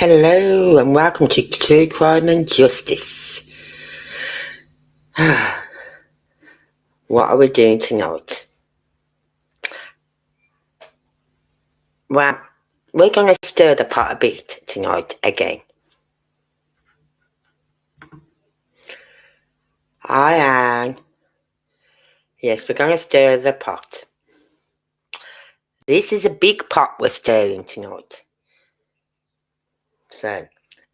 Hello and welcome to True Crime and Justice. What are we doing tonight? Well, we're going to stir the pot a bit tonight again. I am. Yes, we're going to stir the pot. This is a big pot we're stirring tonight. So,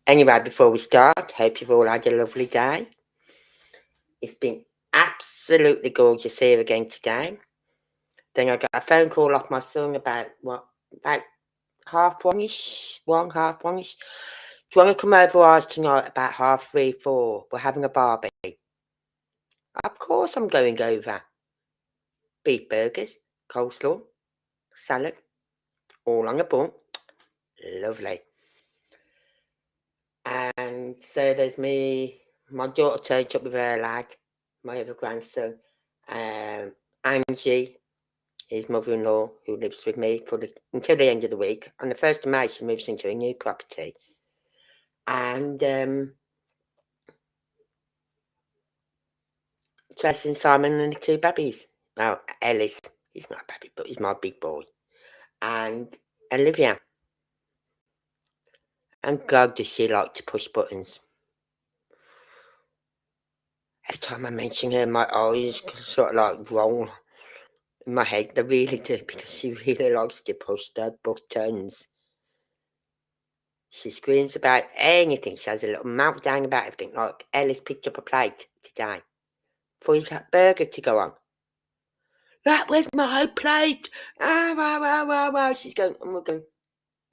anyway, before we start, hope you've all had a lovely day. It's been absolutely gorgeous here again today. Then I got a phone call off my son about half one-ish. Do you want to come over ours tonight about 3:30, 4? We're having a barbie. Of course I'm going over. Beef burgers, coleslaw, salad, all on a bun. Lovely. And so there's me, my daughter turned up with her lad, my other grandson, Angie, his mother-in-law, who lives with me until the end of the week. On the 1st of May, she moves into a new property. And Tracy and Simon and the two babies. Well, Ellis, he's not a baby, but he's my big boy. And Olivia. And God, does she like to push buttons. Every time I mention her, my eyes sort of like roll in my head. They really do, because she really likes to push the buttons. She screams about anything. She has a little meltdown about everything. Like Ellis picked up a plate today for his burger to go on. That was my plate. Wow. She's going, and we're going,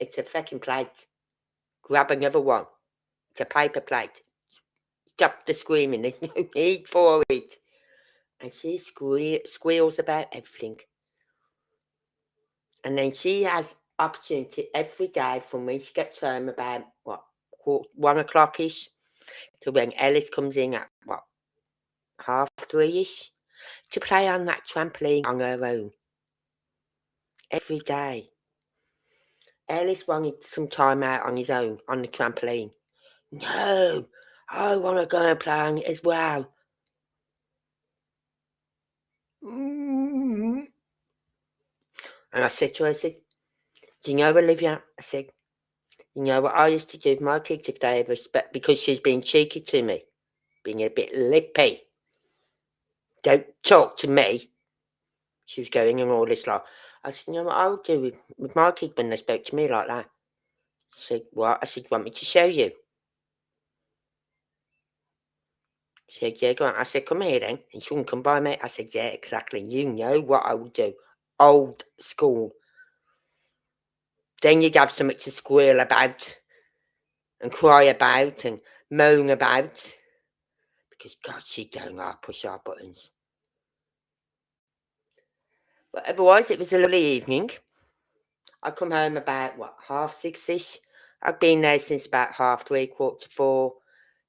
it's a fucking plate. Grab another one. It's a paper plate. Stop the screaming. There's no need for it. And she squeals about everything. And then she has opportunity every day from when she gets home about, 1 o'clock-ish, to when Ellis comes in at, 3:30-ish, to play on that trampoline on her own. Every day. Ellis wanted some time out on his own, on the trampoline. No, I want to go and play on it as well. And I said to her, do you know, Olivia? I said, you know what I used to do with my kids if they ever, because she's been cheeky to me, being a bit lippy. Don't talk to me. She was going and all this like. I said, you know what I would do with my kids when they spoke to me like that? She said, what? I said, you want me to show you? She said, yeah, go on. I said, come here then. And she wouldn't come by me. I said, yeah, exactly. You know what I would do. Old school. Then you'd have something to squeal about and cry about and moan about. Because, God, she don't like push our buttons. But otherwise, it was a lovely evening. I come home about, 6:30-ish. I've been there since about 3:30, 4:45.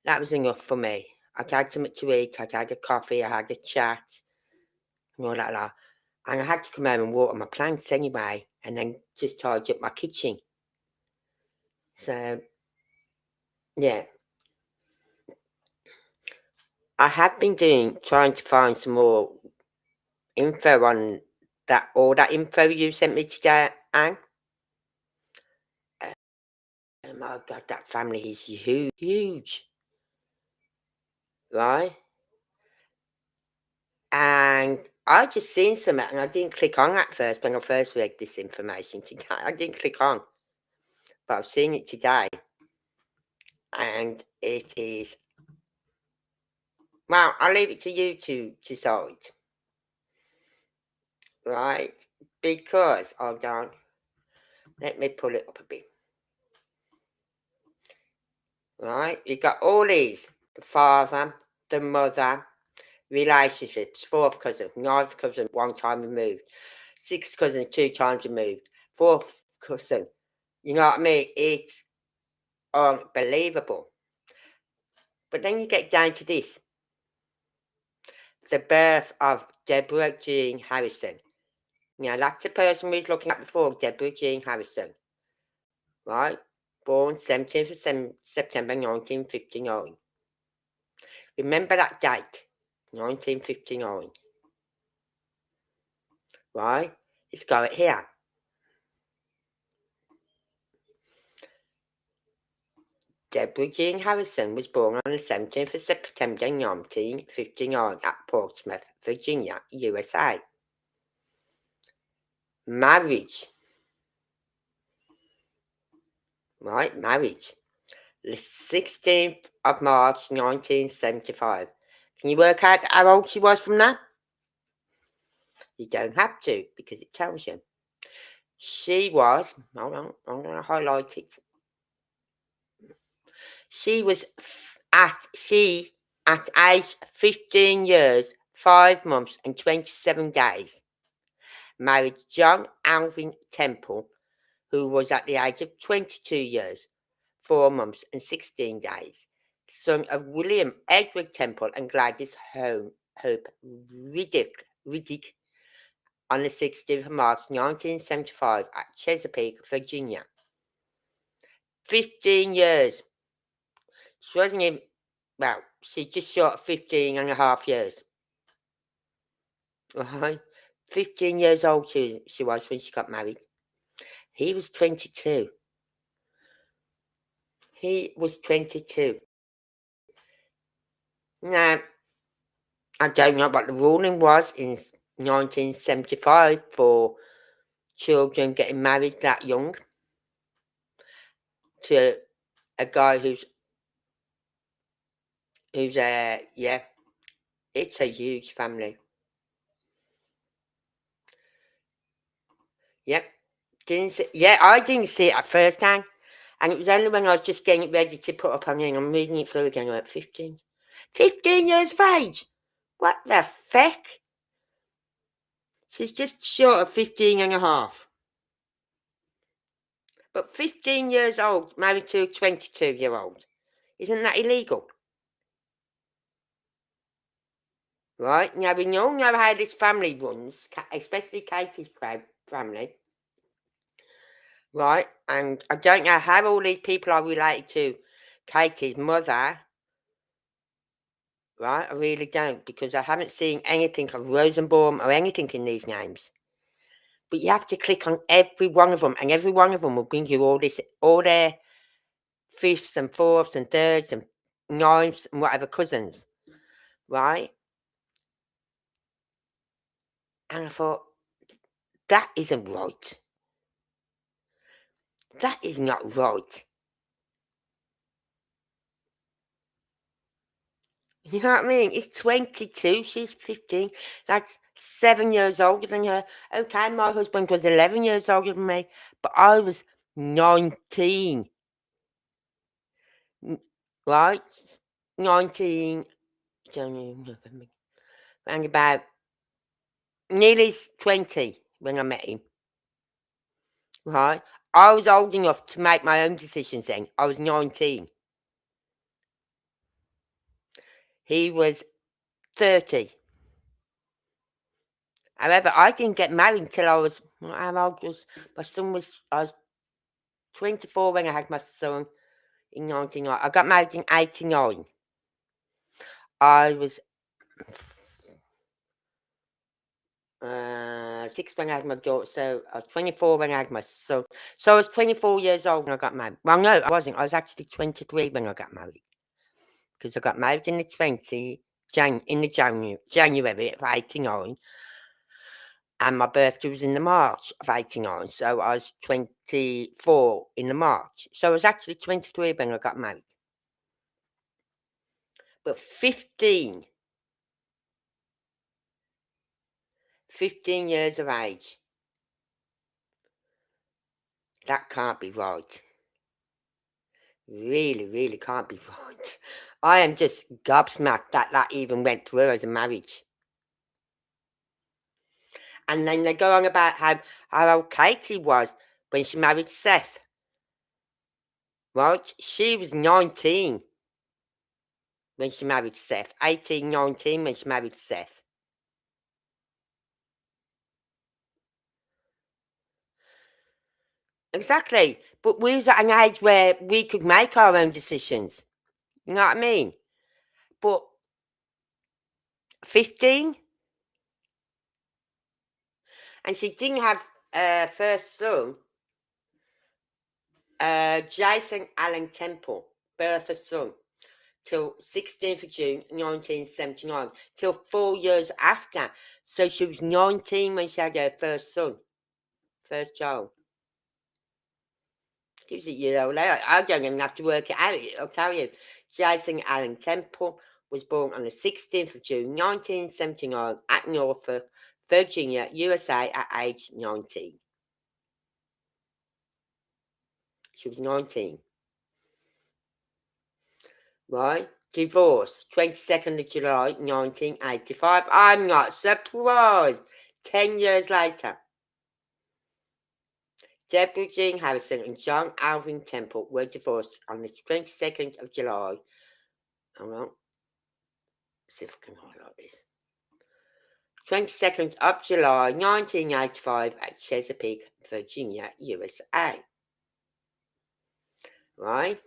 That was enough for me. I'd had something to eat. I'd had a coffee. I had a chat. And all that. And I had to come home and water my plants anyway. And then just tidy up my kitchen. So, yeah. I have been trying to find some more info on all that info you sent me today, Anne. Oh my God, that family is huge. Right? And I just seen something and I didn't click on at first when I first read this information today. I didn't click on. But I've seen it today. And it is, well, I'll leave it to you to decide. Right? Because, hold on. Let me pull it up a bit. Right? You got all these. The father, the mother, relationships, 4th cousin, 9th cousin, 1 time removed, 6th cousin, 2 times removed, 4th cousin. You know what I mean? It's unbelievable. But then you get down to this. The birth of Deborah Jean Harrison. Now, that's the person we was looking at before, Deborah Jean Harrison. Right? born 17th of September 1959. Remember that date, 1959. Right? Let's go it here. Deborah Jean Harrison was born on the 17th of September 1959 at Portsmouth, Virginia, USA. Marriage. Right, marriage. The 16th of March 1975. Can you work out how old she was from that? You don't have to, because it tells you. She was, hold on, I'm going to highlight it. She was at age 15 years, 5 months and 27 days, married John Alvin Temple, who was at the age of 22 years, 4 months and 16 days, son of William Edward Temple and Gladys Hope Riddick, on the 16th of March 1975 at Chesapeake, Virginia. 15 years. She wasn't even, well, she's just short of 15 and a half years. Right? 15 years old she was when she got married. He was 22. He was 22. Now, I don't know what the ruling was in 1975 for children getting married that young to a guy who's yeah, it's a huge family. Yep. I didn't see it at first time. And it was only when I was just getting it ready to put up on it, and I'm reading it through again, like 15. 15 years of age? What the feck? She's just short of 15 and a half. But 15 years old, married to a 22-year-old. Isn't that illegal? Right? Now, we all know how this family runs, especially Katie's family. Right? And I don't know how all these people are related to Katie's mother. Right? I really don't, because I haven't seen anything of Rosenbaum or anything in these names. But you have to click on every one of them, and every one of them will bring you all their fifths and fourths and thirds and ninths and whatever cousins. Right? And I thought, that isn't right. That is not right. You know what I mean? It's 22, she's 15. That's 7 years older than her. Okay, my husband was 11 years older than me, but I was 19. Right? 19, January, November. Around about nearly 20 when I met him. Right? I was old enough to make my own decisions then. I was 19. He was 30. However, I didn't get married until I was, how old was, I was 24 when I had my son in 99. I got married in 89. I was 6 when I had my daughter, so I was 24 when I had my son. So I was 24 years old when I got married. Well, no, I wasn't. I was actually 23 when I got married. Because I got married in the January of 89. And my birthday was in the March of 89. So I was 24 in the March. So I was actually 23 when I got married. But 15 years of age. That can't be right. Really, really can't be right. I am just gobsmacked that even went through as a marriage. And then they go on about how old Katie was when she married Seth. Right? She was 19 when she married Seth. 18, 19 when she married Seth. Exactly. But we was at an age where we could make our own decisions. You know what I mean? But 15, and she didn't have her first son, Jason Allen Temple, birth of son, till 16th of June 1979, till 4 years after. So she was 19 when she had her first son, first child. Gives it you later. I don't even have to work it out. I'll tell you. Jason Allen Temple was born on the 16th of June 1979 at Norfolk, Virginia, USA, at age 19. She was 19. Right? Divorce, 22nd of July 1985. I'm not surprised. 10 years later. Deborah Jean Harrison and John Alvin Temple were divorced on the 22nd of July. Hold on. See if I can highlight this. 22nd of July 1985 at Chesapeake, Virginia, USA. Right?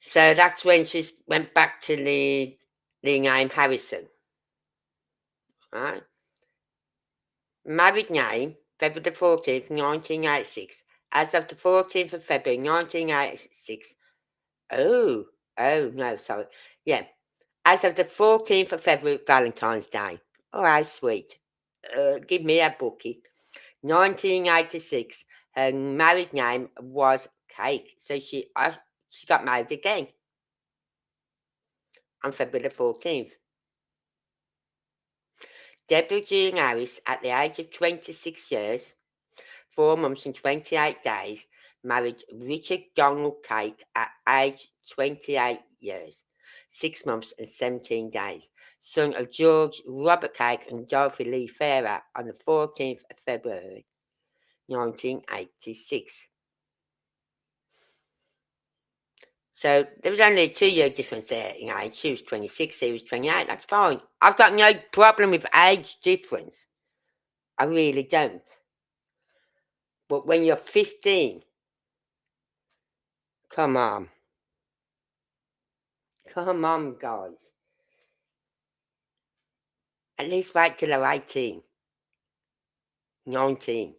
So that's when she went back to the name Harrison. Right? Married name, February the 14th, 1986. As of the 14th of February, 1986. Oh, no, sorry. Yeah. As of the 14th of February, Valentine's Day. Oh, how sweet. Give me a bookie. 1986. Her married name was Cake. So she got married again on February the 14th. Deborah Jean Harris, at the age of 26 years, 4 months and 28 days, married Richard Donald Cake at age 28 years, 6 months and 17 days, son of George Robert Cake and Dorothy Lee Farrer, on the 14th of February 1986. So there was only a 2-year difference there in age. She was 26, he was 28. That's fine. I've got no problem with age difference. I really don't. But when you're 15, come on. Come on, guys. At least wait till they're 18, 19.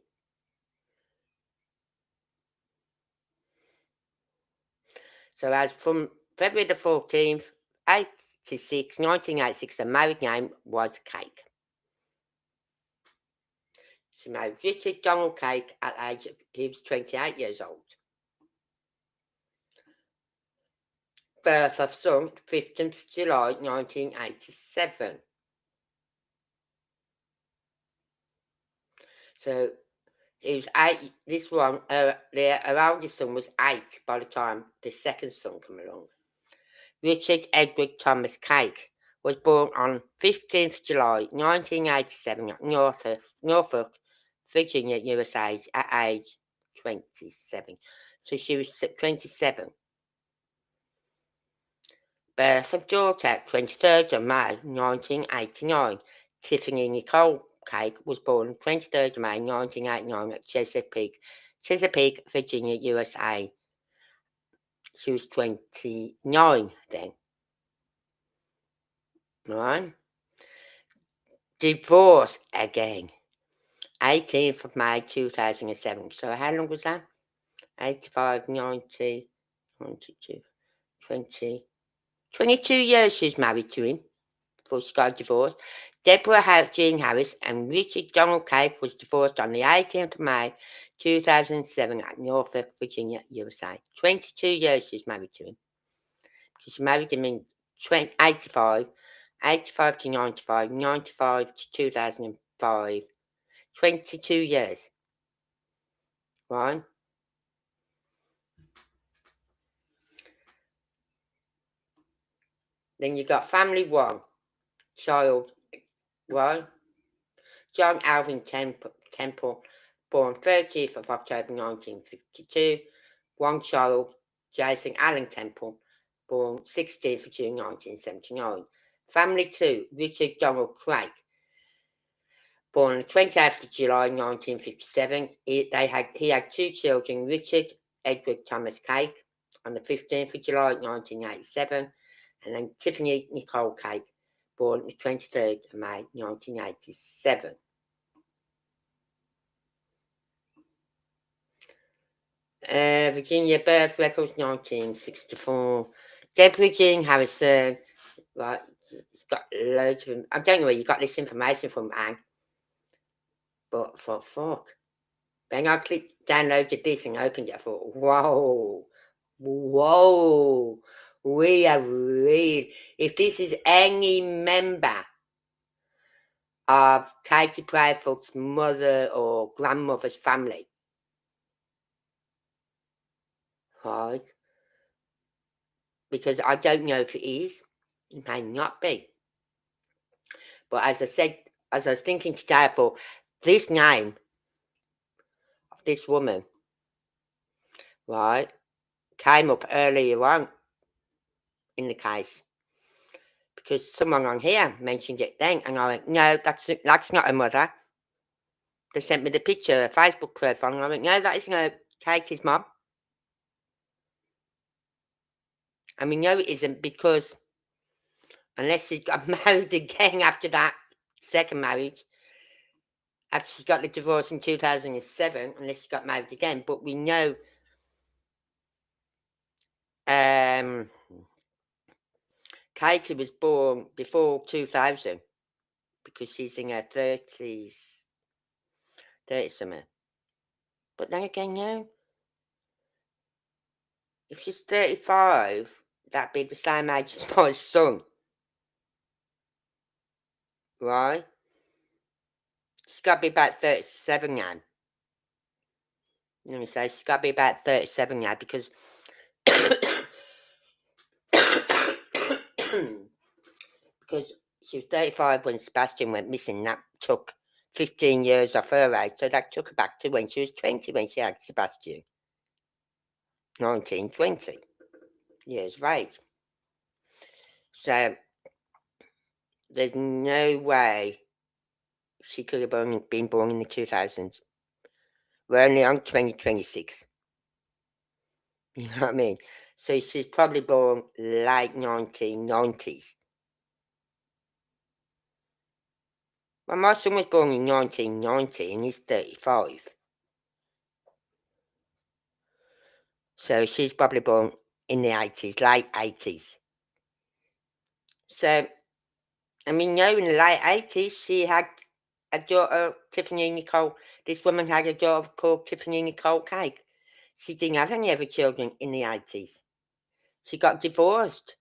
So as from February the 14th, 1986, the married name was Cake. She married Richard Donald Cake at age of, he was 28 years old. Birth of son, 15th of July 1987. So he was 8. This one, her oldest son was 8 by the time the second son came along. Richard Edward Thomas Cake was born on 15th July 1987 at Norfolk, Virginia, USA, at age 27. So she was 27. Birth of daughter, 23rd of May 1989. Tiffany Nicole Cake was born 23rd of May 1989 at Chesapeake, Virginia, USA. She was 29 then. Right? Divorce again. 18th of May 2007. So how long was that? 85, 90, 22, 20. 22 years she was married to him before she got divorced. Deborah Jean Harris and Richard Donald Cake was divorced on the 18th of May 2007 at Norfolk, Virginia, USA. 22 years she was married to him. She married him in 85, 85 to 95, 95 to 2005. 22 years. Right? Then you got family one, child, right? John Alvin Temple, born 30th of October 1952. One child, Jason Allen Temple, born 16th of June 1979. Family two, Richard Donald Craig, Born on the 28th of July 1957, he had two children, Richard Edward Thomas Cake, on the 15th of July 1987, and then Tiffany Nicole Cake, born on the 23rd of May 1987. Virginia birth records 1964. Deborah Jean Harrison, right, it's got loads of them. I don't know where you got this information from, Anne, but for fuck. Then I downloaded this and opened it. I thought, whoa, we are real. If this is any member of Katie Pryfoot's mother or grandmother's family, right? Because I don't know if it is. It may not be. But as I said, as I was thinking today, I thought, this name of this woman, right, came up earlier on in the case. Because someone on here mentioned it then, and I went, no, that's not her mother. They sent me the picture, a Facebook profile, and I went, no, that isn't Katie's mum. And we know it isn't because unless she got married again after that second marriage, after she got the divorce in 2007, unless she got married again, but we know Katie was born before 2000 because she's in her 30s, 30-something. But then again, no. If she's 35, that'd be the same age as my son. Right? She's got to be about 37 now. Let me say, she's got to be about 37 now because because she was 35 when Sebastian went missing. That took 15 years off her age, so that took her back to when she was 20 when she had Sebastian. 1920 years of age. So there's no way she could have been born in the 2000s. We're only on 2026. You know what I mean? So she's probably born late 1990s. Well, my son was born in 1990 and he's 35. So she's probably born in the 80s, late 80s. So, I mean, no, in the late 80s, she had a daughter, Tiffany Nicole. This woman had a daughter called Tiffany Nicole Cake. She didn't have any other children in the 80s. She got divorced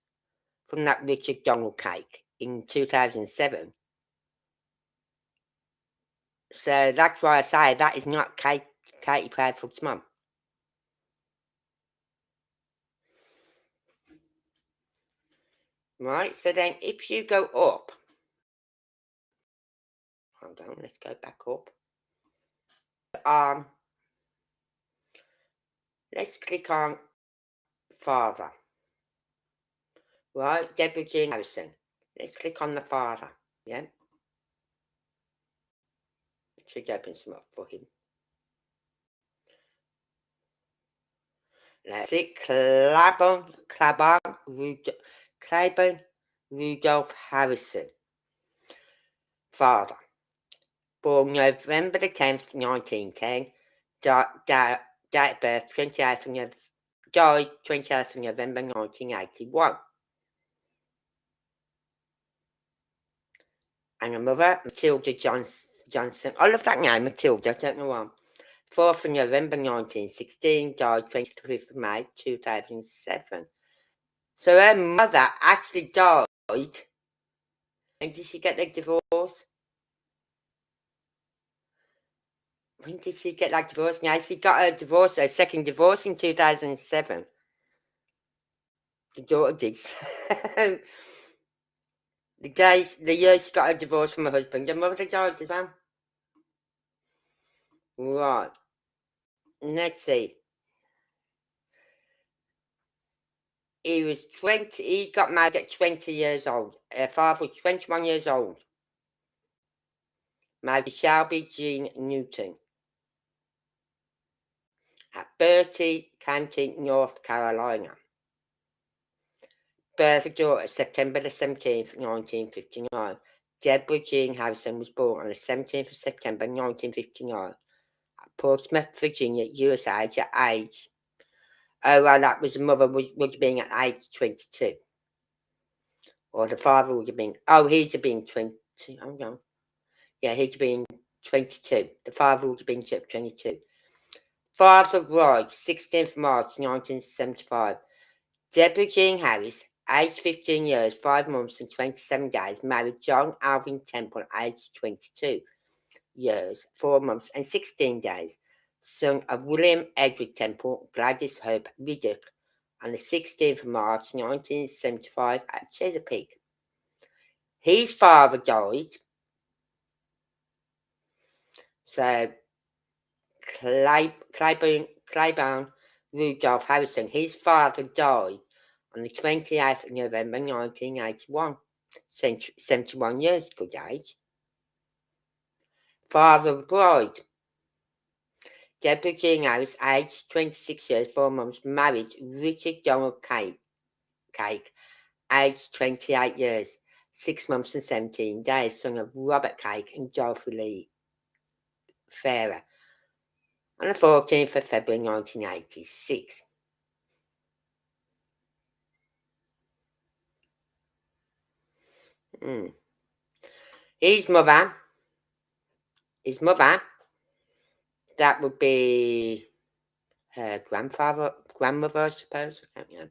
from that Richard Donald Cake in 2007. So that's why I say that is not Katie Pryfoot's mum. Right, so then if you go up, hold on, let's go back up. Let's click on father. Right, Deborah Jean Harrison. Let's click on the father. Yeah. It should open some up for him. Let's see, Claiborne Rudolph Harrison. Father. Born November the 10th, 1910. Date of birth, 28th of died 28th of November 1981. And a mother, Matilda Johnson. I love that name, Matilda, I don't know why. 4th of November 1916, died 25th of May 2007. So her mother actually died. And did she get the divorce? When did she get that divorce? Now she got her divorce, her second divorce in 2007. The daughter did. the year she got a divorce from her husband, the mother died as well. Right. Let's see. He got married at 20 years old. Her father was 21 years old married to Shelby Jean Newton. At Bertie County, North Carolina. Birth of daughter, September the 17th, 1959. Deborah Jean Harrison was born on the 17th of September 1959 at Portsmouth, Virginia, USA, at age. Oh, well, that was the mother would have been at age 22. Or the father would have been, he'd have been 20. Hold on. Yeah, he'd have been 22. The father would have been 22. Father died 16th March 1975. Deborah Jean Harris, aged 15 years, 5 months and 27 days, married John Alvin Temple, aged 22 years, 4 months and 16 days, son of William Edward Temple, Gladys Hope Riddick, on the 16th of March 1975 at Chesapeake. His father died, so Claiborne Rudolph Harrison, his father died on the 28th of November 1981, 71 years, good age. Father of bride, Deborah Jean Harris, aged 26 years, 4 months, married Richard Donald Cake, aged 28 years, 6 months and 17 days, son of Robert Cake and Dorothy Lee Farrer, on the 14th of February 1986. His mother, that would be her grandmother, I suppose, I don't know,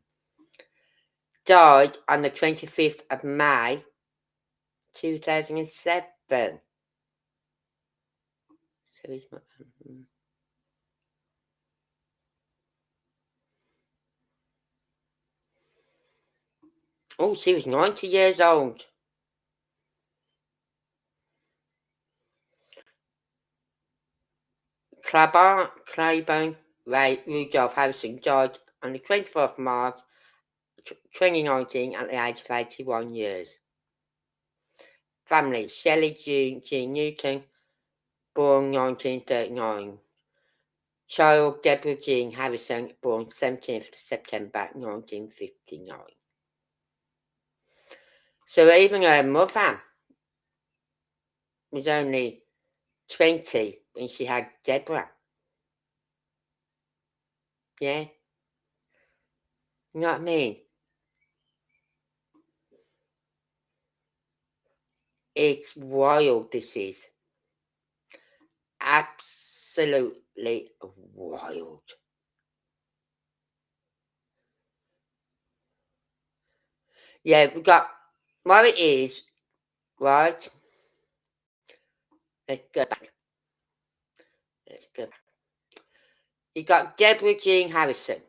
died on the 25th of May 2007. So his mother. Oh, she was 90 years old. Claiborne Ray Rudolph Harrison died on the 24th of March 2019 at the age of 81 years. Family, Shelley Jean Newton, born 1939. Child, Deborah Jean Harrison, born 17th of September 1959. So even her mother was only 20 when she had Deborah. Yeah? You know what I mean? It's wild, this is. Absolutely wild. Yeah, we got what it is, right? Let's go back. You got Deborah Jean Harrison,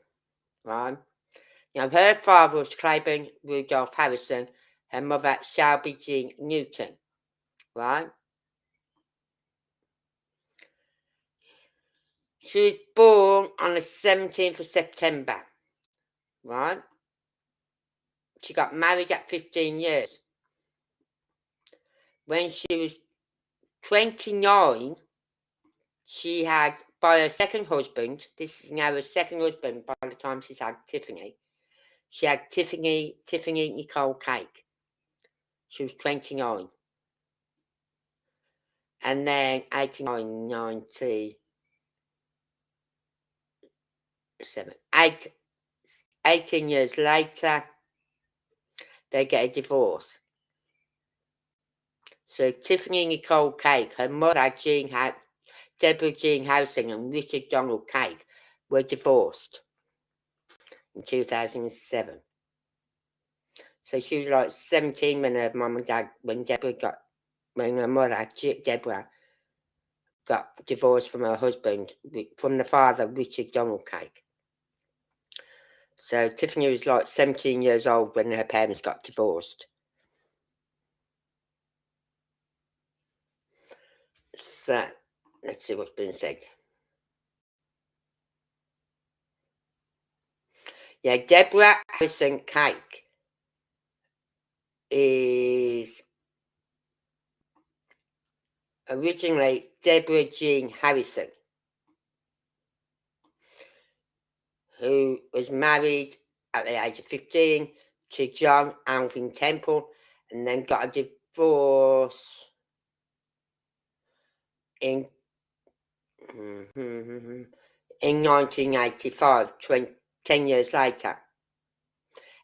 right? Now, her father was Claiborne Rudolph Harrison, her mother Shelby Jean Newton, right? She was born on the 17th of September, right? She got married at 15 years. When she was 29, she had, by her second husband, this is now her second husband by the time she's had Tiffany, she had Tiffany Nicole Cake. She was 29. And then 89, 97, 18 years later, they get a divorce. So Tiffany Nicole Cake, her mother Deborah Jean Harrison and Richard Donald Cake were divorced in 2007. So she was like 17 when her mum and dad, when her mother, Deborah, got divorced from her husband, from the father, Richard Donald Cake. So Tiffany was like 17 years old when her parents got divorced. So, let's see what's been said. Yeah, Deborah Harrison Cake is originally Deborah Jean Harrison, who was married at the age of 15 to John Alvin Temple, and then got a divorce in 1985, 10 years later.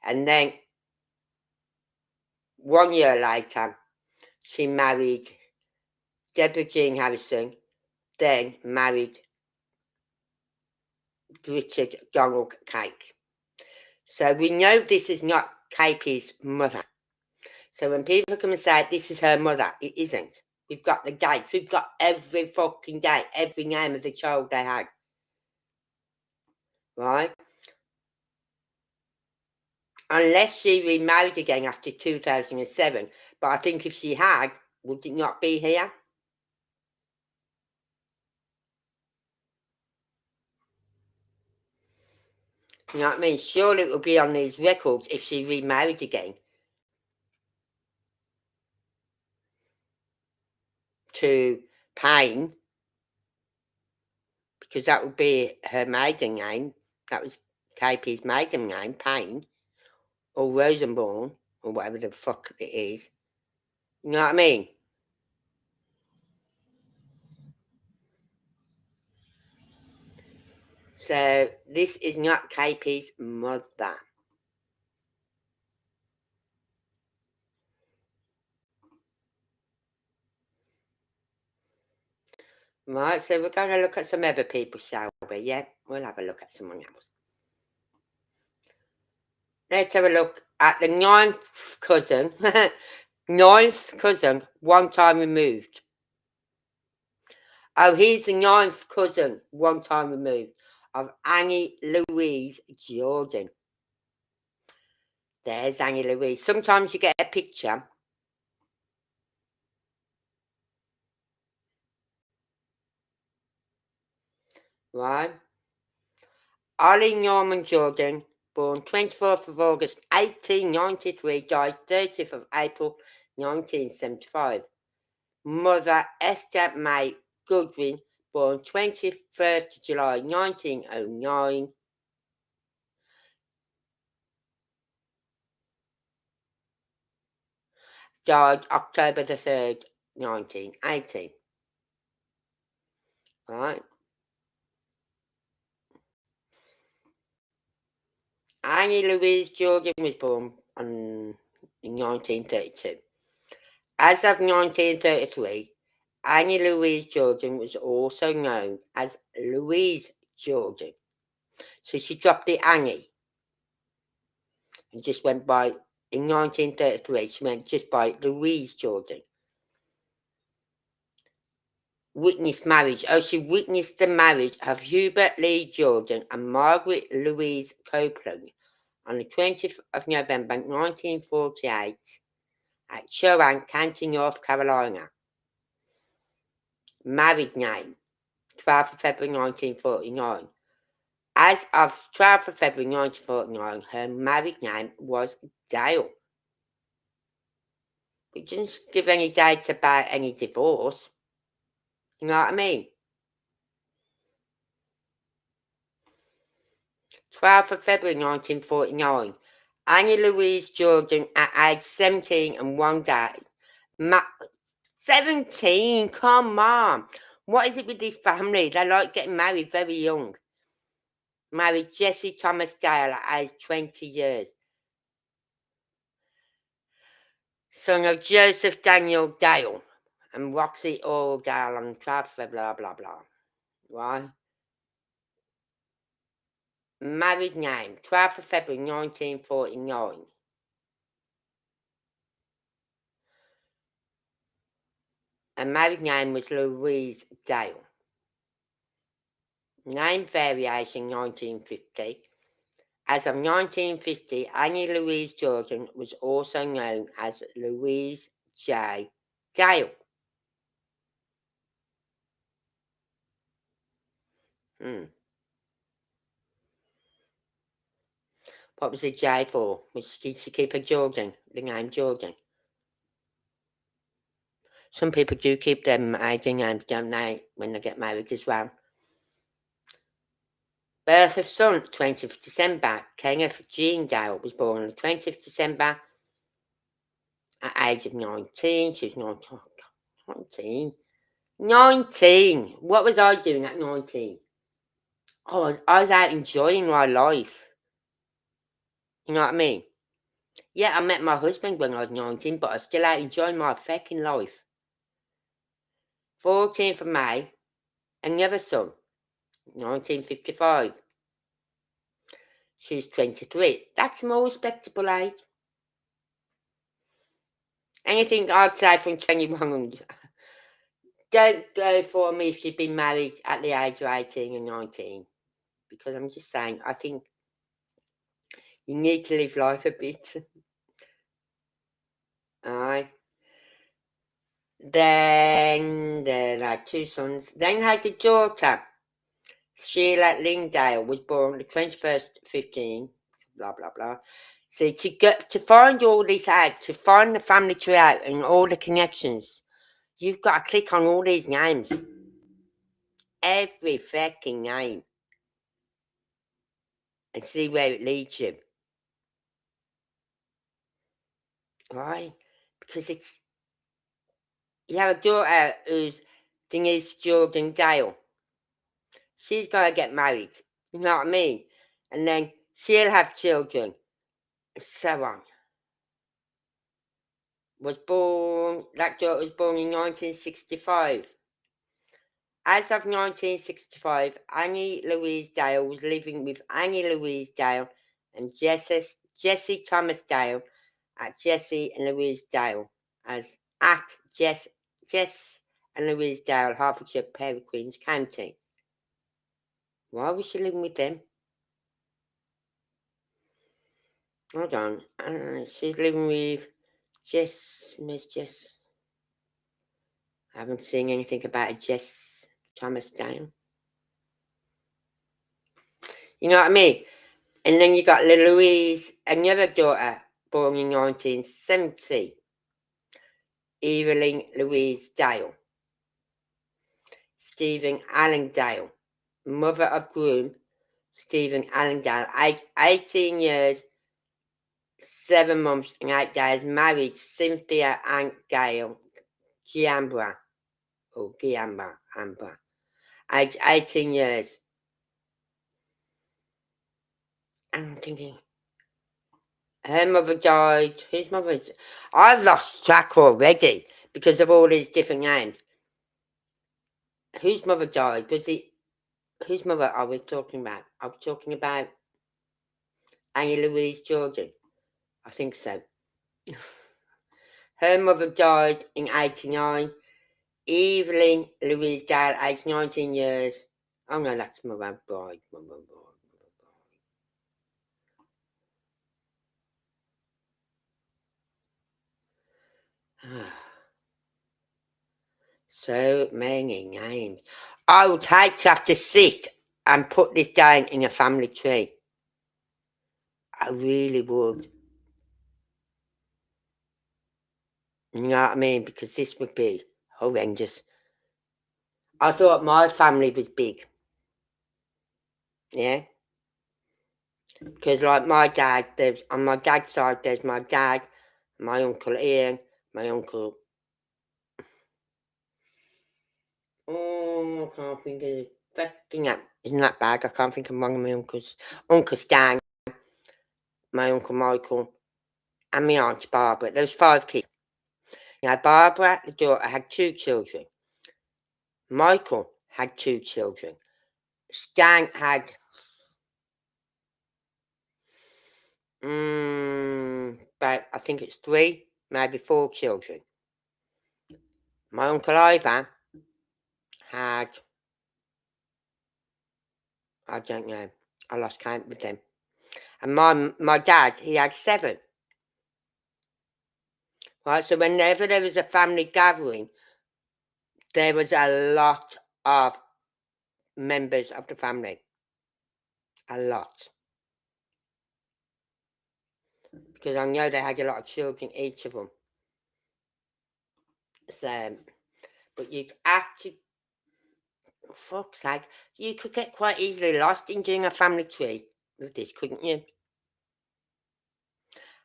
And then 1 year later, she married Deborah Jean Harrison, then married Richard Donald Cake. So we know this is not Capey's mother. So when people come and say this is her mother, it isn't. We've got the dates. We've got every fucking date, every name of the child they had. Right? Unless she remarried again after 2007. But I think if she had, would it not be here? You know what I mean? Surely it would be on these records if she remarried again. To Payne. Because that would be her maiden name. That was KP's maiden name, Payne. Or Rosenborn. Or whatever the fuck it is. You know what I mean? So, this is not KP's mother. Right, so we're going to look at some other people, shall we? Yeah, we'll have a look at someone else. Let's have a look at the ninth cousin. Ninth cousin, one time removed. Oh, he's the ninth cousin, one time removed, of Annie Louise Jordan. There's Annie Louise. Sometimes you get a picture. Right? Ollie Norman Jordan, born 24th of August 1893, died 30th of April 1975. Mother Esther May Goodwin, born 21st July 1909. Died October the 3rd, 1980. Right? Annie Louise Jordan was born in 1932. As of 1933, Annie Louise Jordan was also known as Louise Jordan. So she dropped the Annie and just went by, in 1933, she went just by Louise Jordan. Witnessed marriage. Oh, she witnessed the marriage of Hubert Lee Jordan and Margaret Louise Copeland on the 20th of November 1948 at Chowan, County, North Carolina. Married name, 12th of February 1949. As of 12th of February 1949, her married name was Dale. It didn't give any dates about any divorce. You know what I mean? 12th of February 1949. Annie Louise Jordan at age 17 and 1 day. 17? Come on. What is it with this family? They like getting married very young. Married Jesse Thomas Dale at age 20 years. Son of Joseph Daniel Dale and Roxy Oral Dale on 12th February, blah, blah, blah. Right? Married name, 12th of February 1949. Her married name was Louise Dale. Name variation 1950. As of 1950, Annie Louise Jordan was also known as Louise J. Dale. What was the J for? Did she keep a Jordan, the name Jordan? Some people do keep their maiden names, don't they, when they get married as well. Birth of son, 20th December. Kenneth Jean Dale was born on the 20th December at age of 19. She was 19. 19. What was I doing at 19? I was out enjoying my life. You know what I mean? Yeah, I met my husband when I was 19, but I was still out enjoying my fucking life. 14th of May, another son, 1955. She was 23. That's a more respectable age. Anything I'd say from 21 on. Don't go for me if you've been married at the age of 18 and 19. Because I'm just saying, I think you need to live life a bit. Aye. Then they had two sons. Then had a daughter. Sheila Lingdale was born the 21st, 15, blah, blah, blah. So to find all this out, to find the family tree out and all the connections, you've got to click on all these names. Every fucking name. And see where it leads you. Right? Because you have a daughter who's Denise Jordan Dale. She's going to get married. You know what I mean? And then she'll have children. And so on. That daughter was born in 1965. As of 1965, Annie Louise Dale was living with Annie Louise Dale and Jessie Thomas Dale at Jessie and Louise Dale as at Jess and Louise Dale, Hertfordshire, Perry Queens County. Why was she living with them? Hold on. She's living with Miss Jess. I haven't seen anything about a Jess Thomas Dale. You know what I mean? And then you got Louise, another daughter, born in 1970. Evelyn Louise Dale. Stephen Allen Dale. Mother of groom, Stephen Allen Dale. 18 years, 7 months and 8 days. Married Cynthia and Gail Giambra. Amber. Age 18 years. And I'm thinking, her mother died. Whose mother is it? I've lost track already because of all these different names. Whose mother died? Whose mother are we talking about? Are we talking about Annie Louise Jordan? I think so. Her mother died in 89. Evelyn Louise Dale, aged 19 years. Oh no, that's Mother Bride. So many names. I would hate to have to sit and put this down in a family tree. I really would. You know what I mean? Because this would be horrendous. I thought my family was big. Yeah? Because like my dad, on my dad's side, there's my dad, my Uncle Ian, my uncle... I can't think of fucking up. Isn't that bad? I can't think of one of my uncles. Uncle Stan, my Uncle Michael, and my Aunt Barbara. There was 5 kids. Now Barbara, the daughter, had 2 children. Michael had 2 children. Stan had about, I think it's 3, maybe 4 children. My Uncle Ivan had, I don't know, I lost count with them. And my dad, he had 7. Right, so whenever there was a family gathering, there was a lot of members of the family. A lot. Because I know they had a lot of children, each of them. So, but you'd have to, fuck's sake, you could get quite easily lost in doing a family tree with this, couldn't you?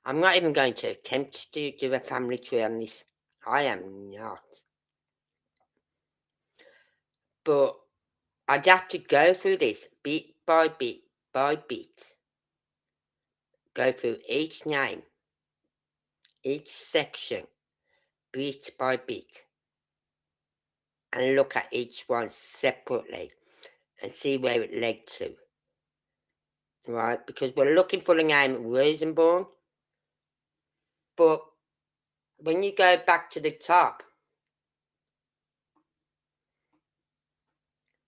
I'm not even going to attempt to do a family tree on this. I am not. But I'd have to go through this bit by bit by bit. Go through each name, each section, bit by bit, and look at each one separately and see where it led to. Right? Because we're looking for the name Rosenborn, but when you go back to the top,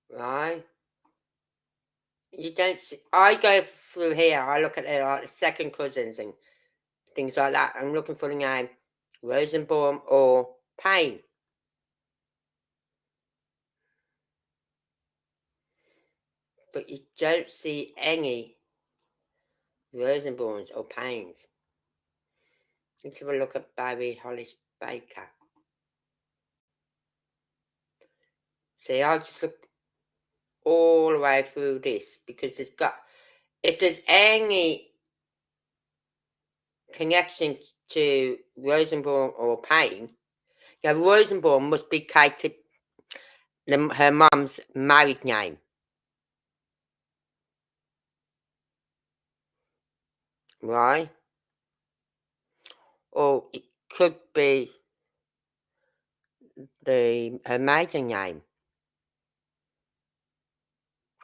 right? You don't see, I go through here, I look at the second cousins and things like that. I'm looking for the name Rosenborn or Payne. But you don't see any Rosenborns or Paynes. Let's have a look at Barry Hollis Baker. See, I just look all the way through this because it's got, if there's any connection to Rosenborn or Payne, yeah, Rosenborn must be Katie, her mum's married name. Right? Or it could be her maiden name.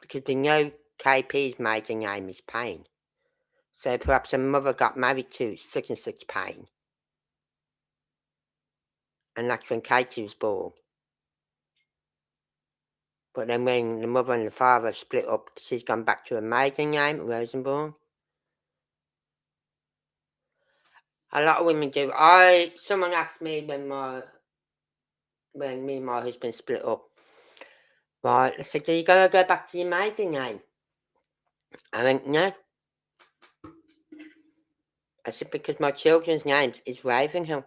Because we know KP's maiden name is Payne. So perhaps her mother got married to such and such Payne. And that's when Katie was born. But then when the mother and the father split up, she's gone back to her maiden name, Rosenborn. A lot of women do. Someone asked me when me and my husband split up. Right, I said, you gotta go back to your maiden name. I went, no. I said, because my children's names is Ravenhill.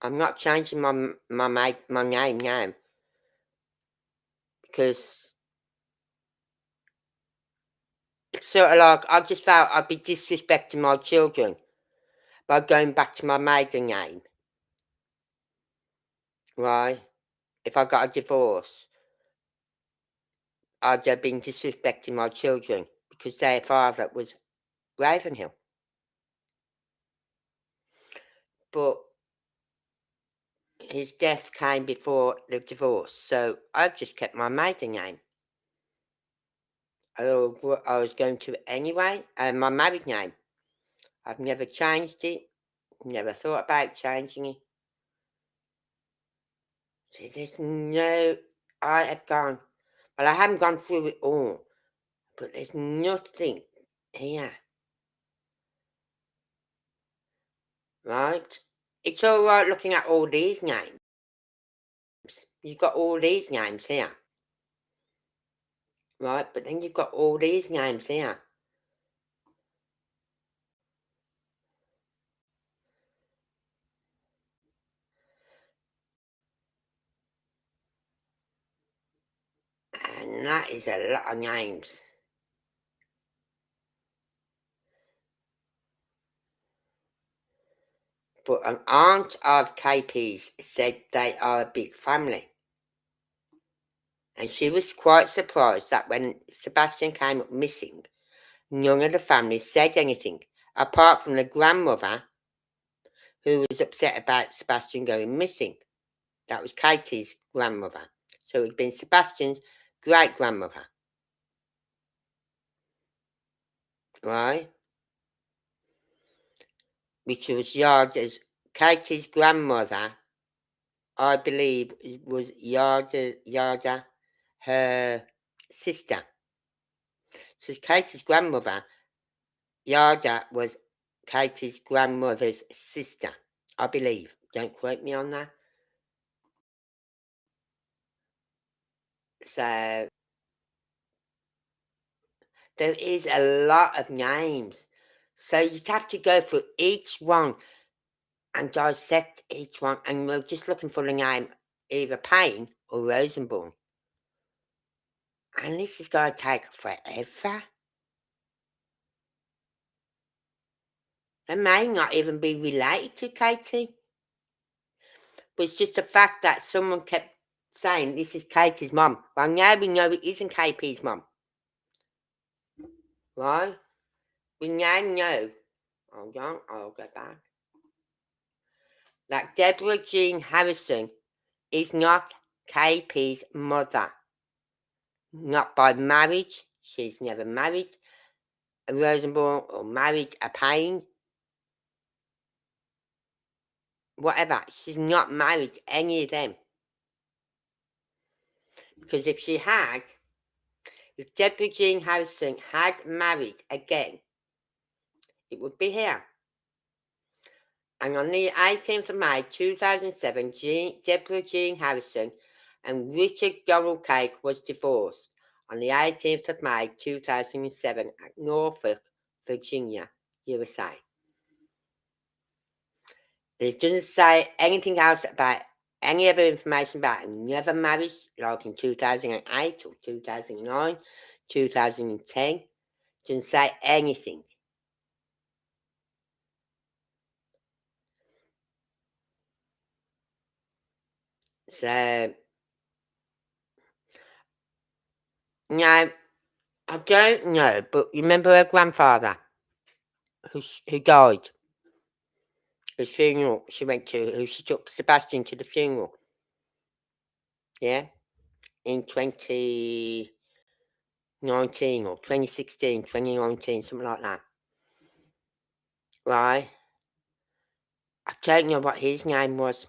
I'm not changing my name now. Because it's sort of like, I just felt I'd be disrespecting my children by going back to my maiden name. Right? If I got a divorce, I'd have been disrespecting my children because their father was Ravenhill. But his death came before the divorce, so I've just kept my maiden name. I was going to anyway, and my married name. I've never changed it, never thought about changing it. See, there's no, I have gone, well, I haven't gone through it all, but there's nothing here, right? It's all right looking at all these names. You've got all these names here, right? But then you've got all these names here. And that is a lot of names. But an aunt of KP's said they are a big family. And she was quite surprised that when Sebastian came up missing, none of the family said anything, apart from the grandmother, who was upset about Sebastian going missing. That was Katie's grandmother. So it had been Sebastian's great grandmother. Right? Which was Katie's grandmother, I believe, was Yarda, her sister. So Katie's grandmother, Yarda, was Katie's grandmother's sister, I believe. Don't quote me on that. So there is a lot of names. So you'd have to go through each one and dissect each one, and we're just looking for the name either Payne or Rosenborn. And this is going to take forever. They may not even be related to Katie. But it's just the fact that someone kept saying this is Katie's mum. Well, now we know it isn't KP's mum. Right? We now know. Hold on, I'll go back. That Deborah Jean Harrison is not KP's mother. Not by marriage. She's never married a Rosenborn or married a Payne. Whatever. She's not married to any of them. Because if she had, if Deborah Jean Harrison had married again, it would be here. And on the 18th of May 2007, Deborah Jean Harrison and Richard Donald Cake was divorced on the 18th of May 2007 at Norfolk, Virginia, USA. It doesn't say anything else about any other information about another marriage, like in 2008 or 2009, 2010. It doesn't say anything. So, no, I don't know, but remember her grandfather who died? His funeral she went to, who she took Sebastian to the funeral. Yeah? In 2019 or 2016, 2019, something like that. Right? I don't know what his name was.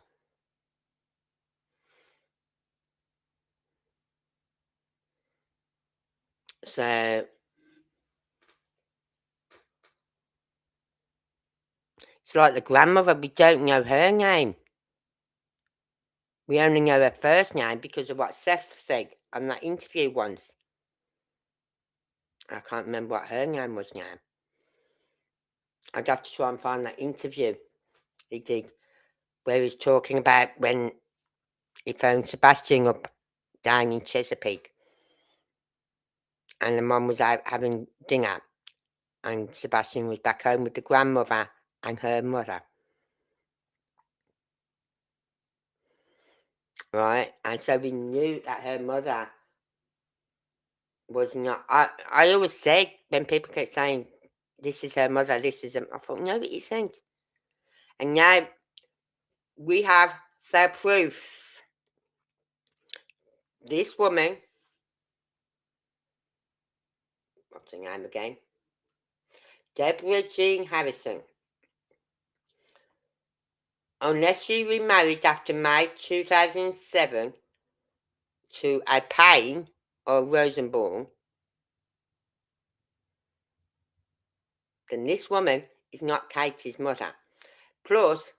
So, it's like the grandmother, we don't know her name. We only know her first name because of what Seth said on that interview once. I can't remember what her name was now. I'd have to try and find that interview he did, where he's talking about when he phoned Sebastian up down in Chesapeake. And the mum was out having dinner. And Sebastian was back home with the grandmother and her mother. Right? And so we knew that her mother was not. I always said, when people kept saying, this is her mother, this is I thought, no, it isn't. And now we have the proof. This woman, what's her name again? Deborah Jean Harrison. Unless she remarried after May 2007 to a Payne or Rosenborn, then this woman is not Katie's mother. Plus,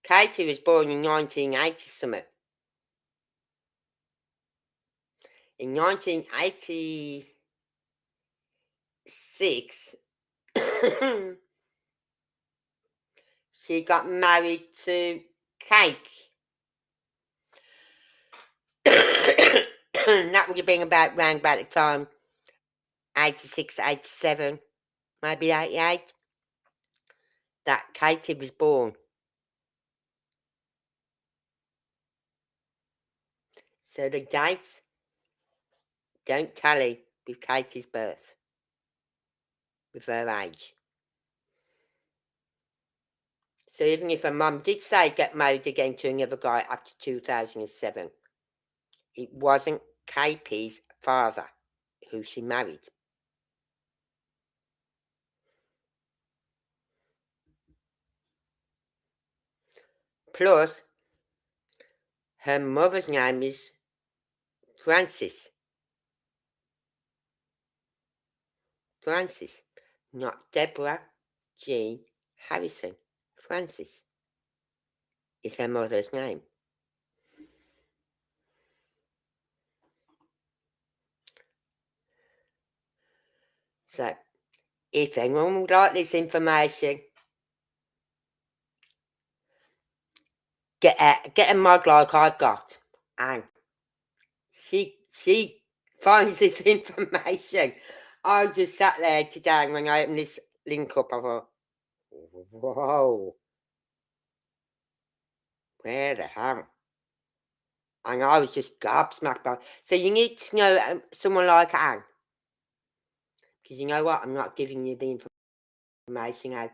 Katie was born in 1980 something. In 1986, she got married to Cake. That would have been around about the time 86, 87, maybe 88, that Katie was born. So the dates don't tally with Katie's birth, with her age. So even if her mum did say get married again to another guy after 2007, it wasn't KP's father who she married. Plus, her mother's name is Francis. Francis, not Deborah Jean Harrison. Francis is her mother's name. So, if anyone would like this information, get a mug like I've got, and she finds this information. I just sat there today when I opened this link up. I thought, whoa, where the hell? And I was just gobsmacked by. So you need to know someone like Anne, because you know what? I'm not giving you the information out.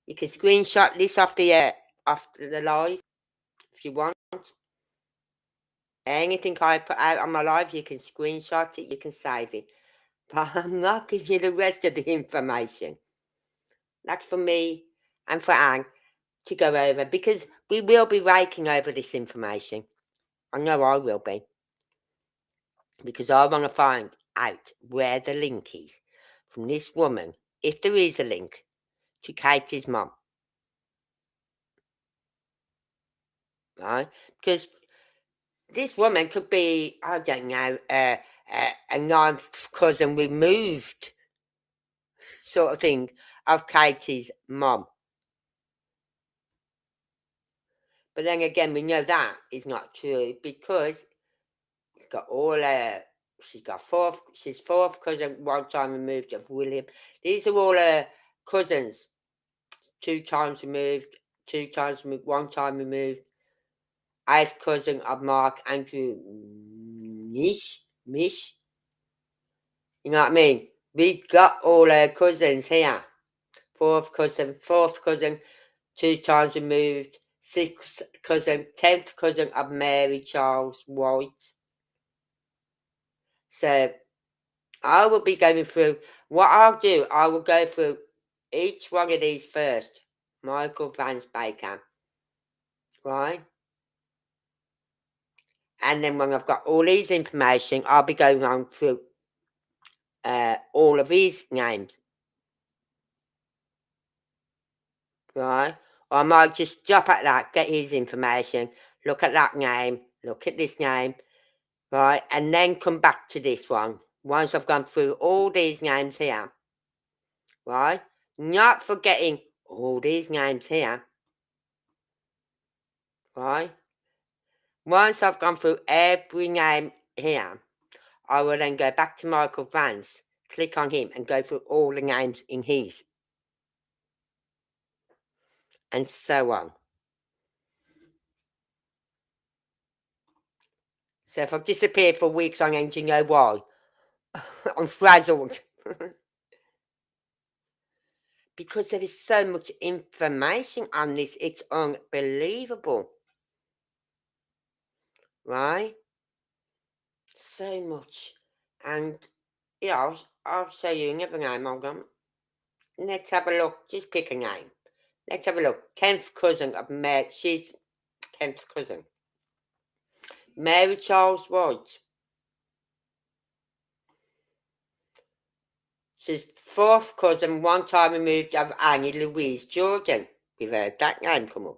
You can screenshot this after the live if you want. Anything I put out on my live, you can screenshot it, you can save it. But I'm not giving you the rest of the information. That's for me and for Anne to go over, because we will be raking over this information. I know I will be. Because I want to find out where the link is from this woman, if there is a link, to Katie's mum. Right? Because this woman could be, I don't know, a ninth cousin removed sort of thing of Katie's mum. But then again, we know that is not true, because it's got all she's fourth cousin, one time removed of William. These are all her cousins, 2 times removed, 2 times removed, 1 time removed. Eighth cousin of Mark Andrew Mish. You know what I mean? We've got all our cousins here. Fourth cousin, 2 times removed, 6th cousin, 10th cousin of Mary Charles White. So I will be going through, what I'll do, I will go through each one of these first. Michael Vance Baker. Right? And then when I've got all these information, I'll be going on through all of his names. Right? Or I might just stop at that, get his information, look at that name, look at this name, right? And then come back to this one. Once I've gone through all these names here, right? Not forgetting all these names here, right? Once I've gone through every name here, I will then go back to Michael Vance, click on him, and go through all the names in his. And so on. So if I've disappeared for weeks on end, you know why? I'm frazzled. Because there is so much information on this, it's unbelievable. Right? So much. And, yeah, I'll show you another name. Hold on. Let's have a look. Just pick a name. Let's have a look. 10th cousin of Mary. She's 10th cousin. Mary Charles White. She's 4th cousin, 1 time removed of Annie Louise Jordan. We've heard that name come up.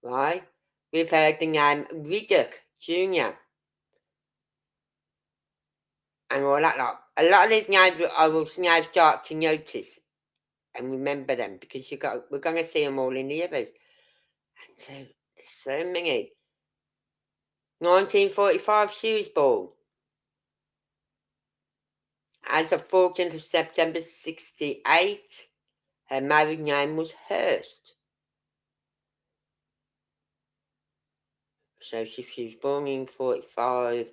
Right? We've heard the name Riddick Jr. and all that lot. A lot of these names I will now start to notice and remember them, because we're going to see them all in the others. And so, there's so many. 1945, she was born. As of 14th of September 68, her married name was Hurst. So she was born in 45,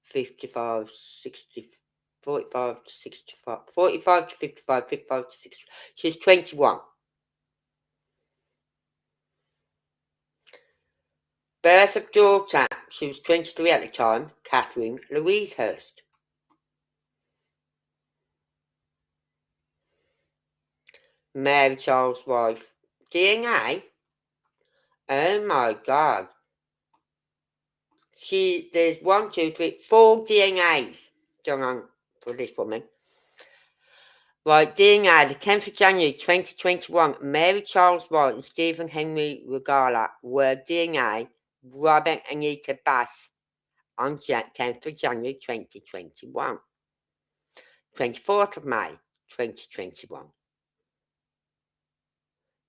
55, 60, 45 to 65, 45 to 55, 55 to 60. She's 21. Birth of daughter, she was 23 at the time, Catherine Louise Hurst. Mary Charles' wife. DNA? Oh my God. There's 1, 2, 3, 4 DNAs done on for this woman. Right, DNA, the 10th of January 2021, Mary Charles White and Stephen Henry Regala were DNA Robert Anita Bass on 10th of January 2021. 24th of May 2021.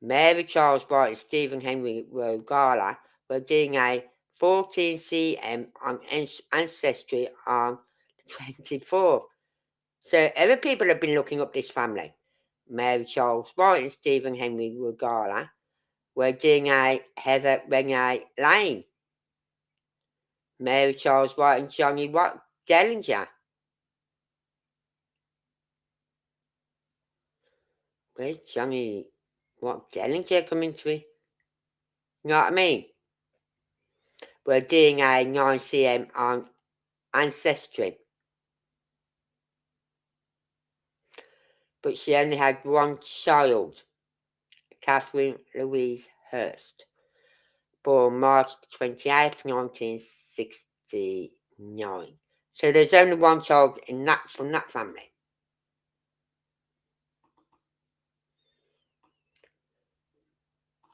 Mary Charles White and Stephen Henry Rogala were doing a 14cm on Ancestry on the 24th. So other people have been looking up this family. Mary Charles White and Stephen Henry Rogala were doing a Heather Renee Lane. Mary Charles White and Johnny Watt Dellinger. Where's Johnny Watt Dellinger coming to it? You know what I mean? We're doing a 9cm on Ancestry. But she only had one child, Catherine Louise Hurst, born March 28th, 1969. So there's only one child from that family.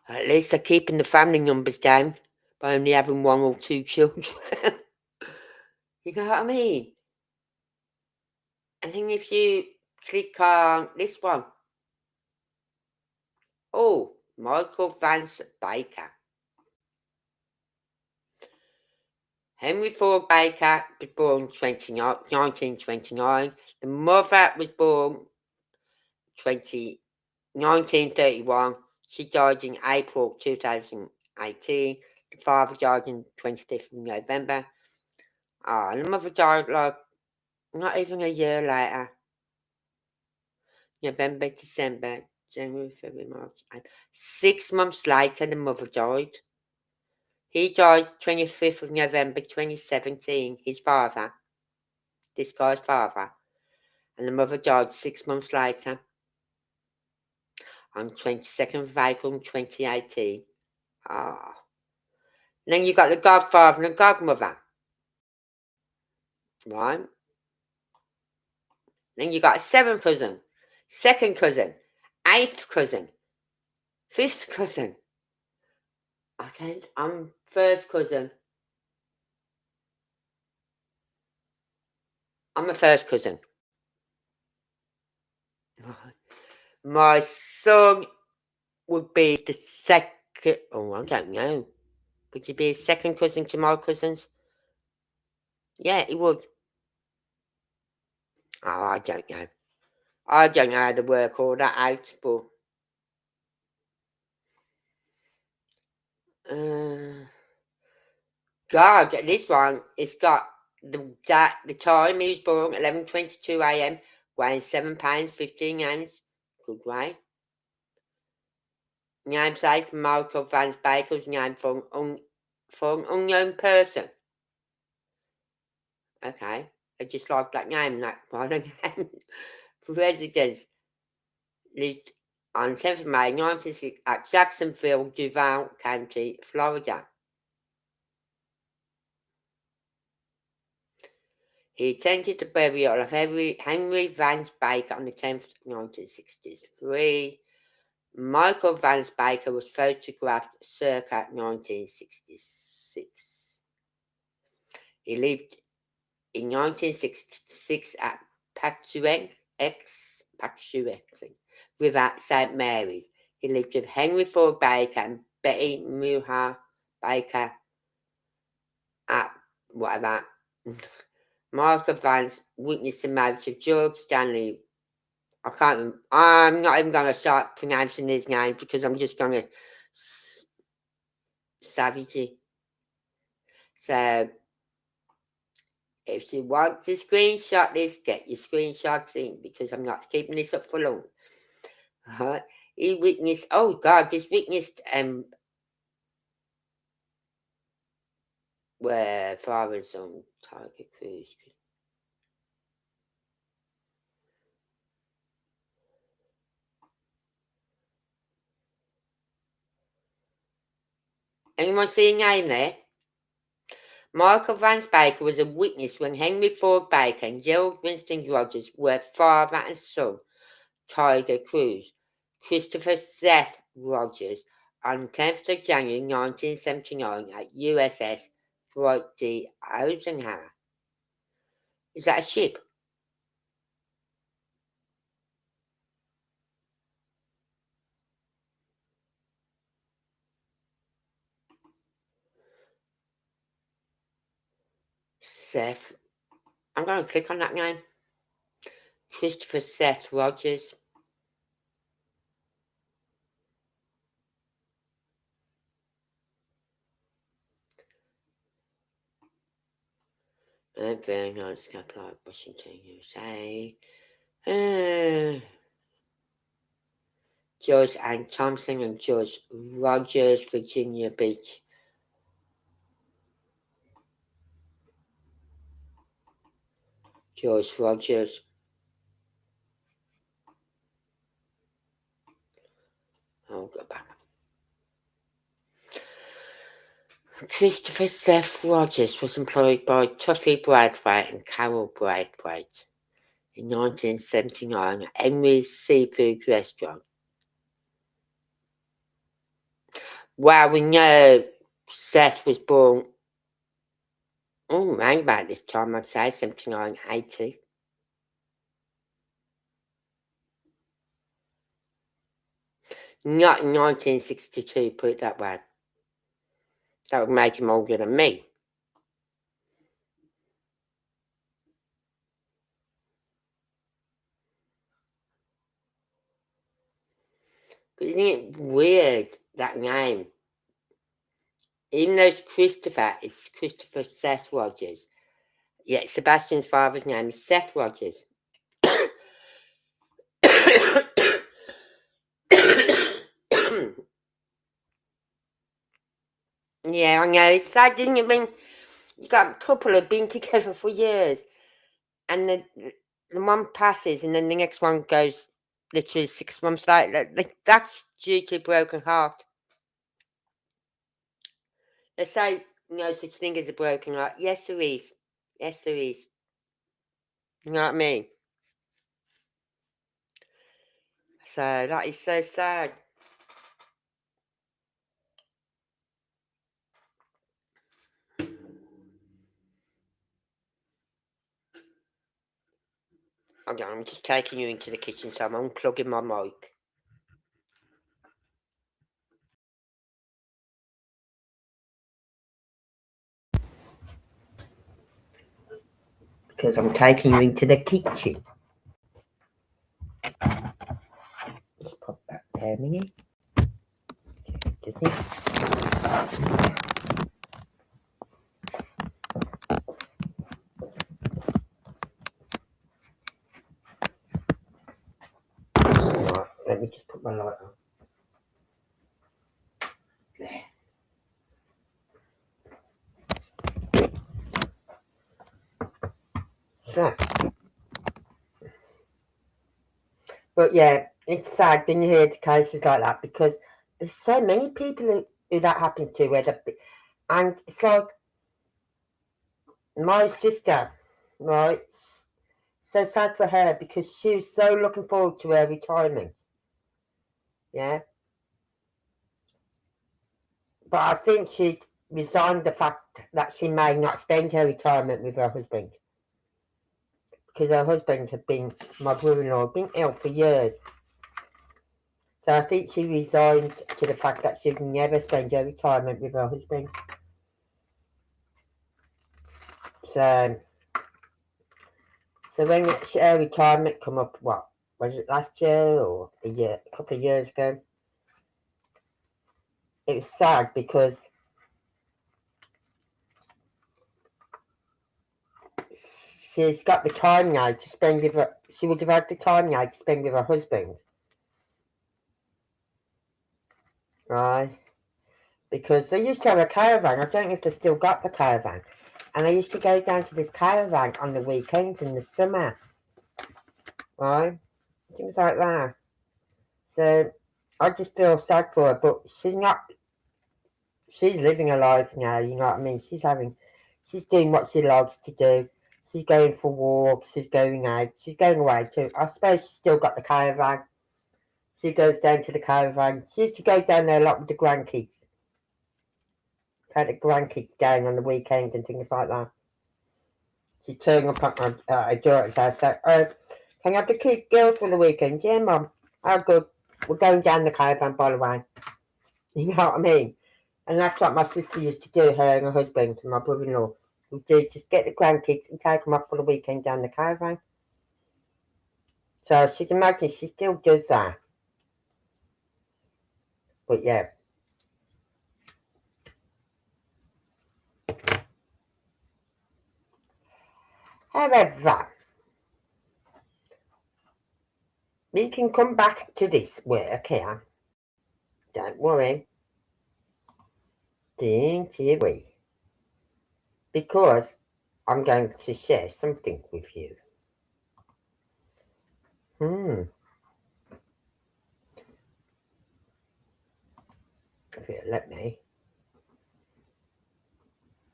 At least they're keeping the family numbers down by only having one or two children. You know what I mean? And then if you click on this one, oh, Michael Vance Baker. Henry Ford Baker was born 1929. The mother was born 1931. She died in April 2018. The father died on 25th of November. And the mother died like not even a year later. November, December, January, February, March, April. 6 months later, the mother died. He died 25th of November 2017, his father, this guy's father. And the mother died 6 months later, on 22nd of April 2018. Ah. And then you got the godfather and the godmother. Right? Then you got a seventh cousin, second cousin, eighth cousin, fifth cousin. Okay, I'm first cousin. I'm a first cousin. My son would be the second. Oh, I don't know. Would he be a second cousin to my cousins? Yeah, he would. Oh, I don't know. I don't know how to work all that out, but. God, this one, it's got the time he was born, 11:22 a.m., weighing 7 pounds 15 ounces. Good way. Namesake Michael Vance Baker was named for an unknown person. Okay, I just like that name, that kind of name. Residents lived on 10th of May 1960 at Jacksonville, Duval County, Florida. He attended the burial of Henry Vance Baker on the 10th of 1963. Michael Vance Baker was photographed circa 1966. He lived in 1966 at Patuxent with St. Mary's. He lived with Henry Ford Baker and Betty Muha Baker at whatever. Michael Vance witnessed the marriage of George Stanley. I'm not even going to start pronouncing his name because I'm just going to savage it. So, if you want to screenshot this, get your screenshots in because I'm not keeping this up for long. He witnessed, oh God, just witnessed where father's on Tiger Cruise. Anyone see a name there? Michael Vance Baker was a witness when Henry Ford Baker and Gerald Winston Rogers were father and son Tiger Cruise. Christopher Seth Rogers on 10th of January 1979 at USS Dwight D. Eisenhower. Is that a ship? Seth. I'm going to click on that name. Christopher Seth Rogers. Very nice, like Washington, USA. George Ann Thompson and George Rogers, Virginia Beach. George Rogers. I'll go back. Christopher Seth Rogers was employed by Tuffy Braithwaite and Carol Braithwaite in 1979 at Henry's Seafood Restaurant. Well, we know Seth was born around about this time, I'd say, 79, 80. Not in 1962, put it that way. That would make him older than me. But isn't it weird, that name? Even though it's Christopher Seth Rogers. Yeah, Sebastian's father's name is Seth Rogers. Yeah, I know. It's sad, isn't it? When you've got a couple who've been together for years and the one passes and then the next one goes literally 6 months later. That's due to a broken heart. They say no such thing as a broken heart. Yes, there is. Yes, there is. You know what I mean? So that is so sad. Okay, I'm just taking you into the kitchen, so I'm unplugging my mic. Because I'm taking you into the kitchen. Just pop that there a minute. Does it? Right, let me just put my light on. There. So, but yeah, it's sad when you hear the cases like that because there's so many people who that happened to, and it's like my sister, right? So sad for her because she was so looking forward to her retirement. Yeah. But I think she resigned the fact that she may not spend her retirement with her husband. Because her husband had been, my brother-in-law, been ill for years. So I think she resigned to the fact that she would never spend her retirement with her husband. So when her retirement come up, what, was it last year or a couple of years ago? It was sad because she's got the time now to spend with her, she would have had the time now to spend with her husband. Right? Because they used to have a caravan. I don't know if they still got the caravan. And I used to go down to this caravan on the weekends in the summer. Right? Things like that. So I just feel sad for her, but she's living her life now, you know what I mean? She's doing what she loves to do. She's going for walks, she's going out, she's going away too. I suppose she's still got the caravan. She goes down to the caravan. She used to go down there a lot with the grandkids. Take the grandkids down on the weekend and things like that. She'd turn up at my daughter's house, like, can I have the kids, girls for the weekend? Yeah, Mum. Oh, good. We're going down the caravan, by the way. You know what I mean? And that's what my sister used to do, her and her husband and my brother-in-law. who do just get the grandkids and take them off for the weekend down the caravan. So I should imagine she still does that. But yeah. However, we can come back to this work here. Don't worry. Don't you worry. Because I'm going to share something with you. If it'll let me.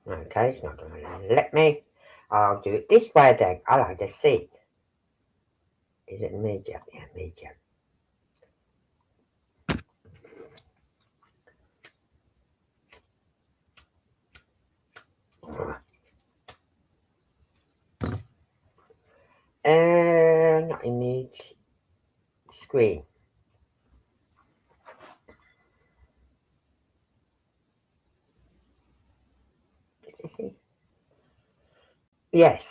Okay, it's not going to let me. I'll do it this way then. I like to see it. Is it medium? Yeah, medium. Not image. Screen. Did you see? Yes.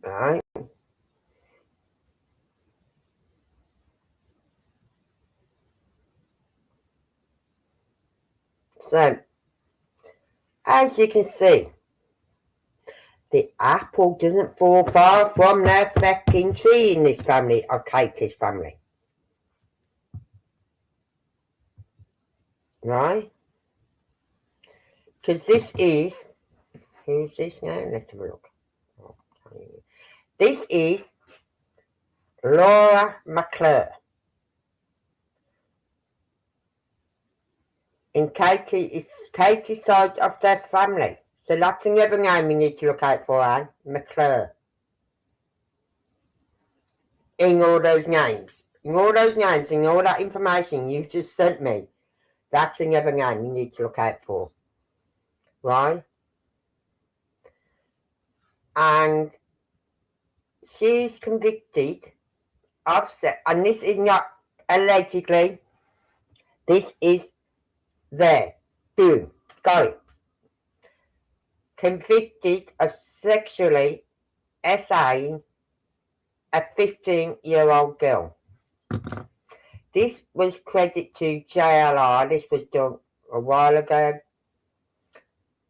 Right. So, as you can see, the apple doesn't fall far from the fucking tree in this family of Katie's family. Right? Because this is, who's this now? Let's have a look. This is Laura McClure. In Katie, it's Katie's side of their family. So that's another name you need to look out for, Anne. McClure. In all those names. In all those names, in all that information you just sent me, that's another name you need to look out for. Right? And she's convicted of, and this is not allegedly, this is there. Boom. Got it. Convicted of sexually assaulting a 15-year-old girl. This was credit to JLR. This was done a while ago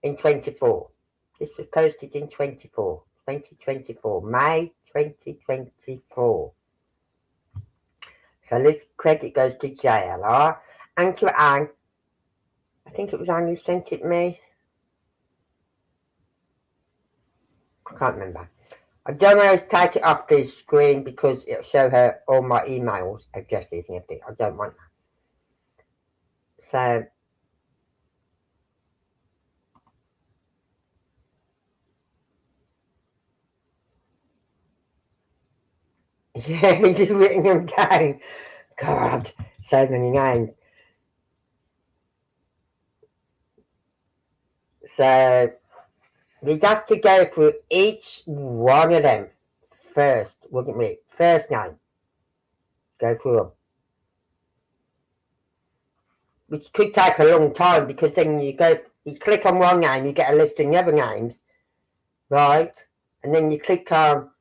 in 24. This was posted in 2024, May 2024. So this credit goes to JLR and to Anne. I think it was Anne who sent it me. I can't remember. I don't want to take it off the screen because it'll show her all my emails addresses and everything. I don't want that. So yeah, he's written them down. God, so many names. So we'd have to go through each one of them first, wouldn't we? First name. Go through them. Which could take a long time because then you click on one name, you get a list of the other names, right? And then you got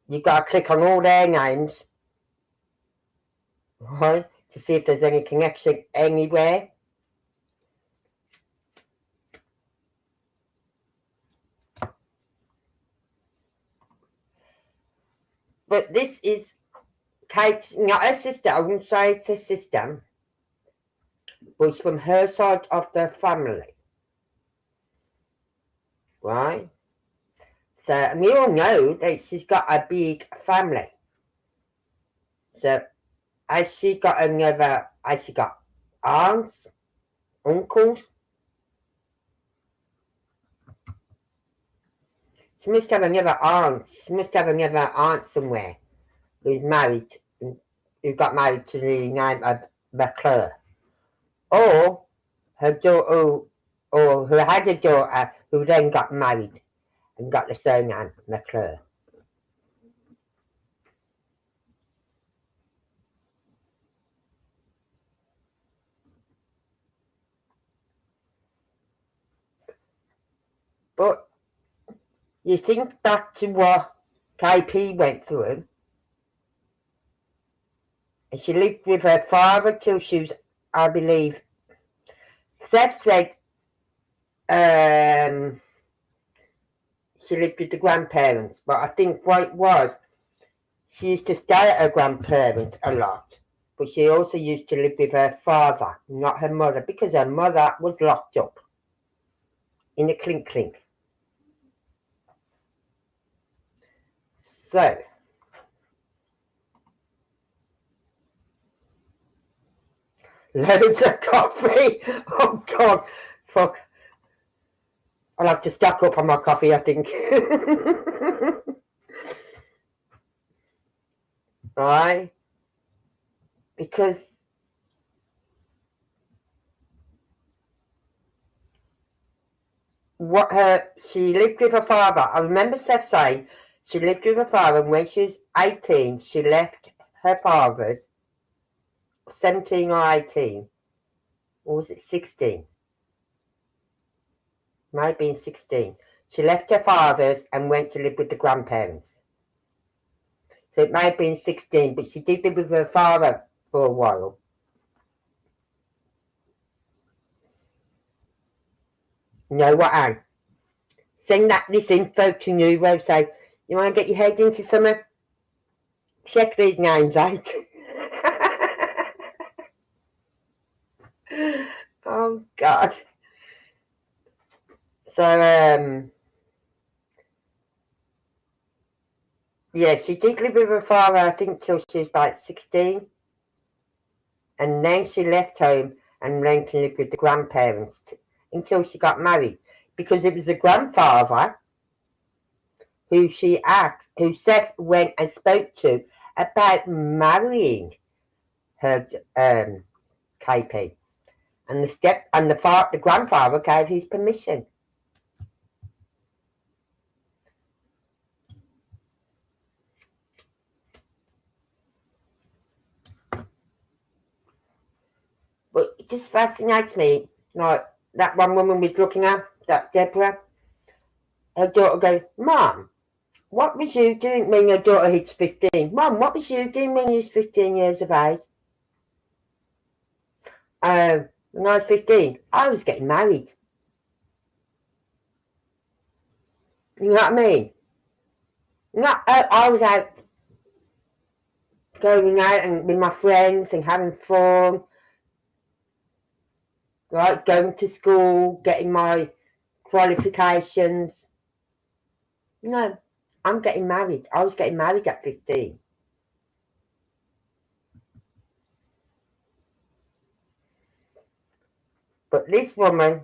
to click on all their names, right? To see if there's any connection anywhere. But this is Kate's, not her sister, I wouldn't say it's her sister, was from her side of the family. Right? So, and we all know that she's got a big family. So, has she got aunts, uncles? She must have another aunt. She must have another aunt somewhere who's married, who got married to the name of McClure. Or her daughter, or who had a daughter who then got married and got the surname McClure. You think back to what KP went through, and she lived with her father till she was, I believe, Seth said she lived with the grandparents, but I think what it was, she used to stay at her grandparents a lot, but she also used to live with her father, not her mother, because her mother was locked up in a clink clink. So, loads of coffee. Oh God, fuck. I'll have to stock up on my coffee, I think. Right? Because she lived with her father. I remember Seth saying she lived with her father, and when she was 18, she left her father's, 17 or 18, or was it 16? Might have been 16. She left her father's and went to live with the grandparents. So it may have been 16, but she did live with her father for a while. You know what, Anne? Send this info to Neuro. Say, you want to get your head into something? Check these names out. Oh, God. So, yeah, she did live with her father, I think, till she was about 16. And then she left home and went to live with the grandparents until she got married. Because it was the grandfather who Seth went and spoke to about marrying her KP. And the grandfather gave his permission. But it just fascinates me, like that one woman was looking at, that Deborah, her daughter goes, Mom, what was you doing when your daughter hits 15? Mom, what was you doing when you was 15 years of age? When I was 15, I was getting married. You know what I mean? I was out going out and with my friends and having fun, right? Going to school, getting my qualifications. No, I'm getting married. I was getting married at 15. But this woman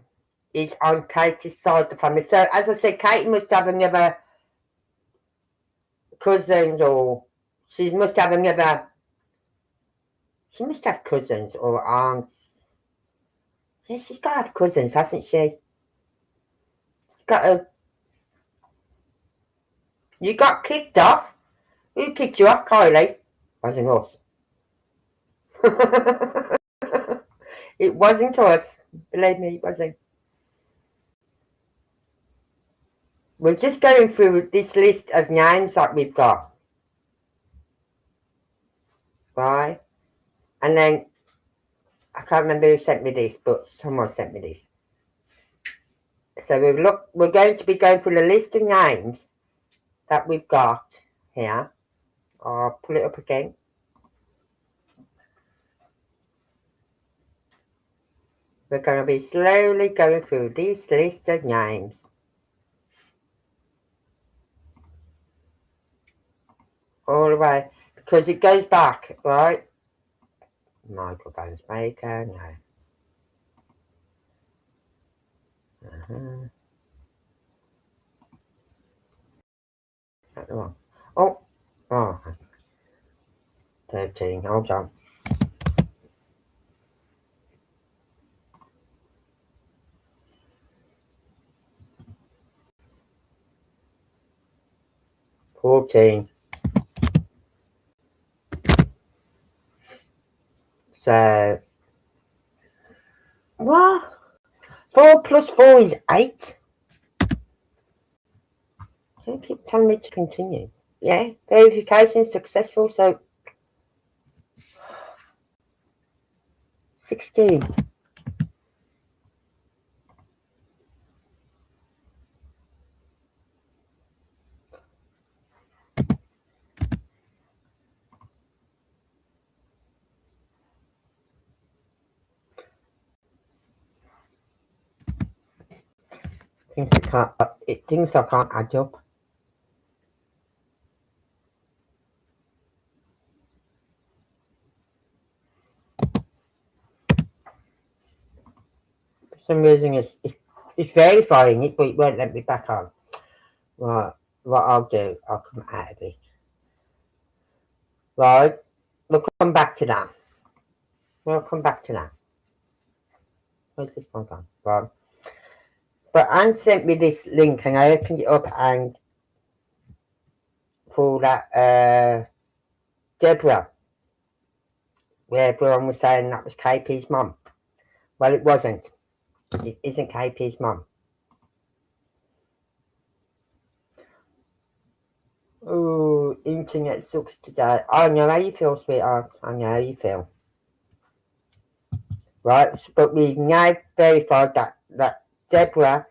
is on Katie's side of the family. So, as I said, Katie must have another cousins, or she must have cousins or aunts. Yeah, she's got to have cousins, hasn't she? She's got a... You got kicked off? Who kicked you off, Kylie? Wasn't us. It wasn't us. Believe me, it wasn't. We're just going through this list of names that we've got. Right? And then, I can't remember who sent me this, but someone sent me this. So we're going to be going through the list of names that we've got here. I'll pull it up again. We're going to be slowly going through this list of names. All the way, because it goes back, right? Michael Bones Baker, no. Not the one. Oh, 13, hold on. $14. So, what? 4 plus 4 is 8. They keep telling me to continue. Yeah, verification successful, so 16. Things I can't add up. For some reason it's verifying it, but it won't let me back on. Right, what I'll do, I'll come out of it. Right, we'll come back to that. We'll come back to that. Where's this one gone? Right. But Anne sent me this link and I opened it up and for that Deborah, where everyone was saying that was KP's mum. Well, it wasn't. It isn't KP's mum. Oh, internet sucks today. I know how you feel, sweetheart. I know how you feel. Right, but we now verified that Deborah,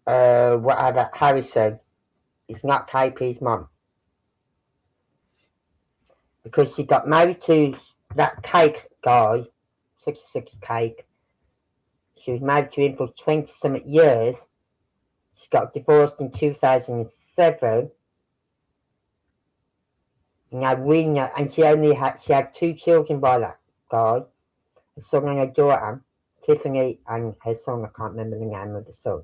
whatever, Harrison, is not KP's mum. Because she got married to that cake guy, 66 cake. She was married to him for 20-something years. She got divorced in 2007. Now we know, and she had 2 children by that guy, a son and a daughter, Tiffany and her son. I can't remember the name of the son.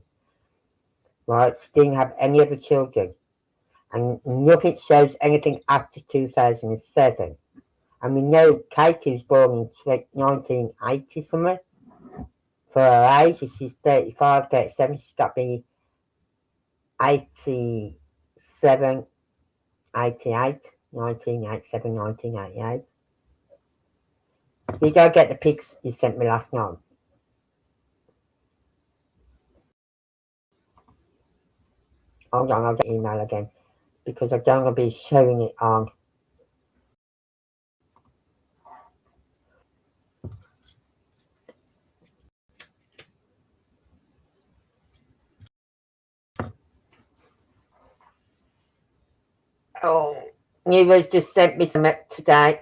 Right, she didn't have any other children, and nothing shows anything after 2007. And we know Katie was born in 1980 somewhere. For her age, she's 35, 37. She's got to be 87, 88, 1987, 1988. You go get the pics you sent me last night. Hold on, I'll get email again because I don't want to be showing it on. Oh, Newa's just sent me some today.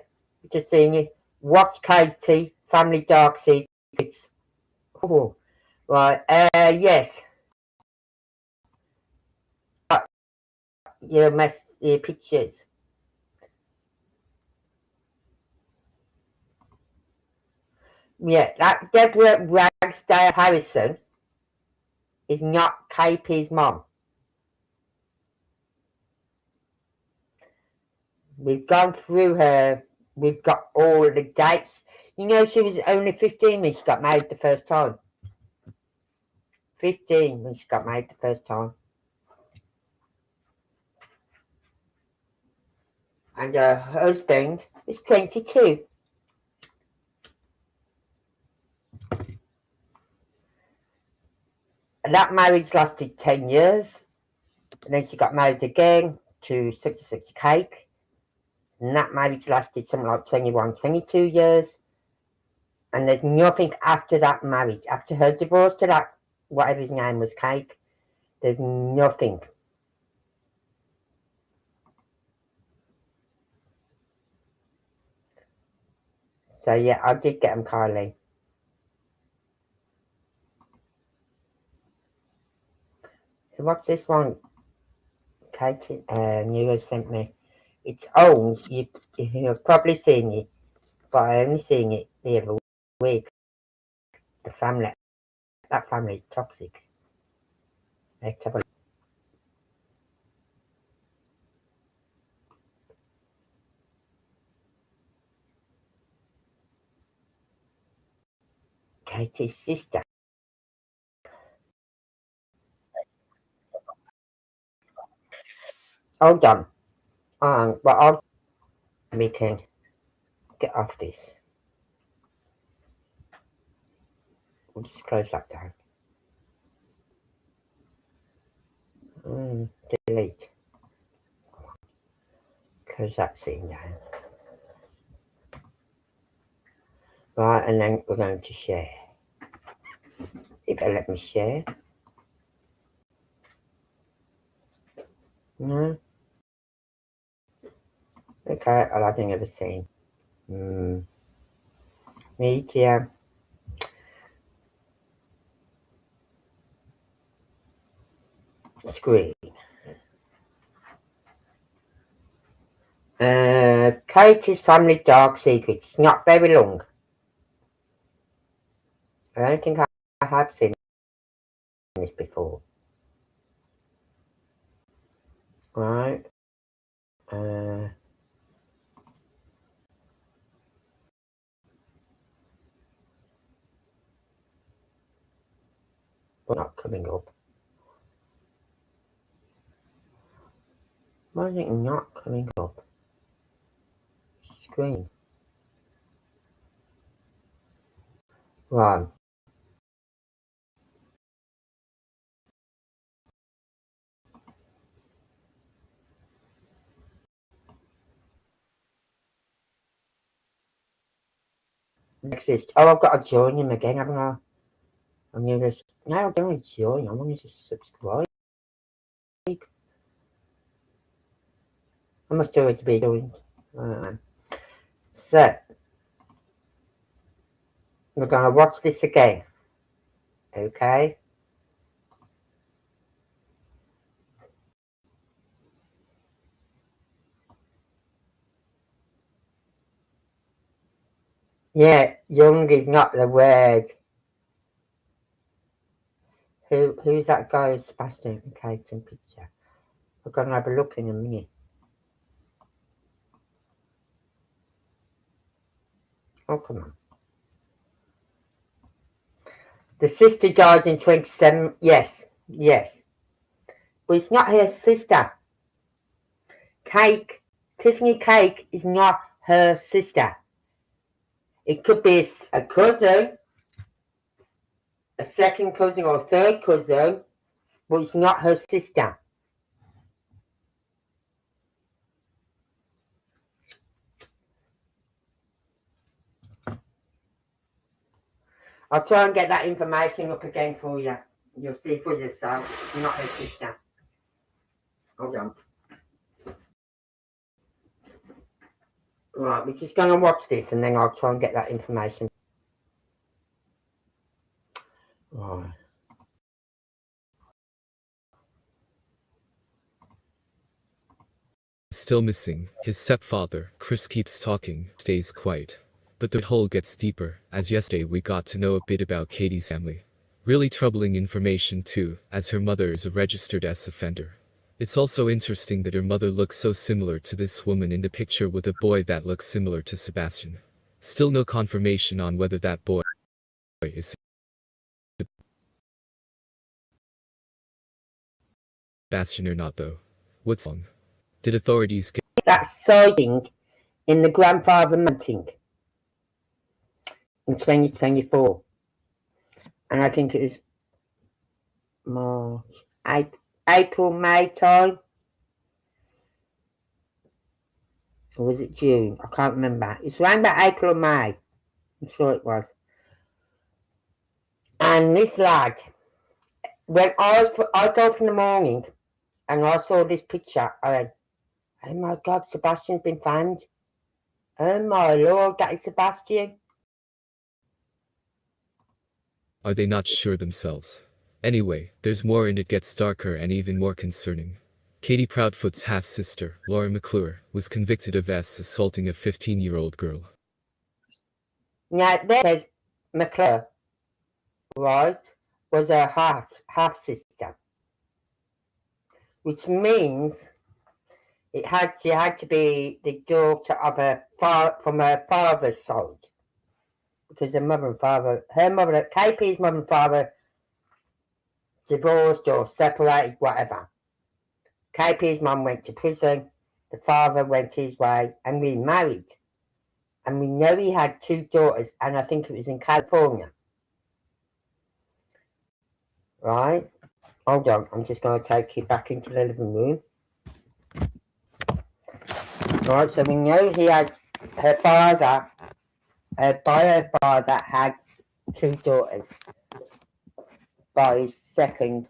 Just seeing it. Watch Katie, Family Dark Secrets. Oh, right. Yes. Your pictures. Yeah, that Deborah Ragsdale Harrison is not KP's mom. We've gone through her. We've got all of the dates. You know, she was only 15 when she got married the first time. 15 when she got married the first time. And her husband is 22. And that marriage lasted 10 years. And then she got married again to 66 Cake. And that marriage lasted something like 21, 22 years. And there's nothing after that marriage. After her divorce to that, whatever his name was, Cake, there's nothing. So yeah, I did get him, Kylie. So what's this one? Katie Nero sent me. It's old. You've probably seen it, but I only seen it the other week. The family, that family is toxic. Let's have a look. Katie's sister. Hold on. But we can get off this. We'll just close that down. Delete. Close that scene down. Right, and then we're going to share. If I let me share. No. Okay, I'll have another scene. Media. Screen. Katie's Family Dark Secrets. Not very long. I don't think I have seen this before. Right. Not coming up. Why is it not coming up? Screen. Right. Exist. Oh, I've got to join him again, haven't I? I'm going to. No, I don't want to join. I want to subscribe. I must do it to be doing. So, we're going to watch this again. Okay? Yeah, young is not the word. Who's that guy who's Sebastian and Kate's picture? We're going to have a look in a minute. Oh, come on. The sister died in 27. Yes. But it's not her sister. Tiffany Cake is not her sister. It could be a cousin, a second cousin or a third cousin, but it's not her sister. I'll try and get that information up again for you. You'll see for yourself. It's not her sister. Hold on. Right, we're just going to watch this and then I'll try and get that information. Right. Still missing. His stepfather, Chris, keeps talking, stays quiet. But the hole gets deeper, as yesterday we got to know a bit about Katie's family. Really troubling information too, as her mother is a registered S-offender. It's also interesting that her mother looks so similar to this woman in the picture with a boy that looks similar to Sebastian. Still no confirmation on whether that boy is Sebastian or not though. What's wrong? Did authorities get that sighting in the grandfather mounting in 2024? And I think it was March, April, May time. Or was it June? I can't remember. It's around about April or May. I'm sure it was. And this lad, when I got up in the morning and I saw this picture, I went, oh my God, Sebastian's been found. Oh my Lord, that is Sebastian. Are they not sure themselves? Anyway, there's more and it gets darker and even more concerning. Katie Proudfoot's half-sister, Laura McClure, was convicted of assaulting a 15-year-old girl. Now, there says McClure, right, was her half-sister. Which means she had to be the daughter of from her father's side. Because her mother and father, KP's mother and father divorced or separated, whatever. KP's mum went to prison, the father went his way and remarried. And we know he had 2 daughters, and I think it was in California. Right? Hold on, I'm just going to take you back into the living room. Right, so we know he had her father, her bio father had 2 daughters by his second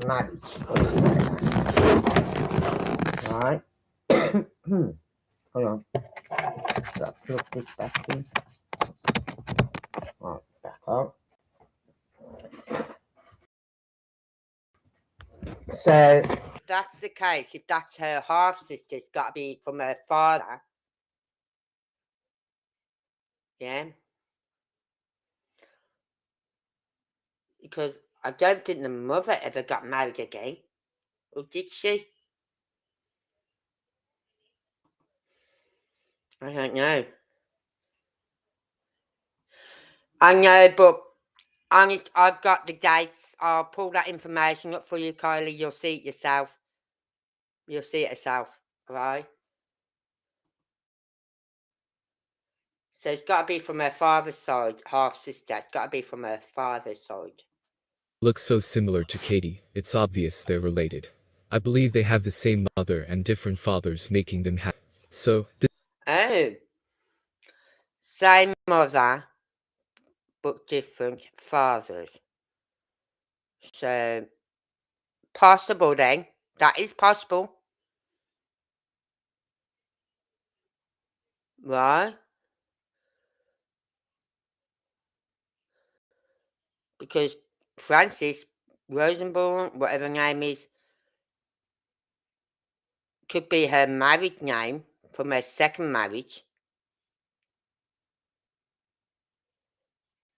marriage. Right. Hold on. Let's plug this back in. Right, back up. So, if that's the case, if that's her half sister, it's got to be from her father. Yeah. Because I don't think the mother ever got married again. Or did she? I don't know. I know, but honest, I've got the dates. I'll pull that information up for you, Kylie. You'll see it yourself. You'll see it yourself, right? So it's got to be from her father's side, half sister. It's got to be from her father's side. Looks so similar to Katie, it's obvious they're related. I believe they have the same mother and different fathers making them happy. So, Oh. Same mother, but different fathers. So, possible then. That is possible. Right? Because Francis Rosenborn, whatever her name is, could be her married name from her second marriage.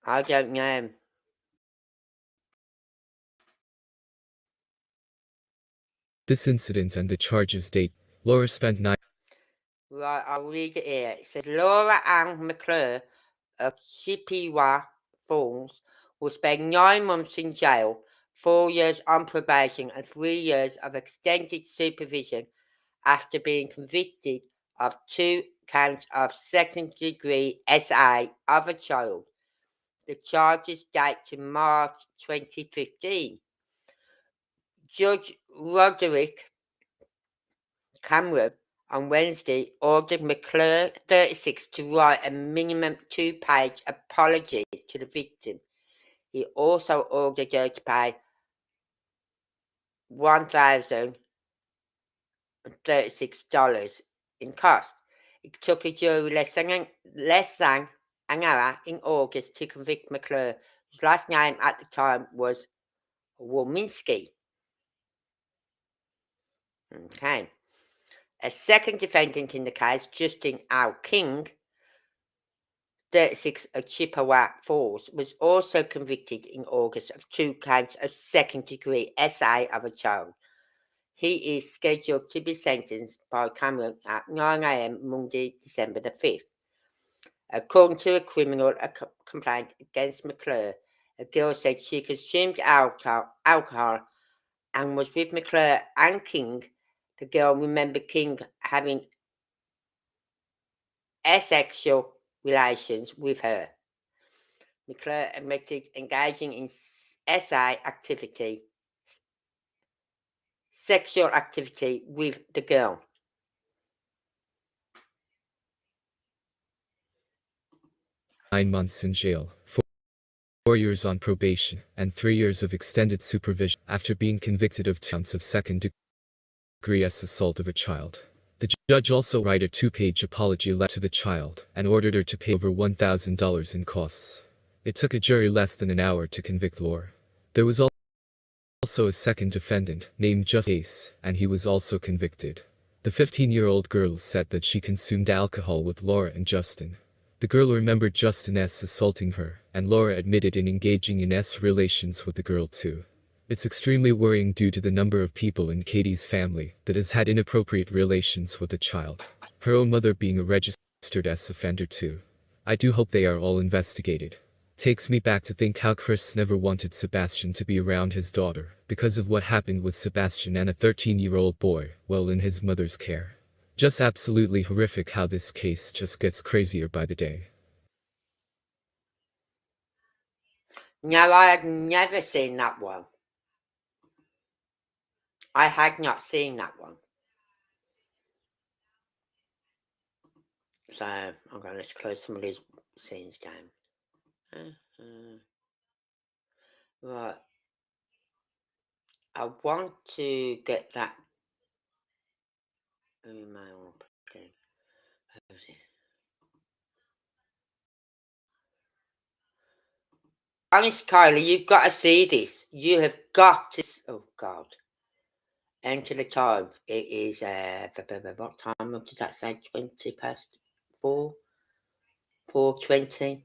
I don't know. this incident and the charges date, Laura spent 9 Right, I'll read it here. It says Laura Ann McClure of Chippewa Falls will spend 9 months in jail, 4 years on probation, and 3 years of extended supervision after being convicted of 2 counts of second-degree SA of a child. The charges date to March 2015. Judge Roderick Cameron on Wednesday ordered McClure, 36, to write a minimum 2-page apology to the victim. He also ordered her to pay $1,036 in costs. It took a jury less than an hour in August to convict McClure, whose last name at the time was Wominski. Okay. A second defendant in the case, Justin L. King, 36 of Chippewa Falls, was also convicted in August of 2 counts of second-degree SA of a child. He is scheduled to be sentenced by Cameron at 9 a.m. Monday, December the 5th. According to a criminal complaint against McClure, a girl said she consumed alcohol and was with McClure and King. The girl remembered King having asexual relations with her. McClure admitted engaging in sexual activity with the girl. months in jail, 4 years on probation, and 3 years of extended supervision after being convicted of 2 counts of second-degree assault of a child. The judge also wrote a 2-page apology letter to the child and ordered her to pay over $1,000 in costs. It took a jury less than an hour to convict Laura. There was also a second defendant, named Justin Ace, and he was also convicted. The 15-year-old girl said that she consumed alcohol with Laura and Justin. The girl remembered Justin S. assaulting her, and Laura admitted in engaging in S relations with the girl too. It's extremely worrying due to the number of people in Katie's family that has had inappropriate relations with a child, her own mother being a registered S offender too. I do hope they are all investigated. Takes me back to think how Chris never wanted Sebastian to be around his daughter, because of what happened with Sebastian and a 13-year-old boy, while in his mother's care. Just absolutely horrific how this case just gets crazier by the day. No, I had never seen that one. I had not seen that one. So I'm going to close some of these scenes down. Right. I want to get that email up again. Honest, Kylie, you've got to see this. You have got to. Oh, God. Enter the time. It is, what time does that say? 20 past 4? 4:20?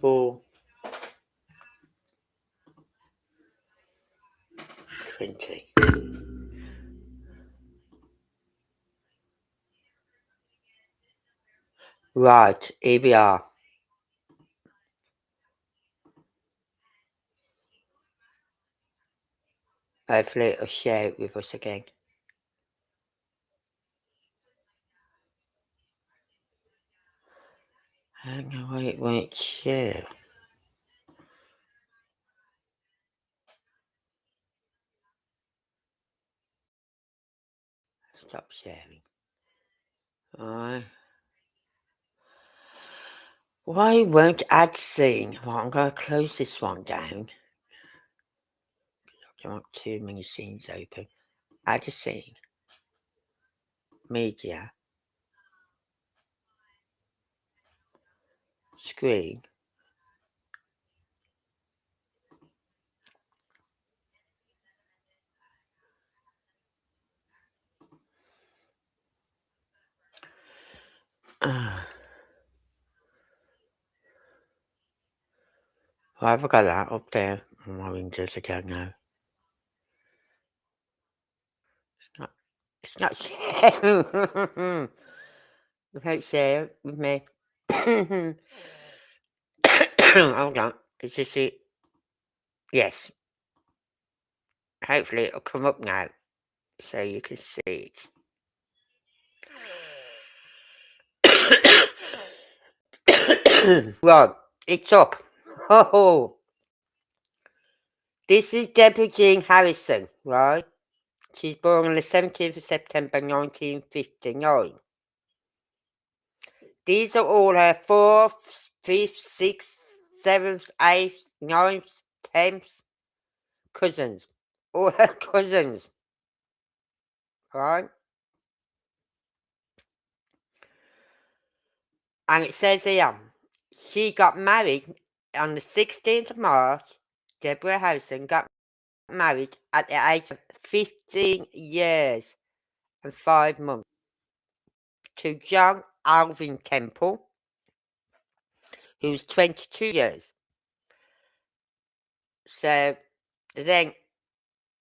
4:20. Right, here we are. Hopefully it'll share it with us again. I don't know why it won't share. Stop sharing. Alright. Why won't add scene? Well, I'm going to close this one down. I don't want too many scenes open. Add a scene. Media. Screen. Why have I got that up there on my windows again now? It's not sharing. Without share with me. Hold on. Is this it? Yes. Hopefully it'll come up now so you can see it. Right, it's up. Oh, this is Deborah Jean Harrison, right? She's born on the 17th of September 1959. These are all her 4th, 5th, 6th, 7th, 8th, 9th, 10th cousins. All her cousins, right? And it says here, she got married on the 16th of March. Deborah Harrison got married at the age of 15 years and 5 months to John Alvin Temple, who was 22 years. So then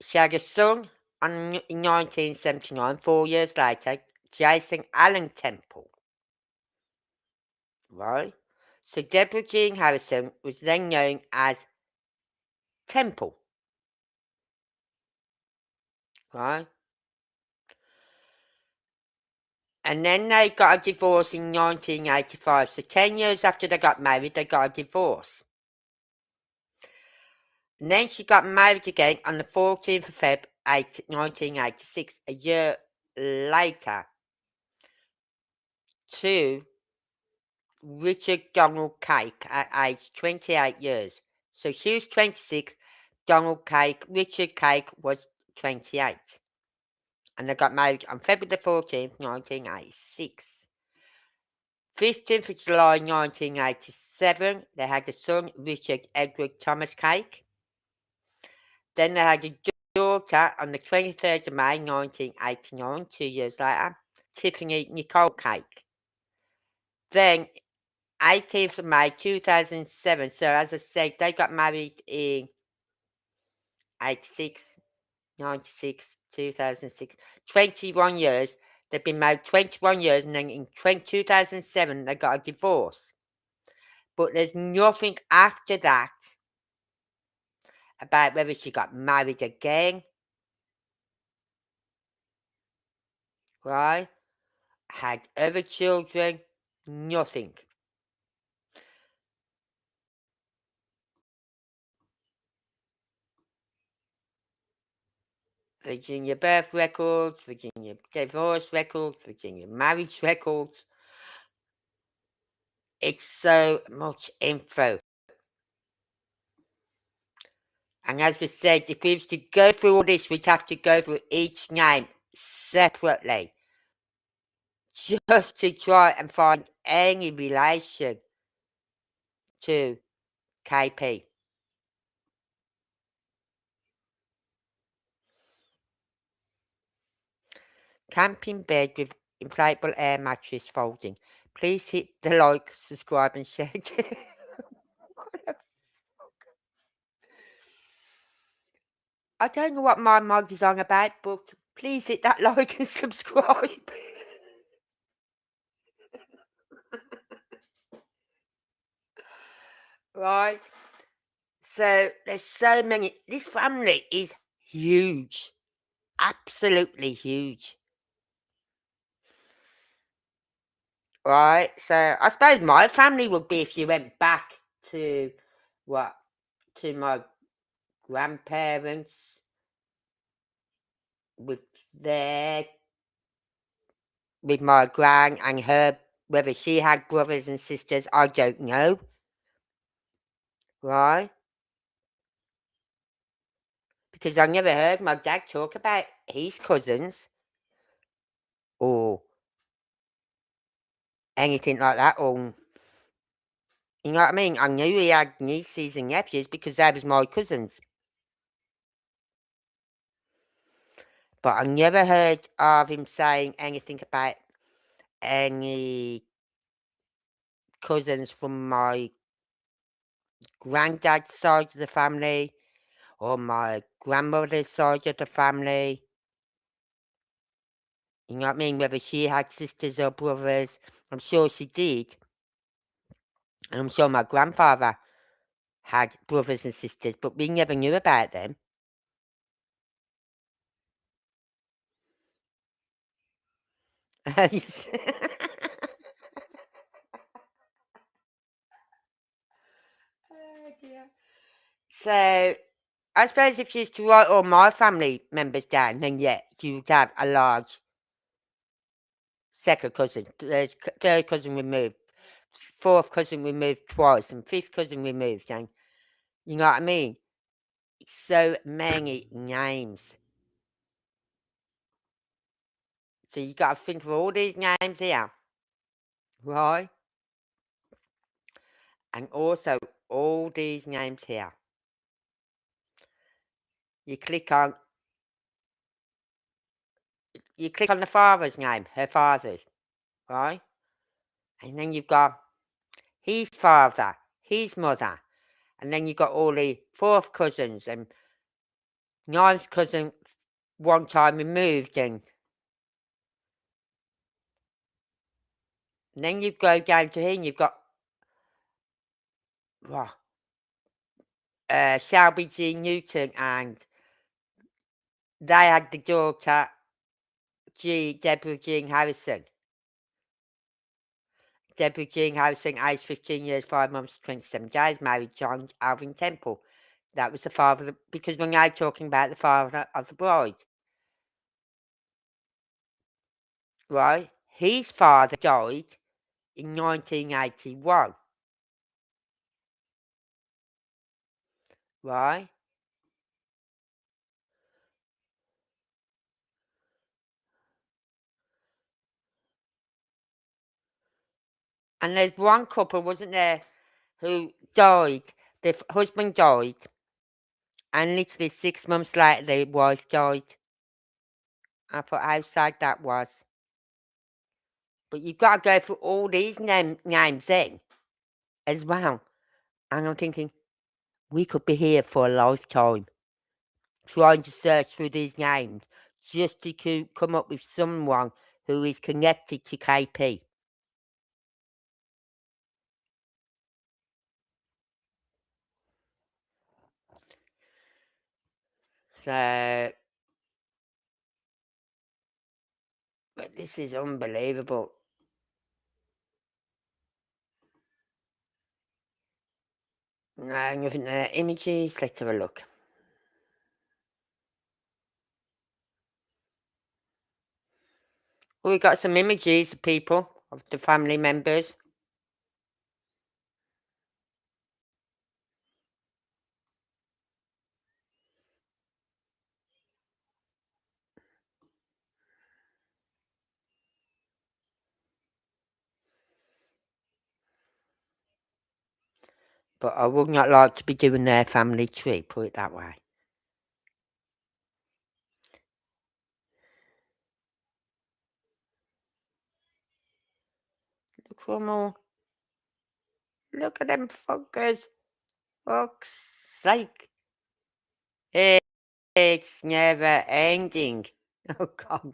she had a son in 1979, 4 years later, Jason Allen Temple. Right? So Deborah Jean Harrison was then known as Temple. Right? And then they got a divorce in 1985. So 10 years after they got married, they got a divorce. And then she got married again on the 14th of Feb 1986, a year later, to Richard Donald Cake at age 28 years. So she was 26, Richard Cake was 28. And they got married on February the 14th, 1986. 15th of July 1987, they had a son, Richard Edward Thomas Cake. Then they had a daughter on the 23rd of May 1989, 2 years later, Tiffany Nicole Cake. Then 18th of May 2007, so as I said, they got married in 86, 96, 2006, 21 years. They've been married 21 years, and then in 2007 they got a divorce. But there's nothing after that about whether she got married again, right? Had other children, nothing. Virginia birth records, Virginia divorce records, Virginia marriage records. It's so much info. And as we said, if we was to go through all this, we'd have to go through each name separately. Just to try and find any relation to KP. Camping bed with inflatable air mattress folding. Please hit the like, subscribe and share. I don't know what my mug is on about, but please hit that like and subscribe. Right? So there's so many. This family is huge. Absolutely huge. Right? So I suppose my family would be if you went back to what? To my grandparents with their with my gran and her, whether she had brothers and sisters, I don't know. Right? Because I never heard my dad talk about his cousins or anything like that. Or, you know what I mean? I knew he had nieces and nephews because they was my cousins. But I never heard of him saying anything about any cousins from my granddad's side of the family or my grandmother's side of the family. You know what I mean? Whether she had sisters or brothers. I'm sure she did. And I'm sure my grandfather had brothers and sisters, but we never knew about them. Oh dear. So, I suppose if you used to write all my family members down, then yeah, you would have a large second cousin. There's third cousin removed, fourth cousin removed twice, and fifth cousin removed. And you know what I mean? So many names. So you got to think of all these names here, right? And also all these names here. You click on the father's name, her father's, right? And then you've got his father, his mother, and then you've got all the fourth cousins and ninth cousin one time removed, and then you go down to here and you've got well, Shelby G. Newton, and they had the daughter Deborah Jean Harrison. Deborah Jean Harrison, aged 15 years, 5 months, 27 days, married John Alvin Temple. That was the father, because we're now talking about the father of the bride. Right? His father died in 1981. Right? And there's one couple, wasn't there, who died. The husband died, and literally 6 months later, the wife died. I thought how sad that was. But you've got to go through all these names then as well. And I'm thinking, we could be here for a lifetime trying to search through these names just to come up with someone who is connected to KP. So, but this is unbelievable. No, nothing there. Images, let's have a look. We got some images of people, of the family members. But I would not like to be doing their family tree, put it that way. Look for more. Look at them fuckers. Fuck's sake. It's never ending. Oh, God.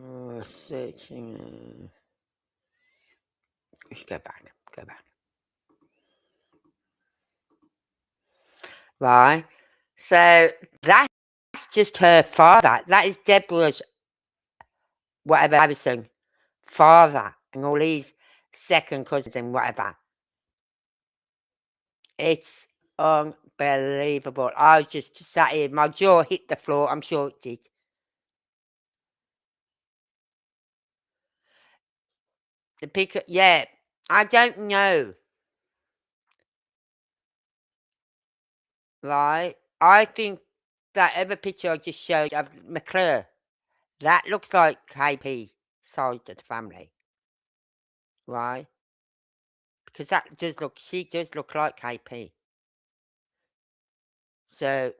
Oh, searching. Let's go back. Go back. Right. So that's just her father. That is Deborah's, whatever, Harrison, father, and all these second cousins and whatever. It's unbelievable. I was just sat here. My jaw hit the floor. I'm sure it did. The picture, yeah. I don't know. Right. I think that other picture I just showed of McClure, that looks like KP side of the family. Right. Because that does look, she does look like KP. So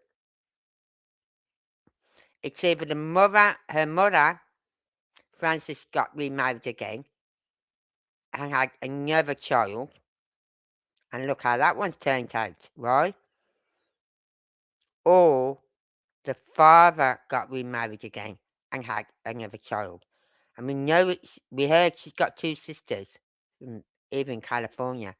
it's either the mother, her mother, Frances, got remarried again and had another child. And look how that one's turned out, right? Or the father got remarried again and had another child. And we know we heard she's got two sisters, even in California.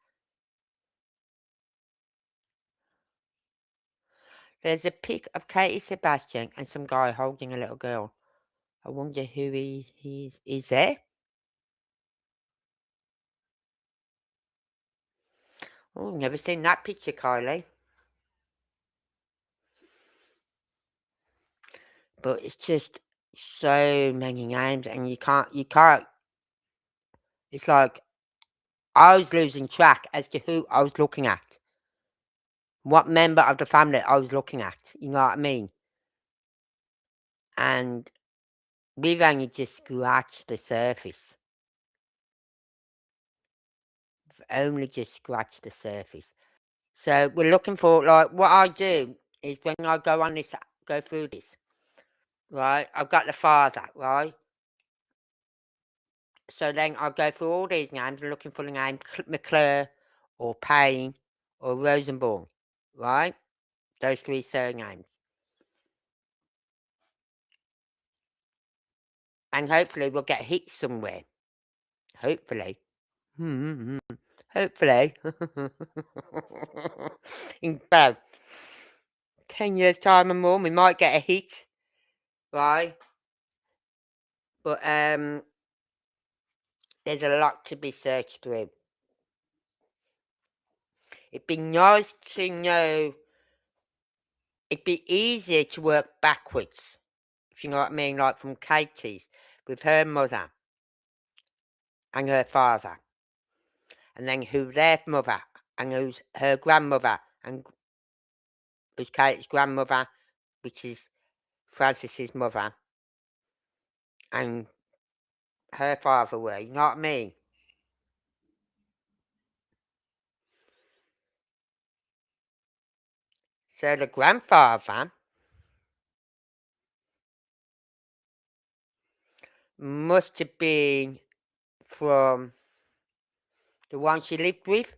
There's a pic of Katie Sebastian and some guy holding a little girl. I wonder who he is there? Oh, never seen that picture, Kylie. But it's just so many names, and you can't. It's like I was losing track as to who I was looking at, what member of the family I was looking at. You know what I mean? And we've only just scratched the surface. We've only just scratched the surface. So we're looking for, like, what I do is when I go through this, right? I've got the father, right? So then I'll go through all these names and looking for the name McClure or Payne or Rosenborn, right? Those three surnames. And hopefully we'll get hit somewhere. Hopefully. Hopefully. In about 10 years' time and more, we might get a hit, right? But there's a lot to be searched through. It'd be nice to know. It'd be easier to work backwards, if you know what I mean, like from Katie's, with her mother and her father, and then who's their mother and who's her grandmother, and who's Katie's grandmother, which is Frances's mother, and her father were, you know what I mean? So the grandfather must have been from the one she lived with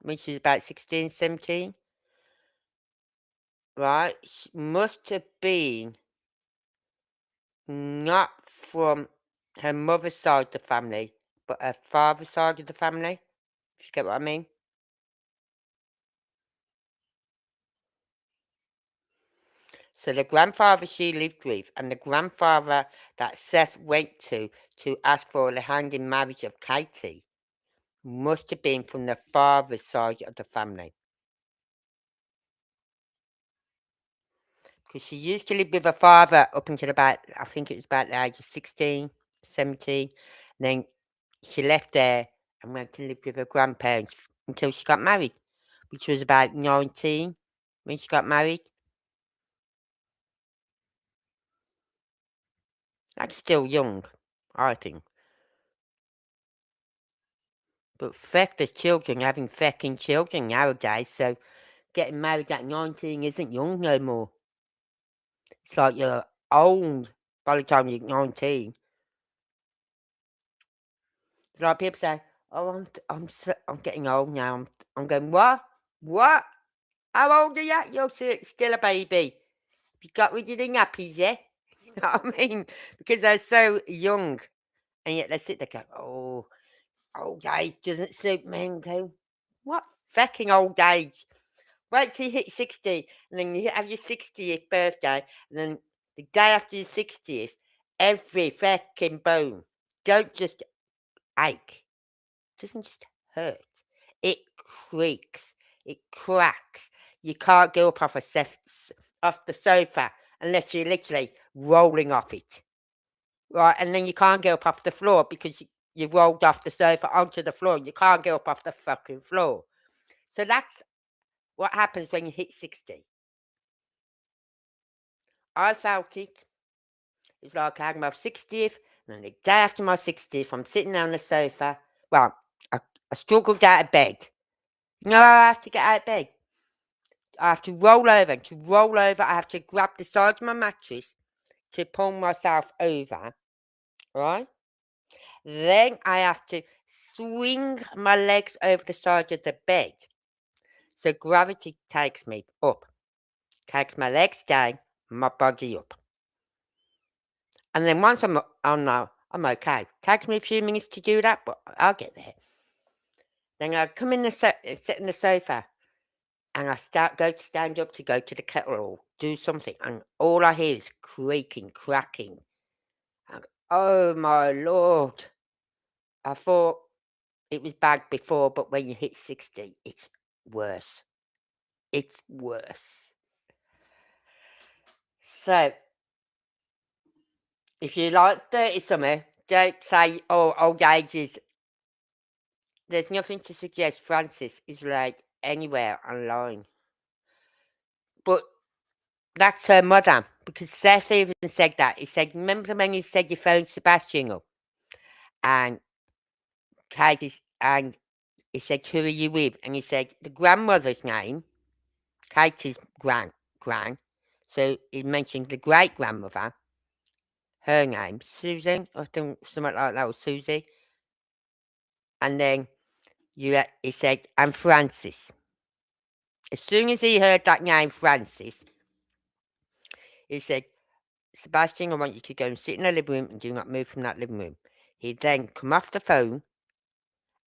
when she was about 16, 17, right? She must have been not from her mother's side of the family, but her father's side of the family. If you get what I mean? So the grandfather she lived with and the grandfather that Seth went to ask for the hand in marriage of Katie must have been from the father's side of the family. Because she used to live with her father up until about, I think it was about the age of 16, 17. And then she left there and went to live with her grandparents until she got married, which was about 19 when she got married. That's still young, I think. But feck, there's children having fecking children nowadays, so getting married at 19 isn't young no more. It's like you're old by the time you're 19. Like people say, "Oh, I'm getting old now." I'm going, "What? What? How old are you? You're still a baby. You got rid of the nappies, yeah?" You know what I mean? Because they're so young, and yet they sit there going, "Oh, old age doesn't suit me." And go, "What fucking old age? Wait till you hit 60, and then you have your 60th birthday, and then the day after your 60th, every fucking bone don't just ache. It doesn't just hurt. It creaks. It cracks. You can't go up off off the sofa unless you're literally rolling off it, right? And then you can't go up off the floor because you've rolled off the sofa onto the floor. And you can't go up off the fucking floor. So that's what happens when you hit 60. I felt it. It's like I had my 60th, and then the day after my 60th, I'm sitting on the sofa. Well, I struggled out of bed. You know how I have to get out of bed? I have to roll over, and to roll over, I have to grab the side of my mattress to pull myself over, right? Then I have to swing my legs over the side of the bed. So gravity takes me up, takes my legs down, my body up. And then once oh no, I'm okay. Takes me a few minutes to do that, but I'll get there. Then I come in sit in the sofa, and I go to stand up to go to the kettle or do something, and all I hear is creaking, cracking. Oh my lord! I thought it was bad before, but when you hit 60, it's worse. It's worse. So, if you're like 30 something, don't say, "Oh, old age is." There's nothing to suggest Francis is related anywhere online. But that's her mother, because Seth even said that. He said, "Remember when you said you phoned Sebastian up?" And and he said, "Who are you with?" And he said, "The grandmother's name, Katie's gran." So he mentioned the great grandmother, her name, Susan, I think something like that, or Susie. And then he said, "And Francis." As soon as he heard that name, Francis, he said, "Sebastian, I want you to go and sit in the living room and do not move from that living room." He then come off the phone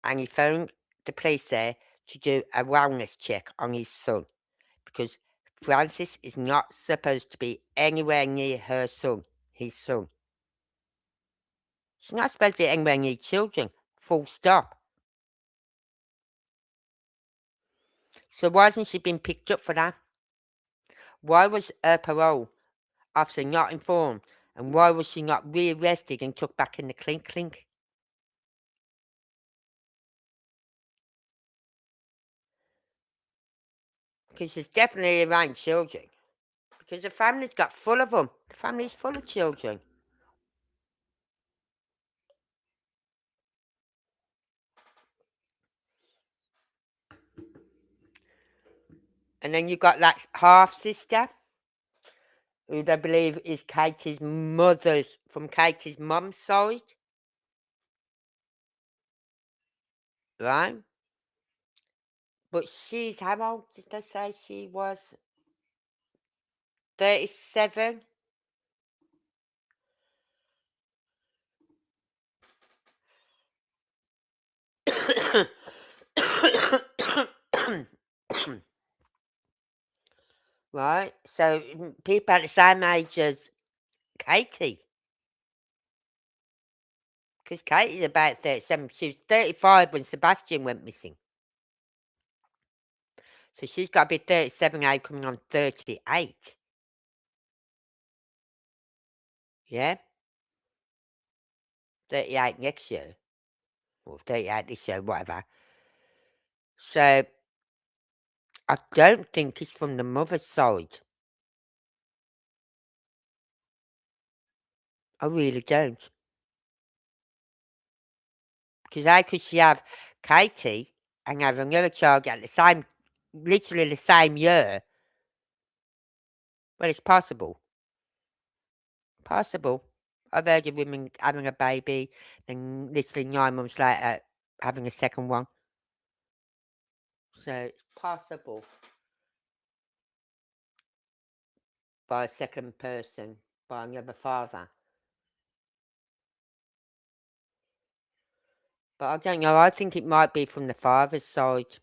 and he phoned the police there to do a wellness check on his son, because Francis is not supposed to be anywhere near his son. She's not supposed to be anywhere near children, full stop. So why hasn't she been picked up for that? Why was her parole officer not informed? And why was she not rearrested and took back in the clink clink? Because she's definitely around children. Because the family's got full of them. The family's full of children. And then you got that half sister, who they believe is Katie's from Katie's mum's side. Right? But she's, how old did they say she was? 37? right? So people at the same age as Katie, because Katie's about 37. She was 35 when Sebastian went missing. So she's got to be 37 now, coming on 38. Yeah? 38 next year. Or 38 this year, whatever. So I don't think it's from the mother's side. I really don't. Because how could she have Katie and have another child at the same, literally the same year? Well, it's possible. Possible. I've heard of women having a baby, then literally 9 months later having a second one. So it's possible by a second person, by another father. But I don't know, I think it might be from the father's side.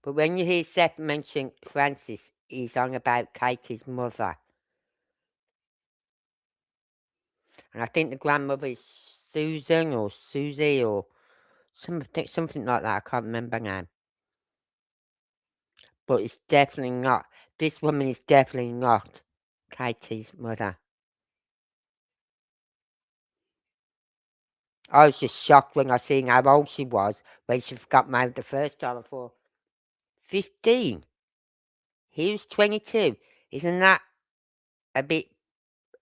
But when you hear Seth mention Francis, he's on about Katie's mother. And I think the grandmother is Susan or Susie or something like that. I can't remember now. But it's definitely not. This woman is definitely not Katie's mother. I was just shocked when I seen how old she was when she got married the first time. I thought, 15? He was 22. Isn't that a bit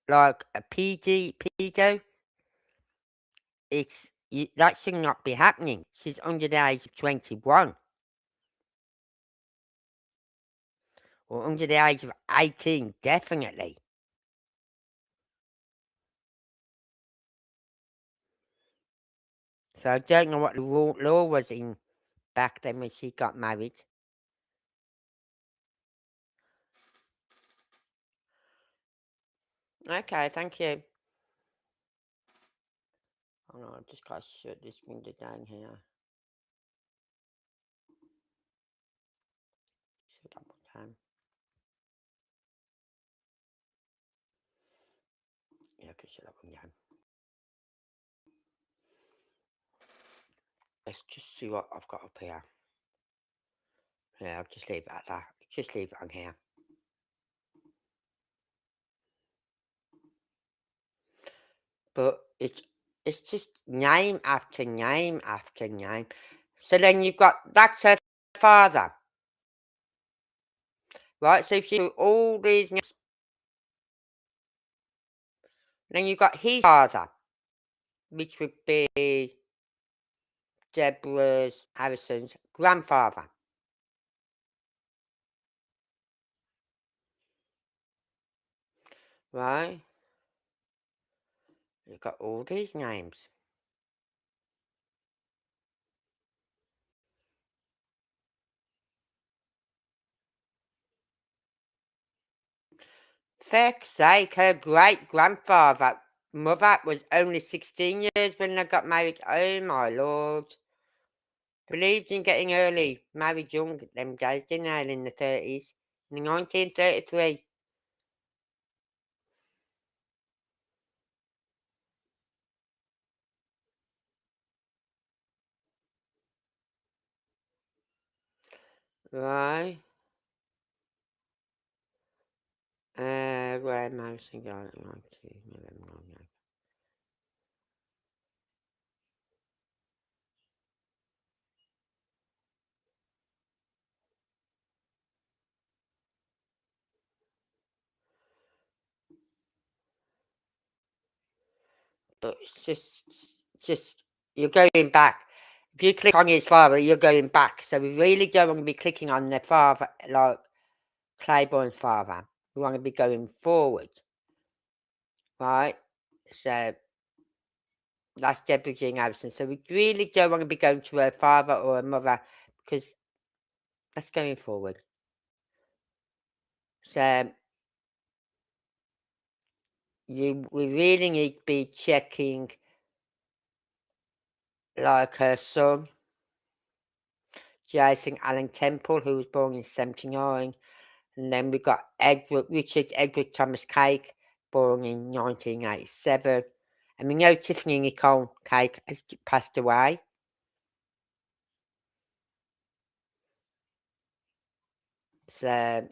like a pedo? That should not be happening. She's under the age of 21. Or under the age of 18, definitely. So I don't know what the law was in back then when she got married. Okay, thank you. Oh no, I've just got to shut this window down here. Shut that one down. Yeah, I can shut that one down. Let's just see what I've got up here. Yeah, I'll just leave it at that. Just leave it on here. But it's just name after name after name. So then you've got, that's her father. Right, so if you do all these names, then you've got his father, which would be Deborah's Harrison's grandfather. Right? You've got all these names. Feck's sake, her great grandfather mother was only 16 years when they got married. Oh my lord. Believed in getting early, married young, them guys, didn't they, in the 30s? In 1933. Right. Graham Harrison got it 19. But it's just, you're going back. If you click on his father, you're going back. So we really don't want to be clicking on the father, like Claiborne's father. We want to be going forward. Right? So that's Deborah Jean Harrison. So we really don't want to be going to her father or her mother because that's going forward. So we really need to be checking like her son, Jason Allen Temple, who was born in 79. And then we've got Richard Edward Thomas Cake, born in 1987. And we know Tiffany Nicole Cake has passed away. So,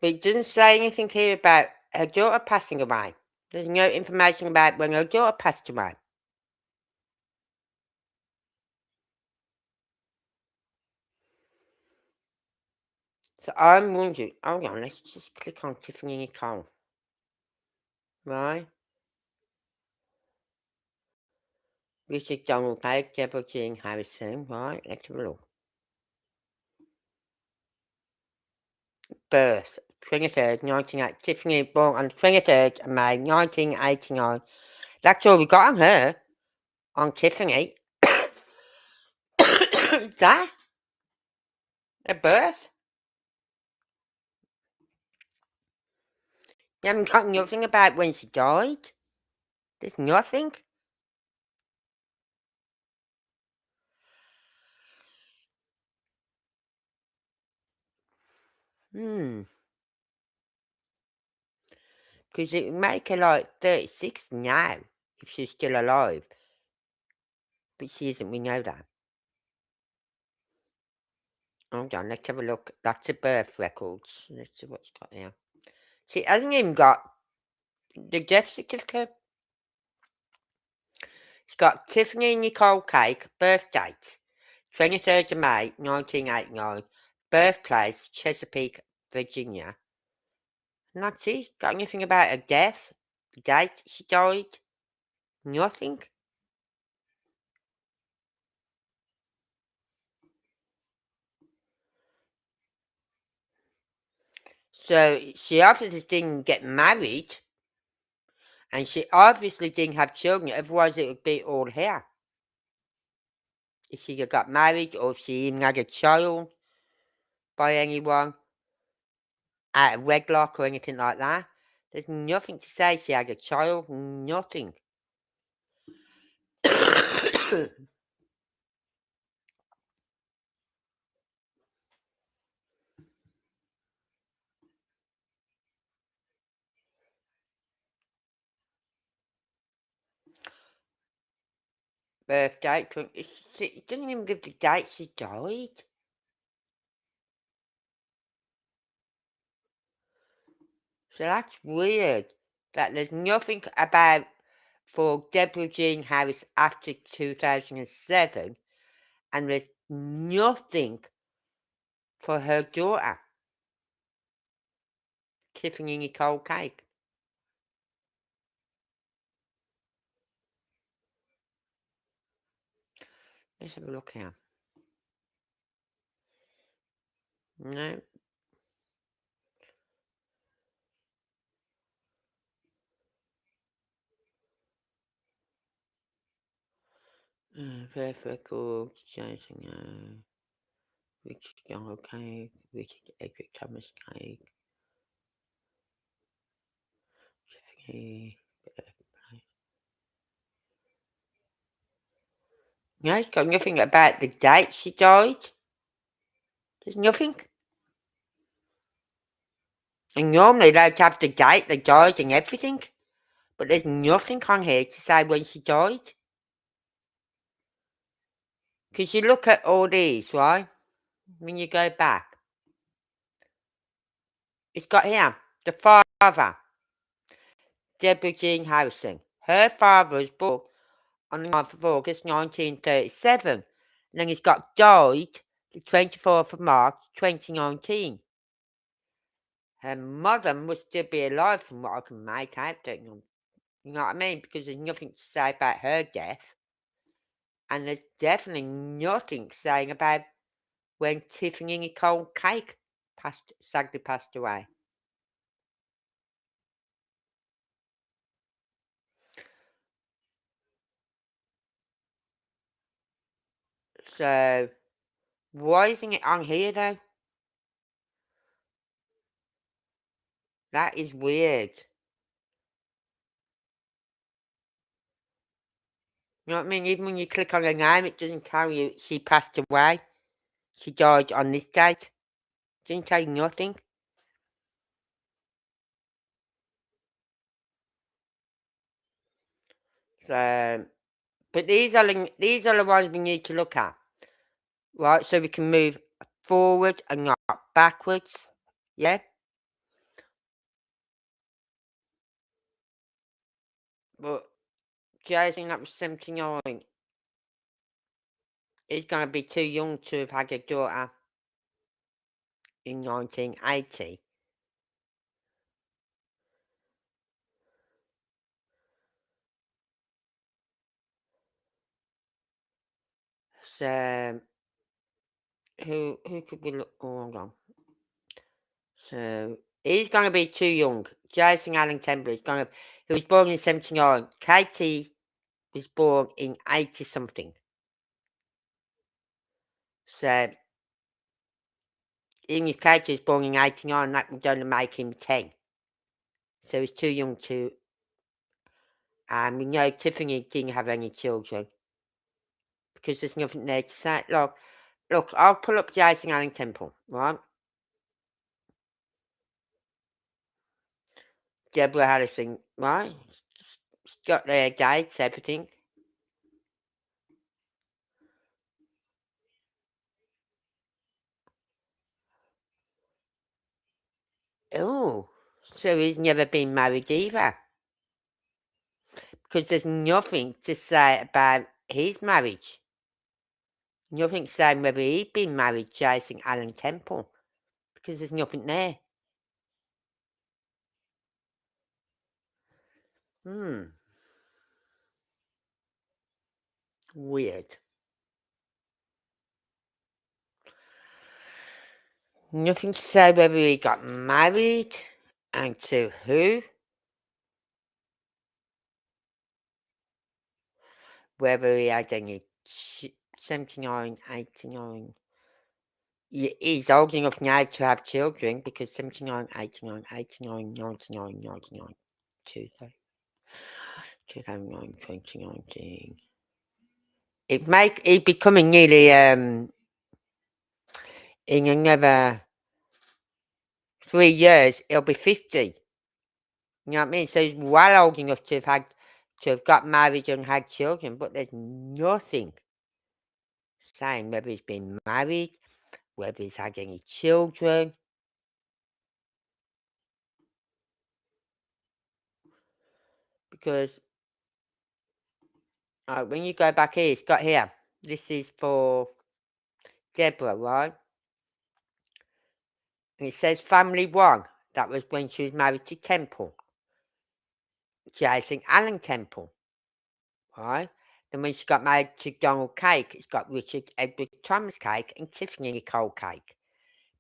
but it doesn't say anything here about her daughter passing away. There's no information about when her daughter passed away. So I'm wondering, hold on, let's just click on Tiffany Nicole. Right? Richard Donald Cake, Deborah Jean Harrison, right? Let's have a look. Birth, 23rd, 1980. Tiffany born on the 23rd of May, 1989. That's all we got on her, on Tiffany. Is that a birth? We haven't got nothing about when she died. There's nothing. Because it would make her like 36 now, if she's still alive. But she isn't, we know that. Hold on, let's have a look. That's the birth records. Let's see what it's got here. See, it hasn't even got the death certificate. It's got Tiffany Nicole Cake, birth date, 23rd of May, 1989. Birthplace, Chesapeake, Virginia. And that's it. Got anything about her death? The date she died? Nothing. So she obviously didn't get married, and she obviously didn't have children, otherwise it would be all here. If she got married, or if she even had a child by anyone out of wedlock or anything like that. There's nothing to say she had a child, nothing. Birth date, it doesn't even give the date she died. So that's weird. That there's nothing about for Deborah Jean Harris after 2007, and there's nothing for her daughter, Tiffany Nicole Cake. Let's have a look here. No. Birth records, Jason, Richard Young Cake, Richard Edward Thomas Cake, Tiffany. No, it's got nothing about the date she died. There's nothing. And normally they'd have the date they died and everything. But there's nothing on here to say when she died. Because you look at all these, right? When you go back. It's got here, the father, Deborah Jean Harrison. Her father was born on the 9th of August 1937. And then he's got died the 24th of March 2019. Her mother must still be alive from what I can make out, don't you? You know what I mean? Because there's nothing to say about her death. And there's definitely nothing saying about when Tiffany Nicole Cake sadly passed away. So, why isn't it on here though? That is weird. You know what I mean? Even when you click on her name, it doesn't tell you she passed away. She died on this date. It doesn't tell you nothing. So, but these are the ones we need to look at, right? So we can move forward and not backwards. Yeah. But Jason, that was 79. He's going to be too young to have had a daughter in 1980. So, who could we look? Oh, hold on. So, he's going to be too young. Jason Allen Temple is going to. He was born in 79. Katie was born in 80 something. So, even if Katie was born in 89, that would only make him 10. So, he's too young to. And we know Tiffany didn't have any children because there's nothing there to say. Look, I'll pull up Jason Allen Temple, right? Deborah Harrison, right? She's got their dates, everything. Oh, so he's never been married either. Because there's nothing to say about his marriage. Nothing saying whether he'd been married, Jason Allen Temple. Because there's nothing there. Weird. Nothing to say whether he got married and to who. Whether he had any 79, 89. He's old enough now to have children because 79, 89, 89, 99, 99, 2009, 2019. He'd be coming nearly in another 3 years, he'll be 50. You know what I mean? So he's well old enough to have got married and had children, but there's nothing saying whether he's been married, whether he's had any children. Because when you go back here, it's got here. This is for Deborah, right? And it says family one. That was when she was married to Temple. Jason Allen Temple, right? Then when she got married to Donald Cake, it's got Richard Edward Thomas Cake and Tiffany Nicole Cake.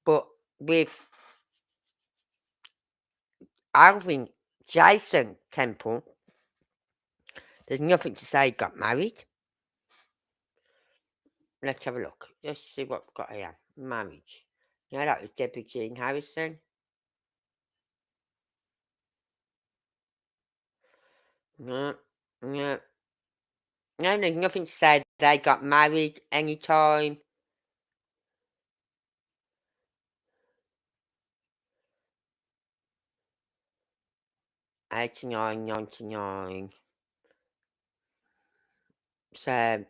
But with Alvin Jason Temple, there's nothing to say he got married. Let's have a look. Let's see what we've got here. Marriage. Yeah, that was Debbie Jean Harrison. No, no. No, there's nothing to say they got married anytime. 89, 99. So,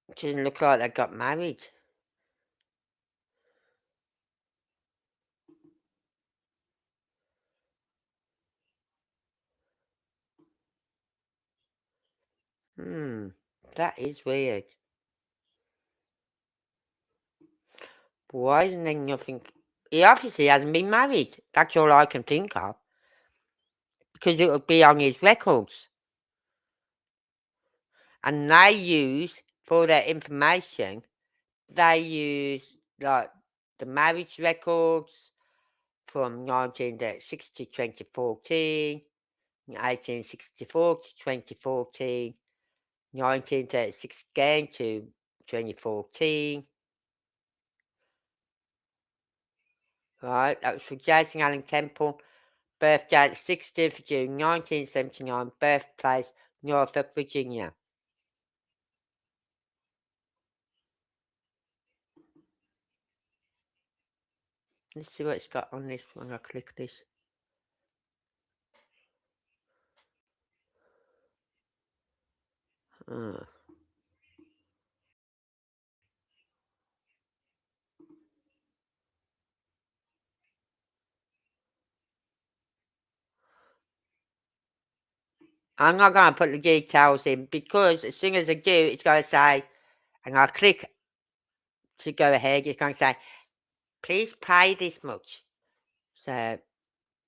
it doesn't look like they got married. That is weird. Why isn't there nothing? He obviously hasn't been married. That's all I can think of. Because it would be on his records. And they use, for their information, they use like the marriage records from 1960 to 2014, 1864 to 2014, 1936 again to 2014. Right, that was for Jason Allen Temple. Birthday 16th of June 1979. Birthplace Norfolk, Virginia. Let's see what it's got on this when I click this. I'm not going to put the details in because as soon as I do, it's going to say, and I click to go ahead, it's going to say, please pay this much. So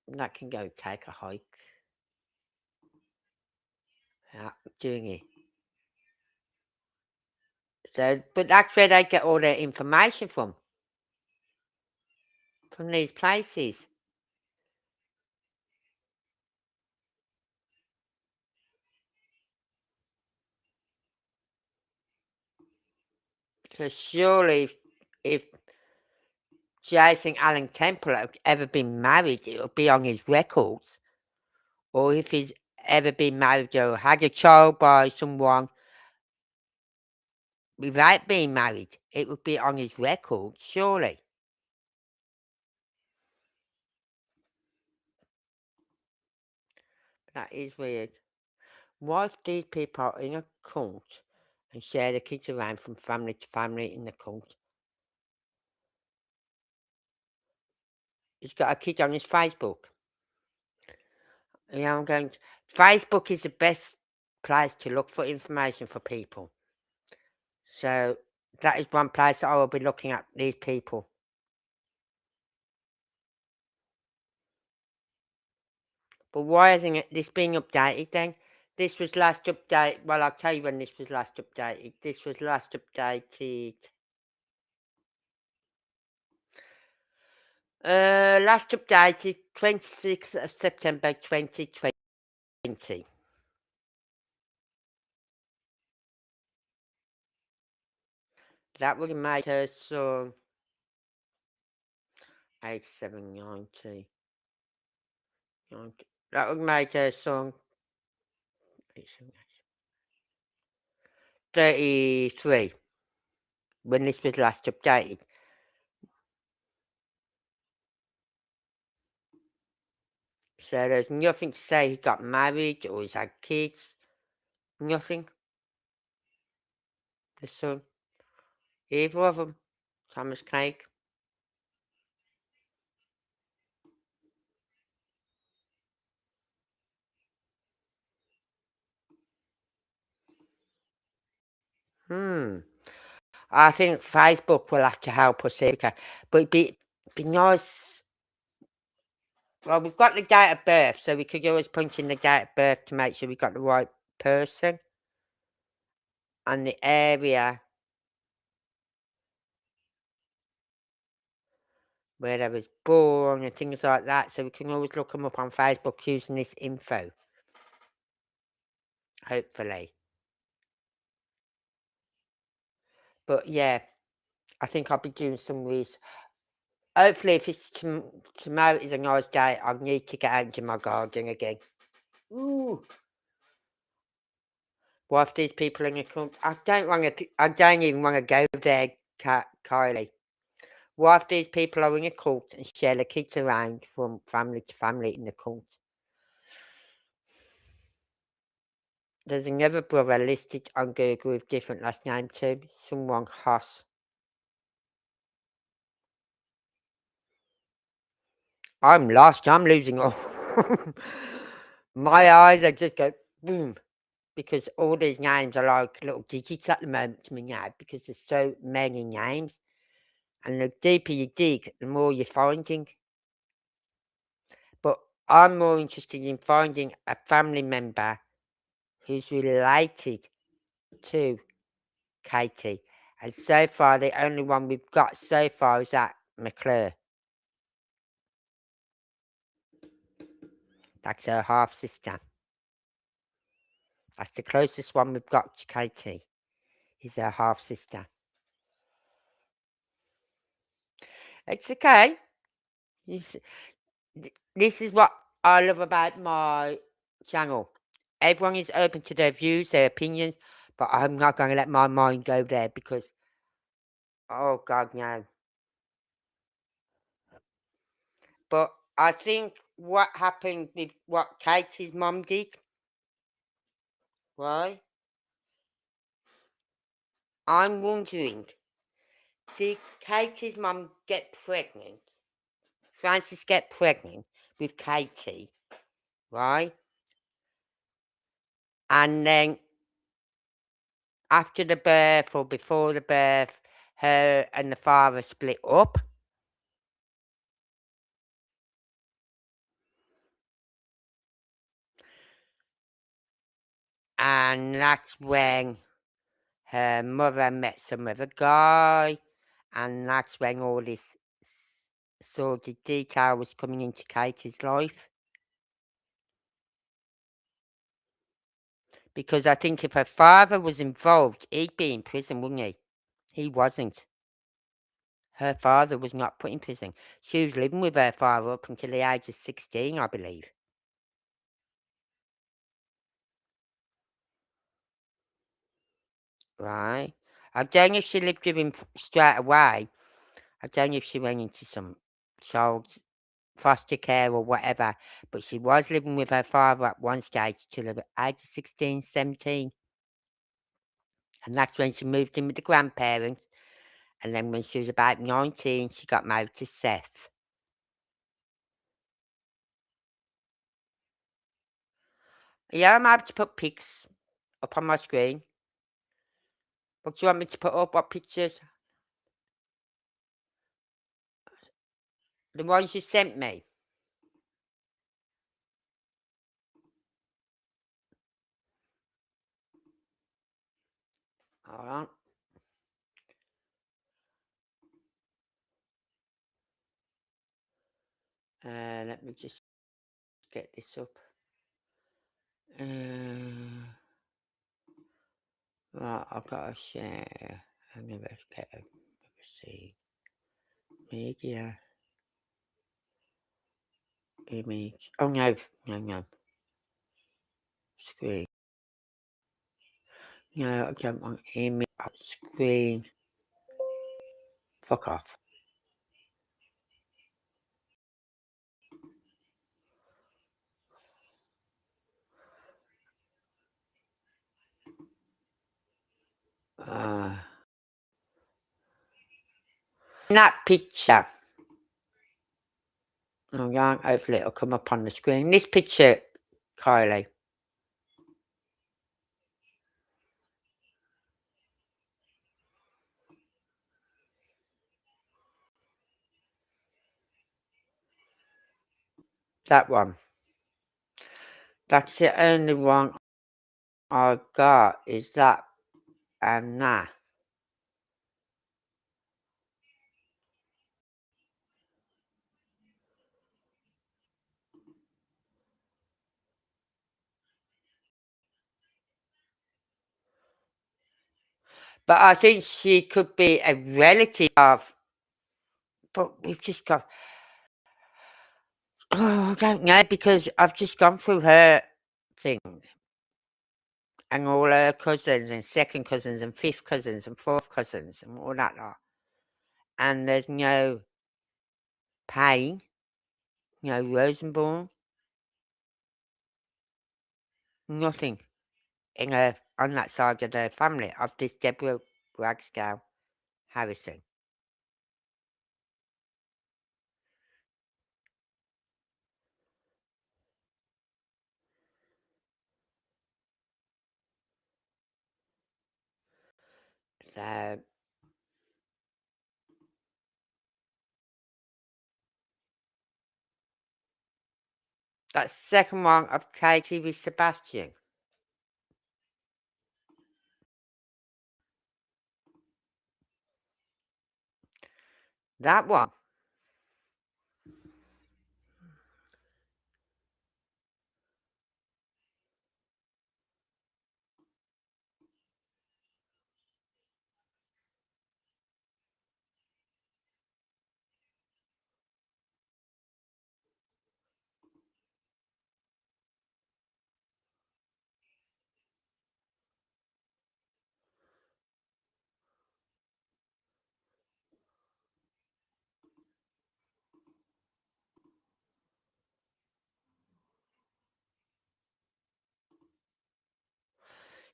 that can go take a hike. Yeah, doing it. So, but that's where they get all their information from these places. So surely, if Jason Allen Temple had ever been married, it would be on his records. Or if he's ever been married or had a child by someone without being married, it would be on his record, surely. That is weird. What if these people are in a cult and share the kids around from family to family in the cult? He's got a kid on his Facebook. Yeah, I'm going to. Facebook is the best place to look for information for people. So that is one place I will be looking at these people. But why isn't this being updated then? This was last updated. Well, I'll tell you when this was last updated. This was last updated. Last updated 26th of September 2020. That would have made her son 8790. That would have made her son 33 when this was last updated. So there's nothing to say he got married or he's had kids. Nothing. The son. Either of them. Thomas Craig. I think Facebook will have to help us here. But it'd be nice. Well, we've got the date of birth, so we could always punch in the date of birth to make sure we got the right person. And the area where they was born and things like that. So we can always look them up on Facebook using this info. Hopefully. But yeah, I think I'll be doing some research. Hopefully, if it's tomorrow is a nice day, I need to get out into my garden again. Ooh. What if these people in the country? I don't even want to go there, Kylie. What if these people are in a cult and share the kids around from family to family in the cult? There's another brother listed on Google with different last name too. Someone Haas. I'm lost. I'm losing all. My eyes are just go boom. Because all these names are like little digits at the moment to me now because there's so many names. And the deeper you dig, the more you're finding. But I'm more interested in finding a family member who's related to Katie. And so far, the only one we've got so far is that McClure. That's her half sister. That's the closest one we've got to Katie. Is her half sister. It's okay. This is what I love about my channel. Everyone is open to their views, their opinions, but I'm not going to let my mind go there because, oh God, no. But I think what happened with what Katie's mum did, right? I'm wondering, did Katie's mum get pregnant? Frances get pregnant with Katie, right? And then after the birth or before the birth, her and the father split up. And that's when her mother met some other guy. And that's when all this sordid detail was coming into Katie's life. Because I think if her father was involved, he'd be in prison, wouldn't he? He wasn't. Her father was not put in prison. She was living with her father up until the age of 16, I believe. Right? I don't know if she lived with him straight away. I don't know if she went into some child foster care or whatever, but she was living with her father at one stage till the age of 16, 17. And that's when she moved in with the grandparents. And then when she was about 19, she got married to Seth. Yeah, I'm able to put pics up on my screen. What do you want me to put up? What pictures? The ones you sent me. Hold on. Let me just get this up. Right, I've got to share. I'm going to get a see. Media. Image. Oh, no. No. Screen. No, I don't want image. Screen. Fuck off. That picture. Oh, yeah, hopefully it'll come up on the screen. This picture, Kylie. That one. That's the only one I've got is that and that. But I think she could be a relative of. But we've just got. Oh, I don't know because I've just gone through her thing. And all her cousins and second cousins and fifth cousins and fourth cousins and all that lot. And there's no Payne, no Rosenborn, nothing in her on that side of the family of this Deborah Ragsdale Harrison. So that second one of Katie with Sebastian. That one.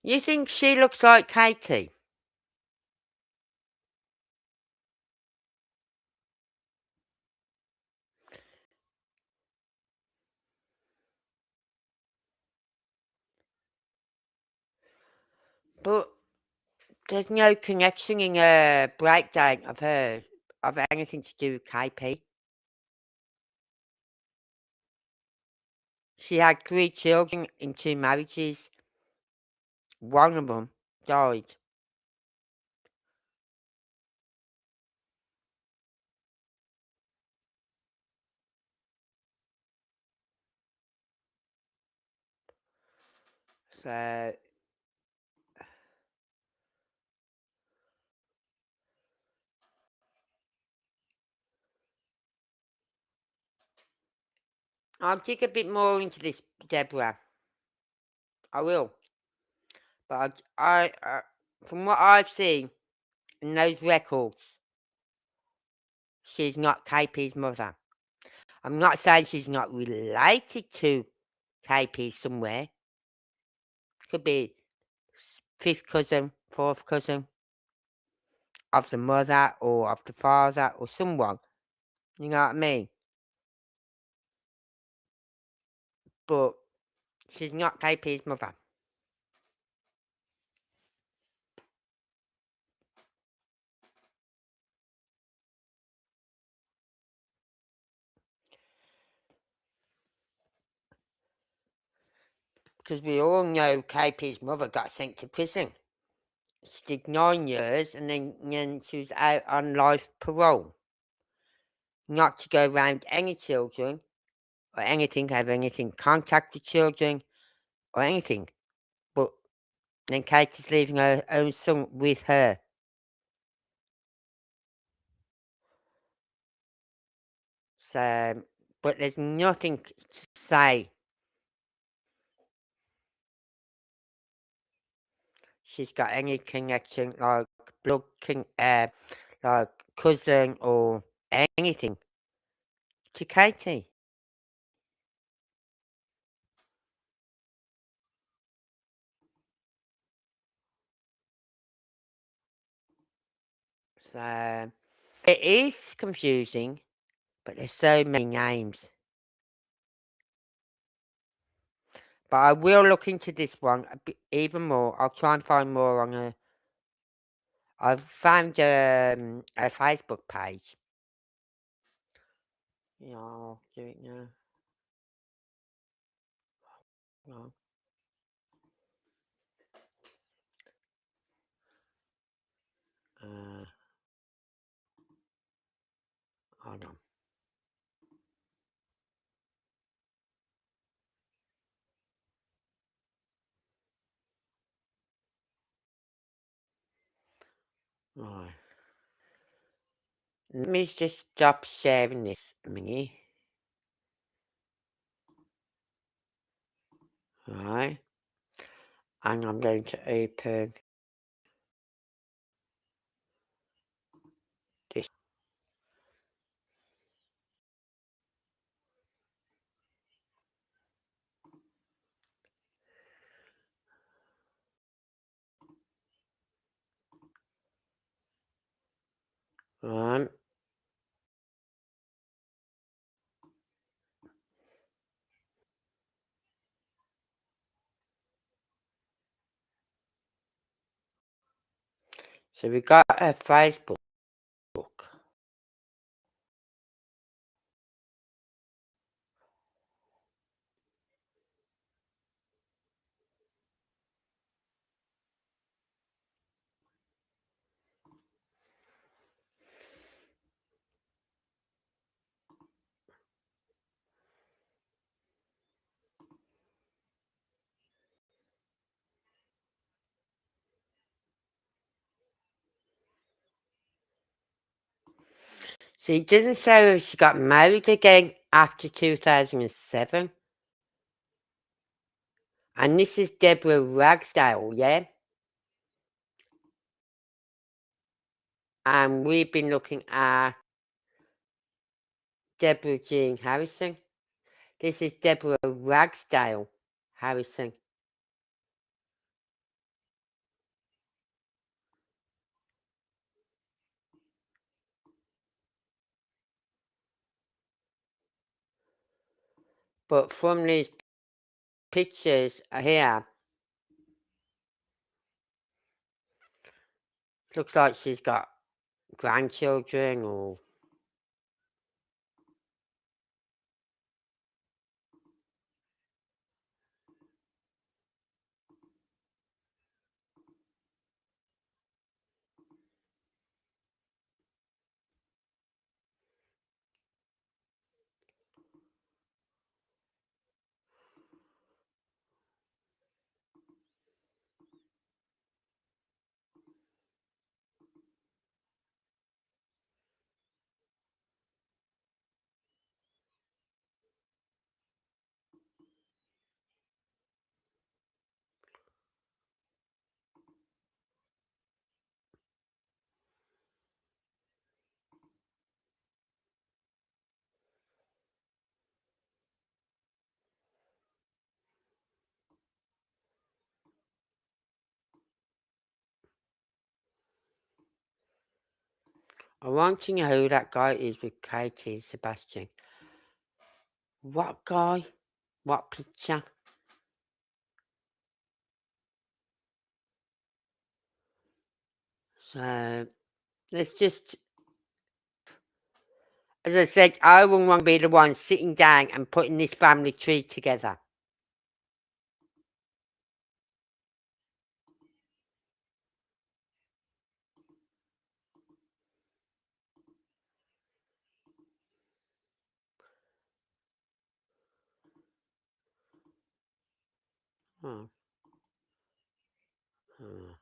You think she looks like Katie? But there's no connection in her breakdown of anything to do with KP. She had 3 children in 2 marriages. One of them died. So I'll dig a bit more into this, Deborah. I will. But from what I've seen in those records, she's not KP's mother. I'm not saying she's not related to KP somewhere. Could be 5th cousin, 4th cousin of the mother or of the father or someone. You know what I mean? But she's not KP's mother. Because we all know KP's mother got sent to prison. She did 9 years and then she was out on life parole. Not to go around any children or anything, have anything contact with children or anything. But then Katie's leaving her own son with her. So, but there's nothing to say she's got any connection, like blood, like cousin or anything to Katie. So it is confusing, but there's so many names. But I will look into this one a bit even more. I'll try and find more on her. I've found a Facebook page. Yeah, I'll do it now. No. Hold on. Right. Let me just stop sharing this a minute. Right. And I'm going to open this. Right. So we got a Facebook. So it doesn't say if she got married again after 2007. And this is Deborah Ragsdale, yeah? And we've been looking at Deborah Jean Harrison. This is Deborah Ragsdale Harrison. But from these pictures here, looks like she's got grandchildren or... I want to know who that guy is with Katie and Sebastian. What guy? What picture? So, let's just... As I said, I wouldn't want to be the one sitting down and putting this family tree together. Oh. Oh.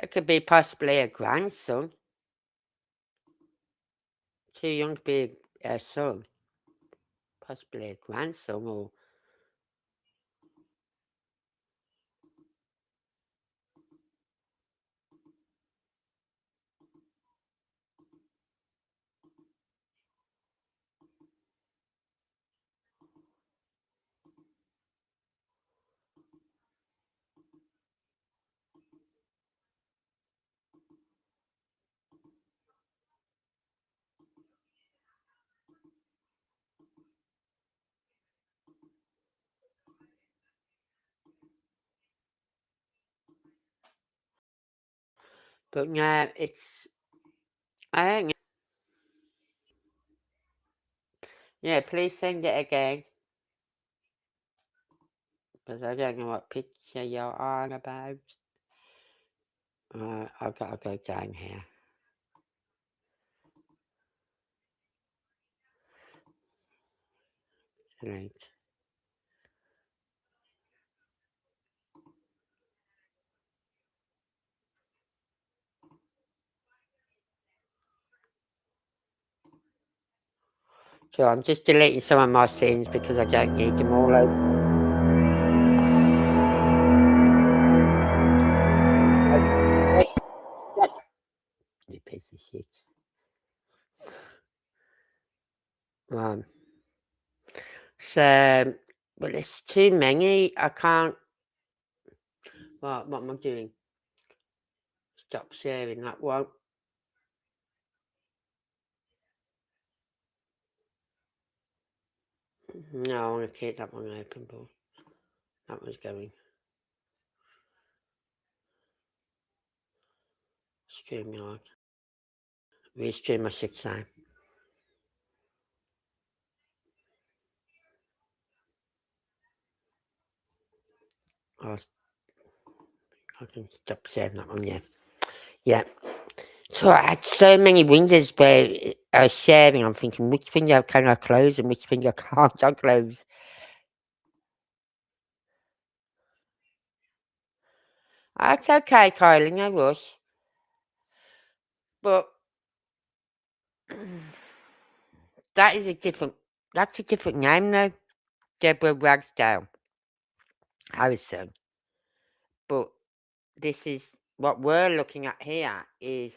That could be possibly a grandson. Too young to be a son. Possibly a grandson or... But no, it's... I don't know. Yeah, please send it again. Because I don't know what picture you're on about. I've got to go down here. Right. So I'm just deleting some of my scenes because I don't need them all over. You piece of shit. So, but there's too many. I can't... What am I doing? Stop sharing that one. No, I want to keep that one open, but that one's going. StreamYard. Restream my 6th time. I can stop sharing that one, yeah. Yeah. So I had so many windows where I was sharing. I'm thinking, which window can I close and which window can't I close? That's okay, Kylie, no rush. But that's a different name though. Deborah Ragsdale Harrison. But this is what we're looking at here is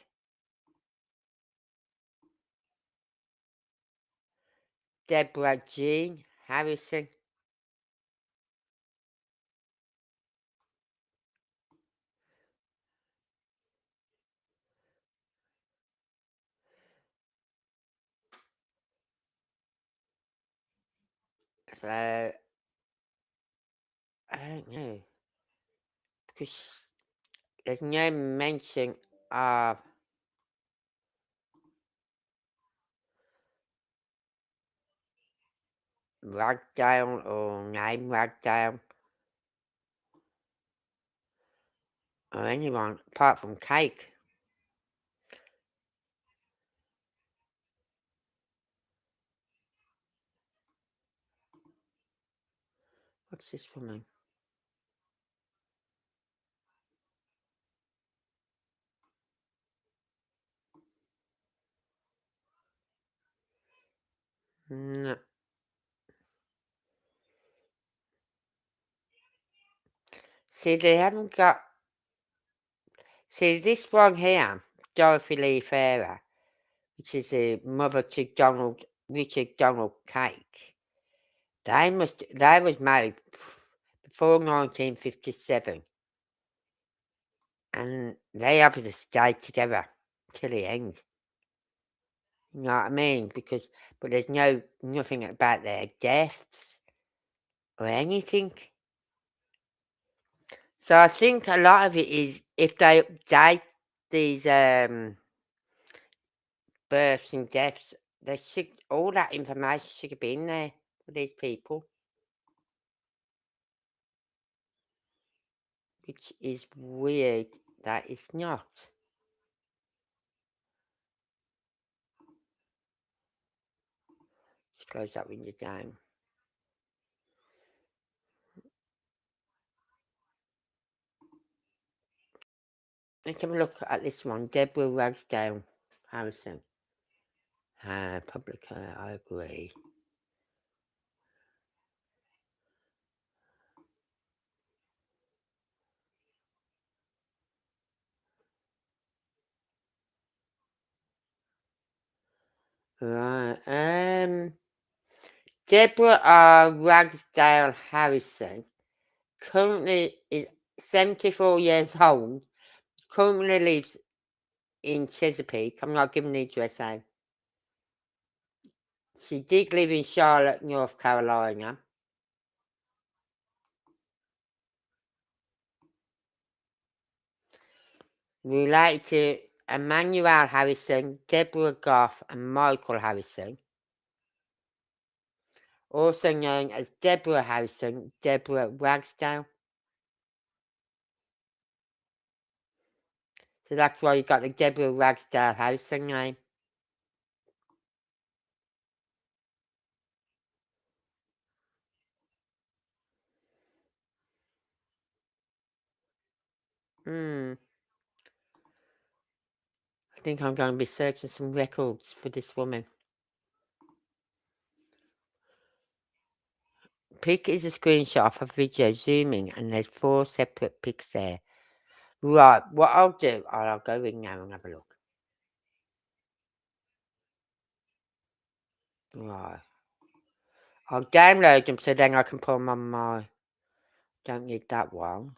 Deborah Jean Harrison. So I don't know, because there's no mention of Ragdale or name Ragdale or anyone apart from Cake. What's this woman? No. See, they haven't got. See, this one here, Dorothy Lee Farrer, which is the mother to Richard Donald Cake. They was married before 1957, and they obviously stayed together till the end. You know what I mean? But there's nothing about their deaths or anything. So I think a lot of it is if they update these births and deaths, all that information should be in there for these people, which is weird that it's not. Let's close that window down. Let's have a look at this one. Deborah Ragsdale Harrison. Public, I agree. Right. Deborah Ragsdale Harrison currently is 74 years old. Currently lives in Chesapeake. I'm not giving the address out. She did live in Charlotte, North Carolina. Related to Emmanuel Harrison, Deborah Goff, and Michael Harrison. Also known as Deborah Harrison, Deborah Ragsdale. So that's why you got the Deborah Ragsdale Harrison name. I think I'm going to be searching some records for this woman. Pic is a screenshot of a video zooming, and there's 4 separate pics there. Right, what I'll do, I'll go in now and have a look. Right. I'll download them so then I can put them on my... Don't need that one.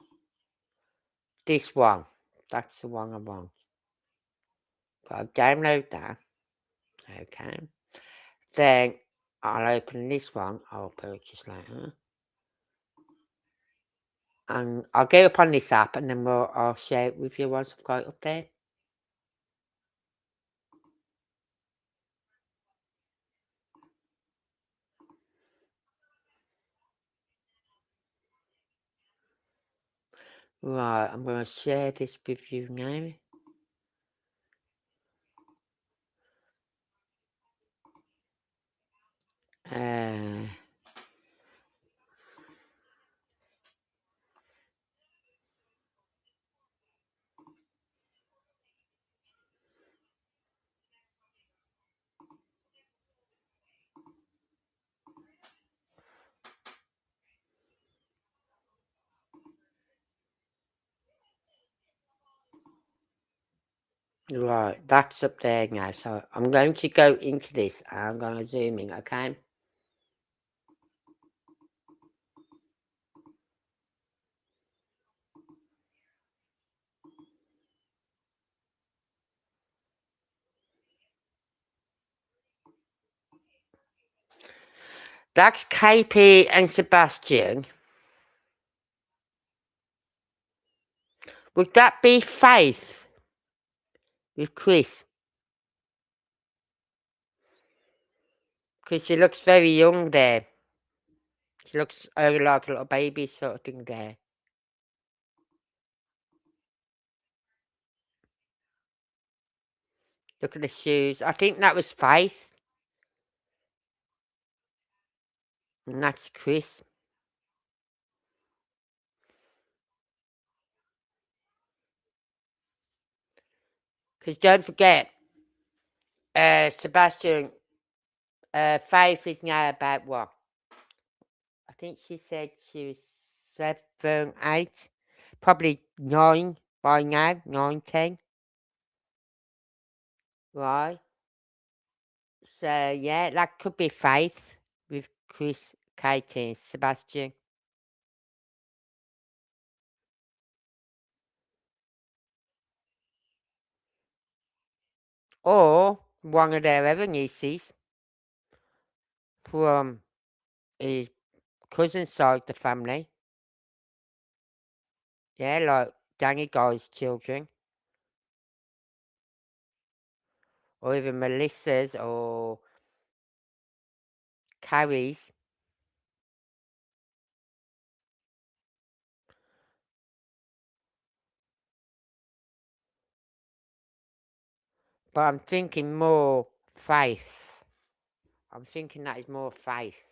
This one. That's the one I want. I'll download that. Okay. Then I'll open this one. I'll purchase later. And I'll go up on this app and then I'll share it with you once I've got it up there. Right, I'm going to share this with you now. Right, that's up there now. So I'm going to go into this. I'm going to zoom in, okay? That's KP and Sebastian. Would that be Faith with Chris? Because she looks very young there. She looks like a little baby sort of thing there. Look at the shoes. I think that was Faith. And that's Chris. Because don't forget, Sebastian, Faith is now about what? I think she said she was 7, 8. Probably 9 by now. 9, 10. Right. So, yeah, that could be Faith with Chris, Katie, and Sebastian. Or one of their other nieces from his cousin's side of the family. Yeah, like Danny Guy's children. Or even Melissa's or Carrie's. But I'm thinking more Faith. I'm thinking that is more Faith.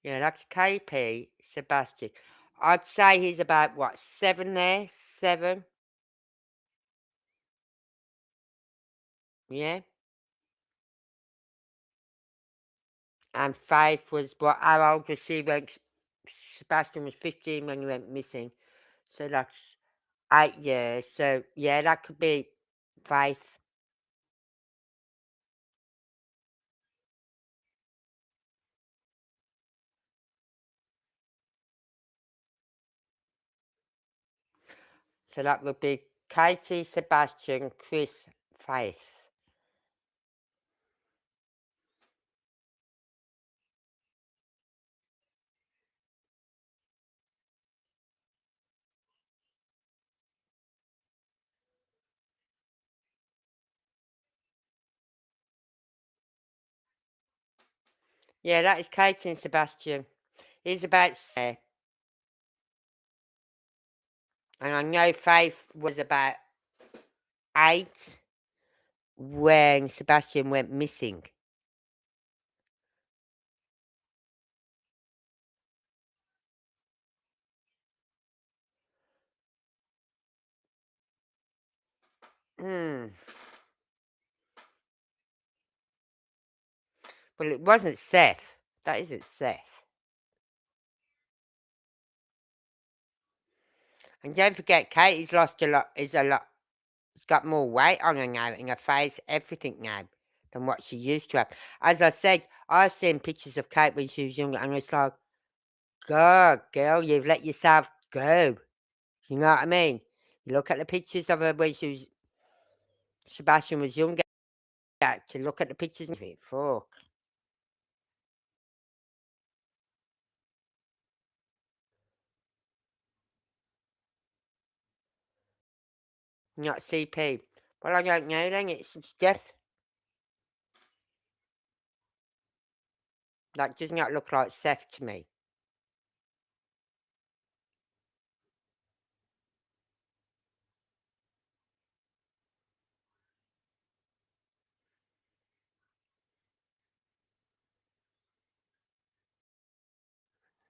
Yeah, that's KP, Sebastian. I'd say he's about, what, 7 there? 7? Yeah. And Faith was, what, how old was she when Sebastian was 15 when he went missing? So that's 8 years. So, yeah, that could be Faith. So that would be Katie, Sebastian, Chris, Faith. Yeah, that is Katie and Sebastian. He's about 7. And I know Faith was about 8 when Sebastian went missing. Hmm. Well, it wasn't Seth. That isn't Seth. And don't forget, Katie's lost a lot. She's got more weight on her now, in her face, everything now, than what she used to have. As I said, I've seen pictures of Kate when she was younger, and it's like, God, girl, you've let yourself go. You know what I mean? You look at the pictures of her when Sebastian was younger. To look at the pictures of it, fuck. Not CP. Well, I don't know then. It's death. That does not look like Seth to me.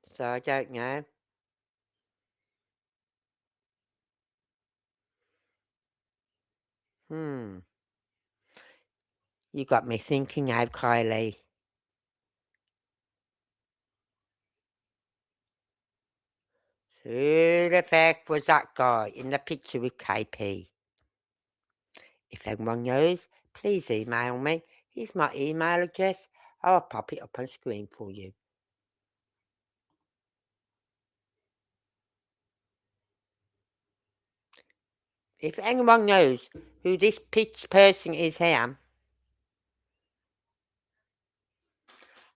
So I don't know. Hmm. You got me thinking now, Kylie. Who the heck was that guy in the picture with KP? If anyone knows, please email me. Here's my email address. I'll pop it up on screen for you. If anyone knows who this person is here,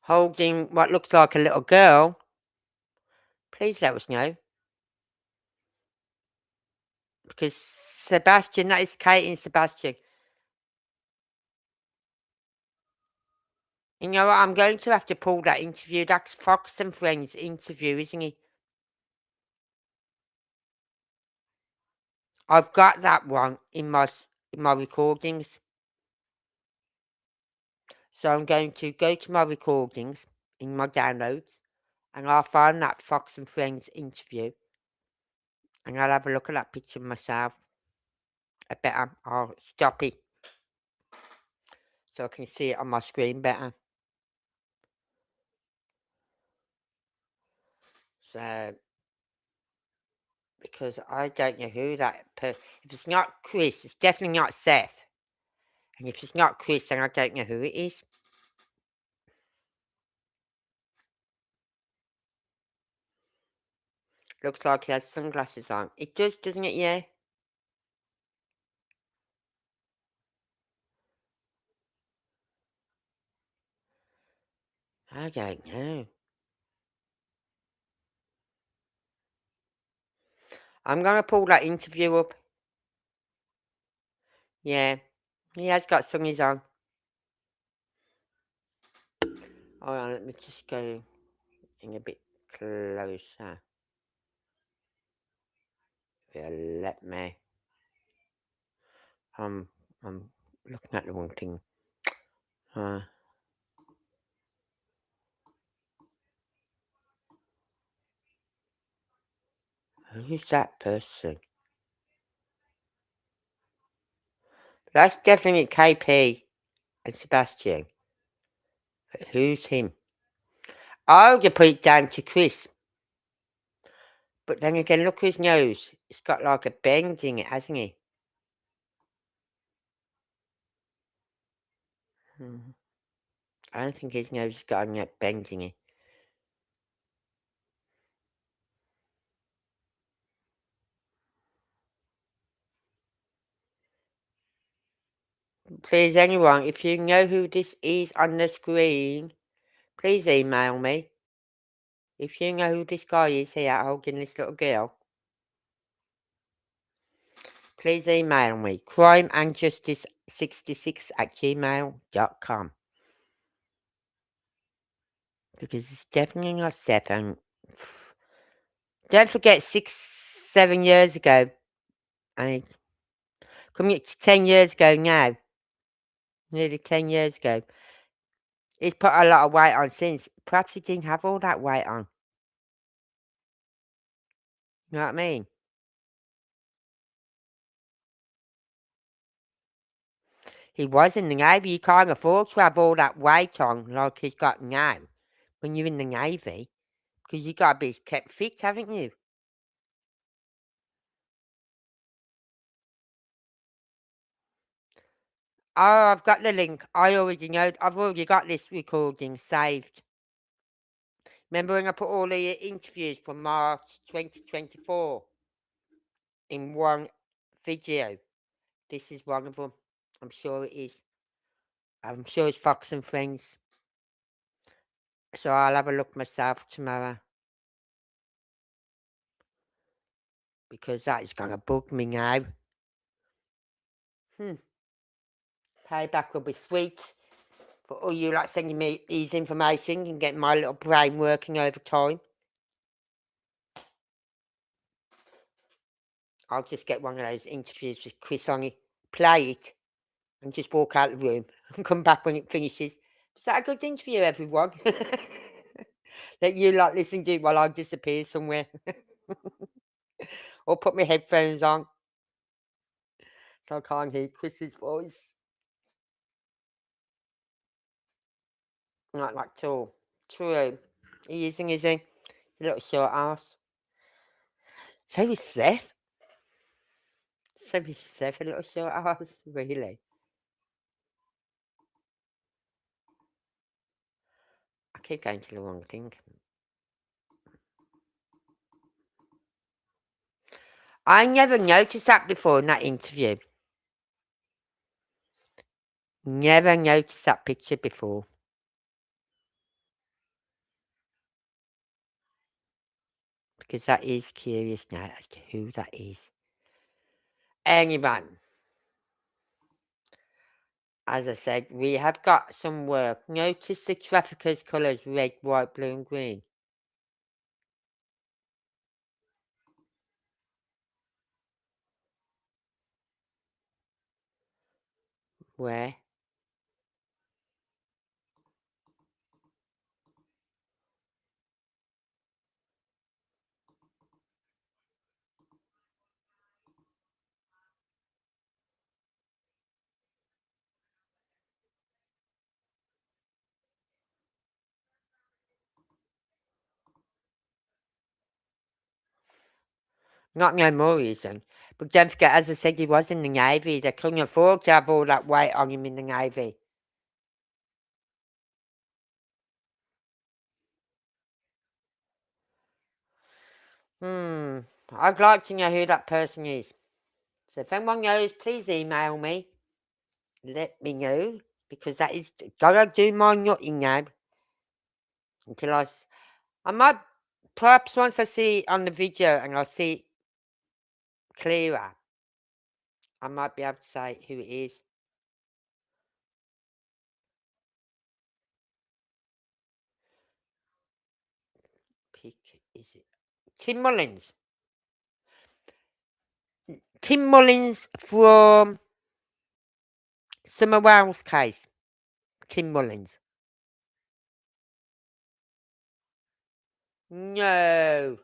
holding what looks like a little girl, please let us know. Because Sebastian, that is Kate and Sebastian. You know what? I'm going to have to pull that interview. That's Fox and Friends interview, isn't it? I've got that one in my recordings. So I'm going to go to my recordings in my downloads and I'll find that Fox and Friends interview and I'll have a look at that picture myself. I better. I'll stop it so I can see it on my screen better. So, because I don't know who that if it's not Chris, it's definitely not Seth. And if it's not Chris, then I don't know who it is. Looks like he has sunglasses on. It does, doesn't it? Yeah. I don't know. I'm going to pull that interview up. Yeah. He has got sunnies on. Hold on, let me just go in a bit closer. If you'll let me. I'm looking at the wrong thing. Who's that person? That's definitely KP and Sebastian. But who's him? Oh, you put it down to Chris. But then again, look at his nose. It's got like a bend in it, hasn't it? I don't think his nose has got a bend in it. Please, anyone, if you know who this is on the screen, please email me. If you know who this guy is here holding this little girl, please email me. crimeandjustice66@gmail.com. Because it's definitely not seven. Don't forget 7 years ago. I coming up to 10 years ago now. Nearly 10 years ago. He's put a lot of weight on since. Perhaps he didn't have all that weight on. You know what I mean? He was in the Navy. You can't afford to have all that weight on like he's got now when you're in the Navy. Because you got to be kept fit, haven't you? Oh, I've got the link. I already know. I've already got this recording saved. Remember when I put all the interviews from March 2024 in one video? This is one of them. I'm sure it is. I'm sure it's Fox and Friends. So I'll have a look myself tomorrow. Because that is going to bug me now. Payback will be sweet. For all you like sending me these information and getting my little brain working overtime. I'll just get one of those interviews with Chris on it, play it, and just walk out the room and come back when it finishes. Was that a good interview, everyone? Let you like listen to it while I disappear somewhere. Or put my headphones on so I can't hear Chris's voice. Not like at all. True. He isn't, is he? The little short ass. So is Seth. So is Seth a little short ass? Really? I keep going to the wrong thing. I never noticed that before in that interview. Never noticed that picture before. Because that is curious now as to who that is. Anyway, as I said, we have got some work. Notice the traffickers' colours, red, white, blue and green. Where? Not no more reason. But don't forget, as I said, he was in the Navy. They couldn't afford to have all that weight on him in the Navy. I'd like to know who that person is. So if anyone knows, please email me. Let me know. Because that is gotta do my nutting now. Until I might, perhaps once I see it on the video and I see it clearer, I might be able to say who it is. Pick, is it Tim Mullins? Tim Mullins from Summer Wells case. Tim Mullins. No.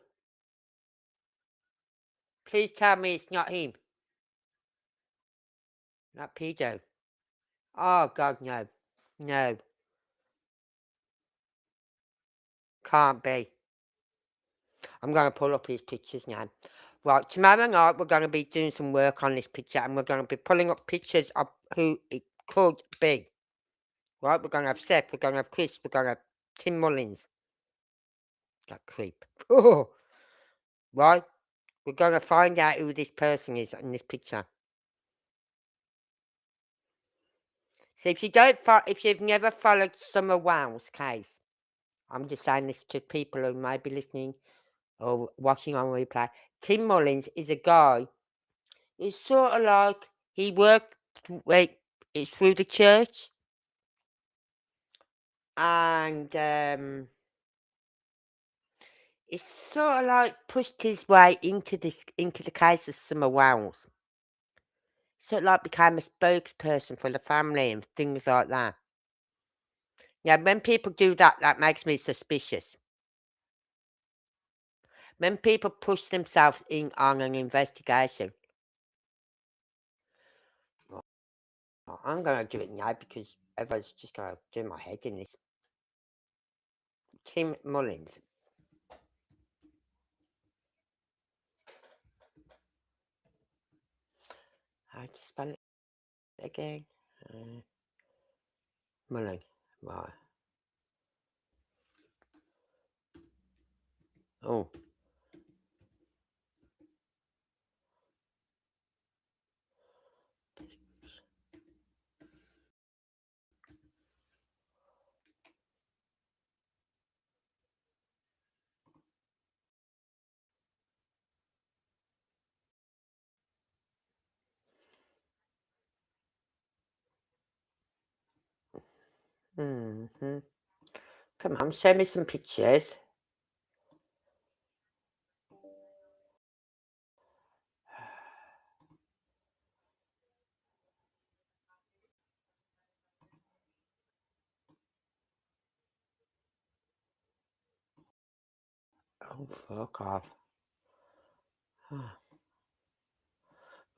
Please tell me it's not him. Not pedo. Oh, God, no. No. Can't be. I'm going to pull up his pictures now. Right, tomorrow night we're going to be doing some work on this picture and we're going to be pulling up pictures of who it could be. Right, we're going to have Seth, we're going to have Chris, we're going to have Tim Mullins. That creep. Oh, right, we're going to find out who this person is in this picture. So if you've never followed Summer Wells case, I'm just saying this to people who may be listening or watching on replay. Tim Mullins is a guy. It's sort of like he worked through the church, and it's sort of like pushed his way into the case of Summer Wells. Sort of like became a spokesperson for the family and things like that. Now, when people do that, that makes me suspicious. When people push themselves in on an investigation, I'm going to do it now because everyone's just going to do my head in this. Tim Mullins. How do you spell it again? Mullins. Right. Oh. Mm-hmm. Come on, show me some pictures. Oh, fuck off.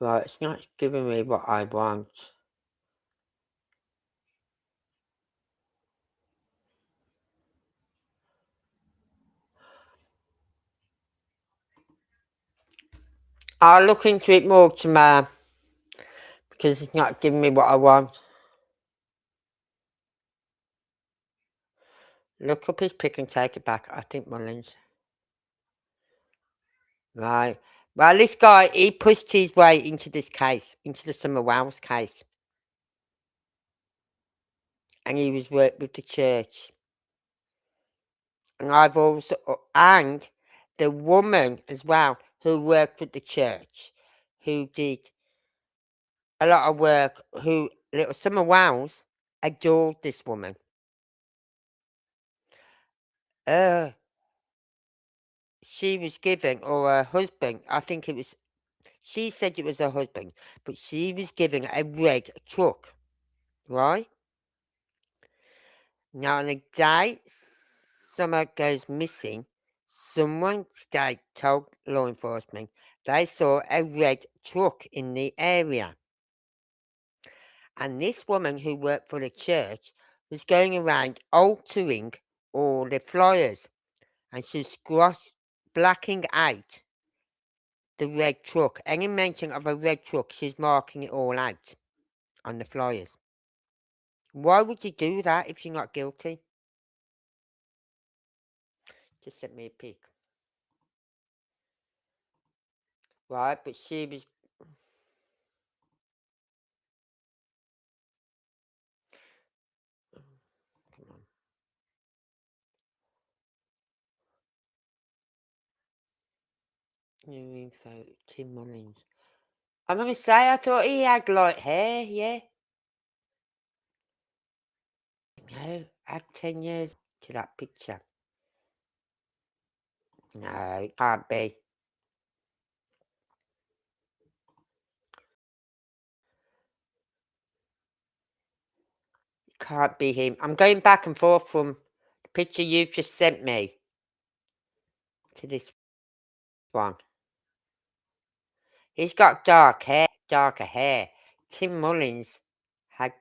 Right, it's not giving me what I want. I'll look into it more tomorrow because it's not giving me what I want. Look up his pick and take it back. I think Mullins. Right. Well, this guy, he pushed his way into this case, into the Summer Wells case. And he was worked with the church. And I've also, and the woman as well who worked with the church, who did a lot of work, who, little Summer Wells, adored this woman. She was given, or her husband, I think it was, she said it was her husband, but she was given a red truck, right? Now, on the day Summer goes missing, someone state told law enforcement they saw a red truck in the area. And this woman who worked for the church was going around altering all the flyers, and she was blacking out the red truck. Any mention of a red truck, she's marking it all out on the flyers. Why would you do that if you're not guilty? Just sent me a pic. Right, but she was. Come on. New info, Tim Mullins. I'm gonna say I thought he had light hair, yeah. No, add 10 years to that picture. No, it can't be. It can't be him. I'm going back and forth from the picture you've just sent me to this one. He's got darker hair. Tim Mullins had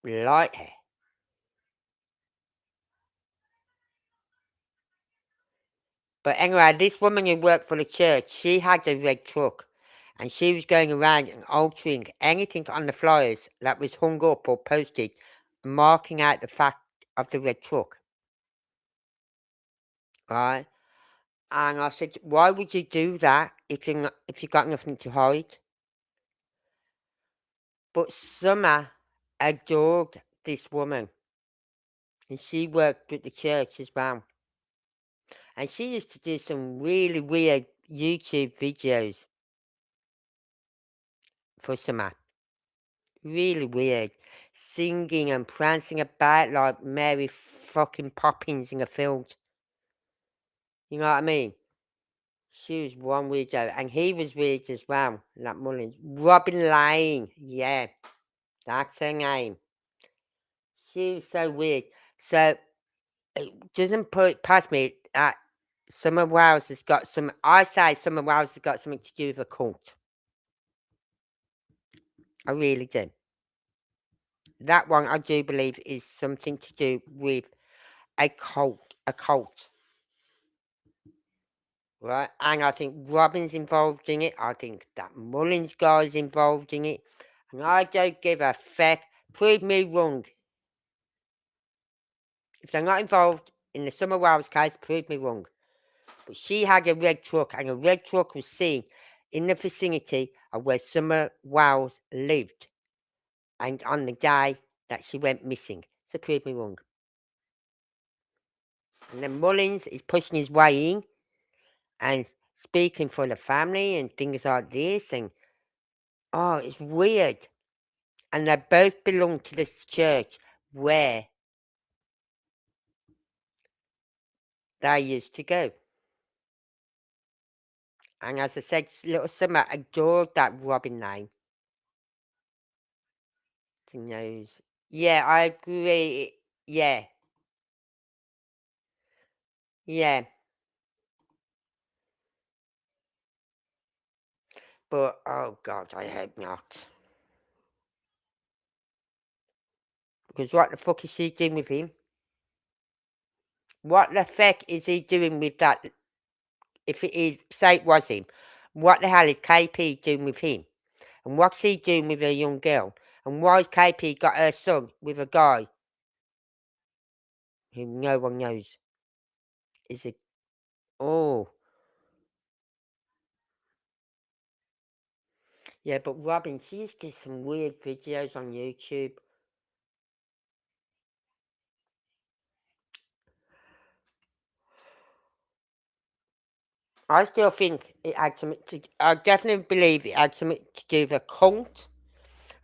light hair. But anyway, this woman who worked for the church, she had a red truck. And she was going around and altering anything on the flyers that was hung up or posted, marking out the fact of the red truck. Right? And I said, why would you do that if you got nothing to hide? But Summer adored this woman. And she worked with the church as well. And she used to do some really weird YouTube videos for Summer. Really weird. Singing and prancing about like Mary fucking Poppins in a field. You know what I mean? She was one weirdo. And he was weird as well, that Mullins. Robin Lane. Yeah, that's her name. She was so weird. So it doesn't put it past me that Summer Wells has got some. I say Summer Wells has got something to do with a cult. I really do. That one I do believe is something to do with a cult. A cult. Right? And I think Robin's involved in it. I think that Mullins guy's involved in it. And I don't give a feck. Prove me wrong. If they're not involved in the Summer Wells case, prove me wrong. But she had a red truck, and a red truck was seen in the vicinity of where Summer Wells lived, and on the day that she went missing. So prove me wrong. And then Mullins is pushing his way in and speaking for the family and things like this, and oh, it's weird. And they both belong to this church where they used to go. And as I said, little Summer adored that Robin name. She knows. Yeah, I agree. Yeah. Yeah. But, oh God, I hope not. Because what the fuck is she doing with him? What the fuck is he doing with that? If it is, say it was him. What the hell is KP doing with him? And what's he doing with a young girl? And why's KP got her son with a guy who no one knows? Is it? Oh. Yeah, but Robin, she used to do some weird videos on YouTube. I still think it had something to... I definitely believe it had something to do with a cult.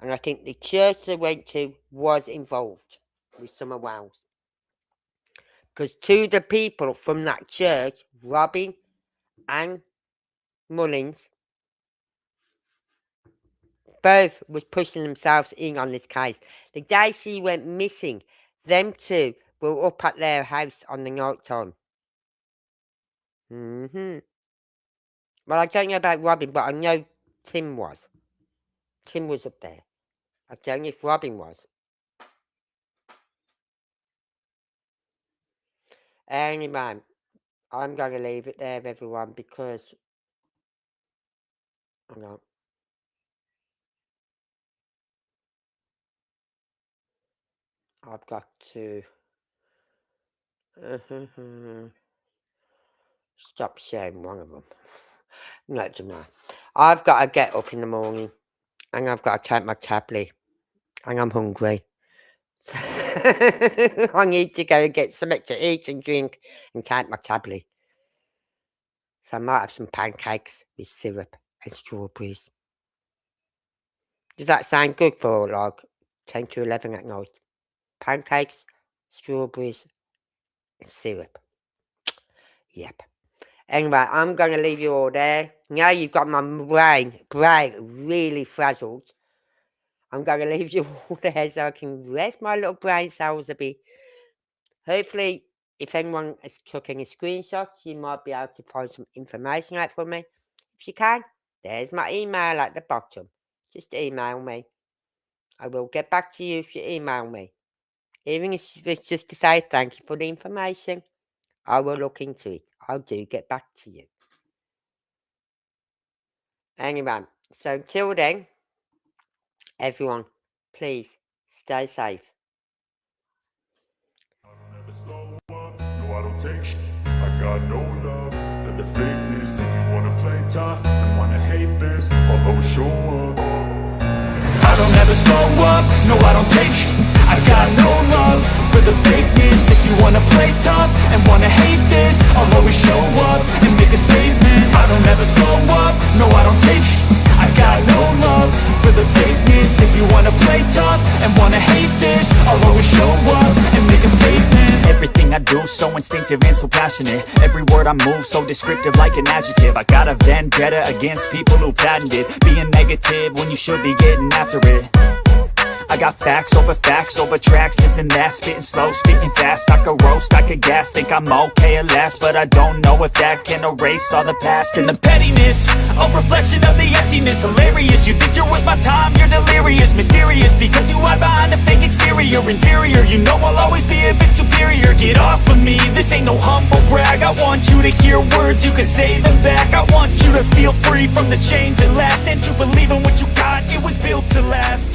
And I think the church they went to was involved with some of Wales. Because two of the people from that church, Robin and Mullins, both was pushing themselves in on this case. The day she went missing, them two were up at their house on the night time. Well, I don't know about Robin, but I know Tim was. Tim was up there. I don't know if Robin was. Anyway, I'm going to leave it there, everyone, because... Hang on. I've got to... Stop sharing one of them. No, no. I've got to get up in the morning and I've got to take my tablet and I'm hungry. I need to go and get something to eat and drink and take my tablet. So I might have some pancakes with syrup and strawberries. Does that sound good for like 10 to 11 at night? Pancakes, strawberries, and syrup. Yep. Anyway, I'm going to leave you all there. Now you've got my brain really frazzled. I'm going to leave you all there so I can rest my little brain cells a bit. Hopefully, if anyone is took any screenshots, you might be able to find some information out for me. If you can, there's my email at the bottom. Just email me. I will get back to you if you email me. Even if it's just to say thank you for the information, I will look into it. I do get back to you. Anyway, so until then, everyone, please stay safe. I don't ever slow up, no I don't take sh**. I got no love for the fakeness. If you wanna play tough and wanna hate this, I'll always show up. I don't ever slow up, no I don't take sh**. I got no love for the fakeness. If you wanna play tough and wanna hate this, I'll always show up and make a statement. I don't ever slow up, no I don't take sh**. I got no love for the fakeness. If you wanna play tough and wanna hate this, I'll always show up and make a statement. Everything I do so instinctive and so passionate. Every word I move so descriptive like an adjective. I got a vendetta against people who patented being negative when you should be getting after it. I got facts over tracks, this and that. Spitting slow, speaking fast. I could roast, I could gas. Think I'm okay at last, but I don't know if that can erase all the past. And the pettiness, a reflection of the emptiness. Hilarious, you think you're worth my time, you're delirious. Mysterious, because you hide behind a fake exterior. Inferior, you know I'll always be a bit superior. Get off of me, this ain't no humble brag. I want you to hear words, you can say them back. I want you to feel free from the chains that last, and to believe in what you got, it was built to last.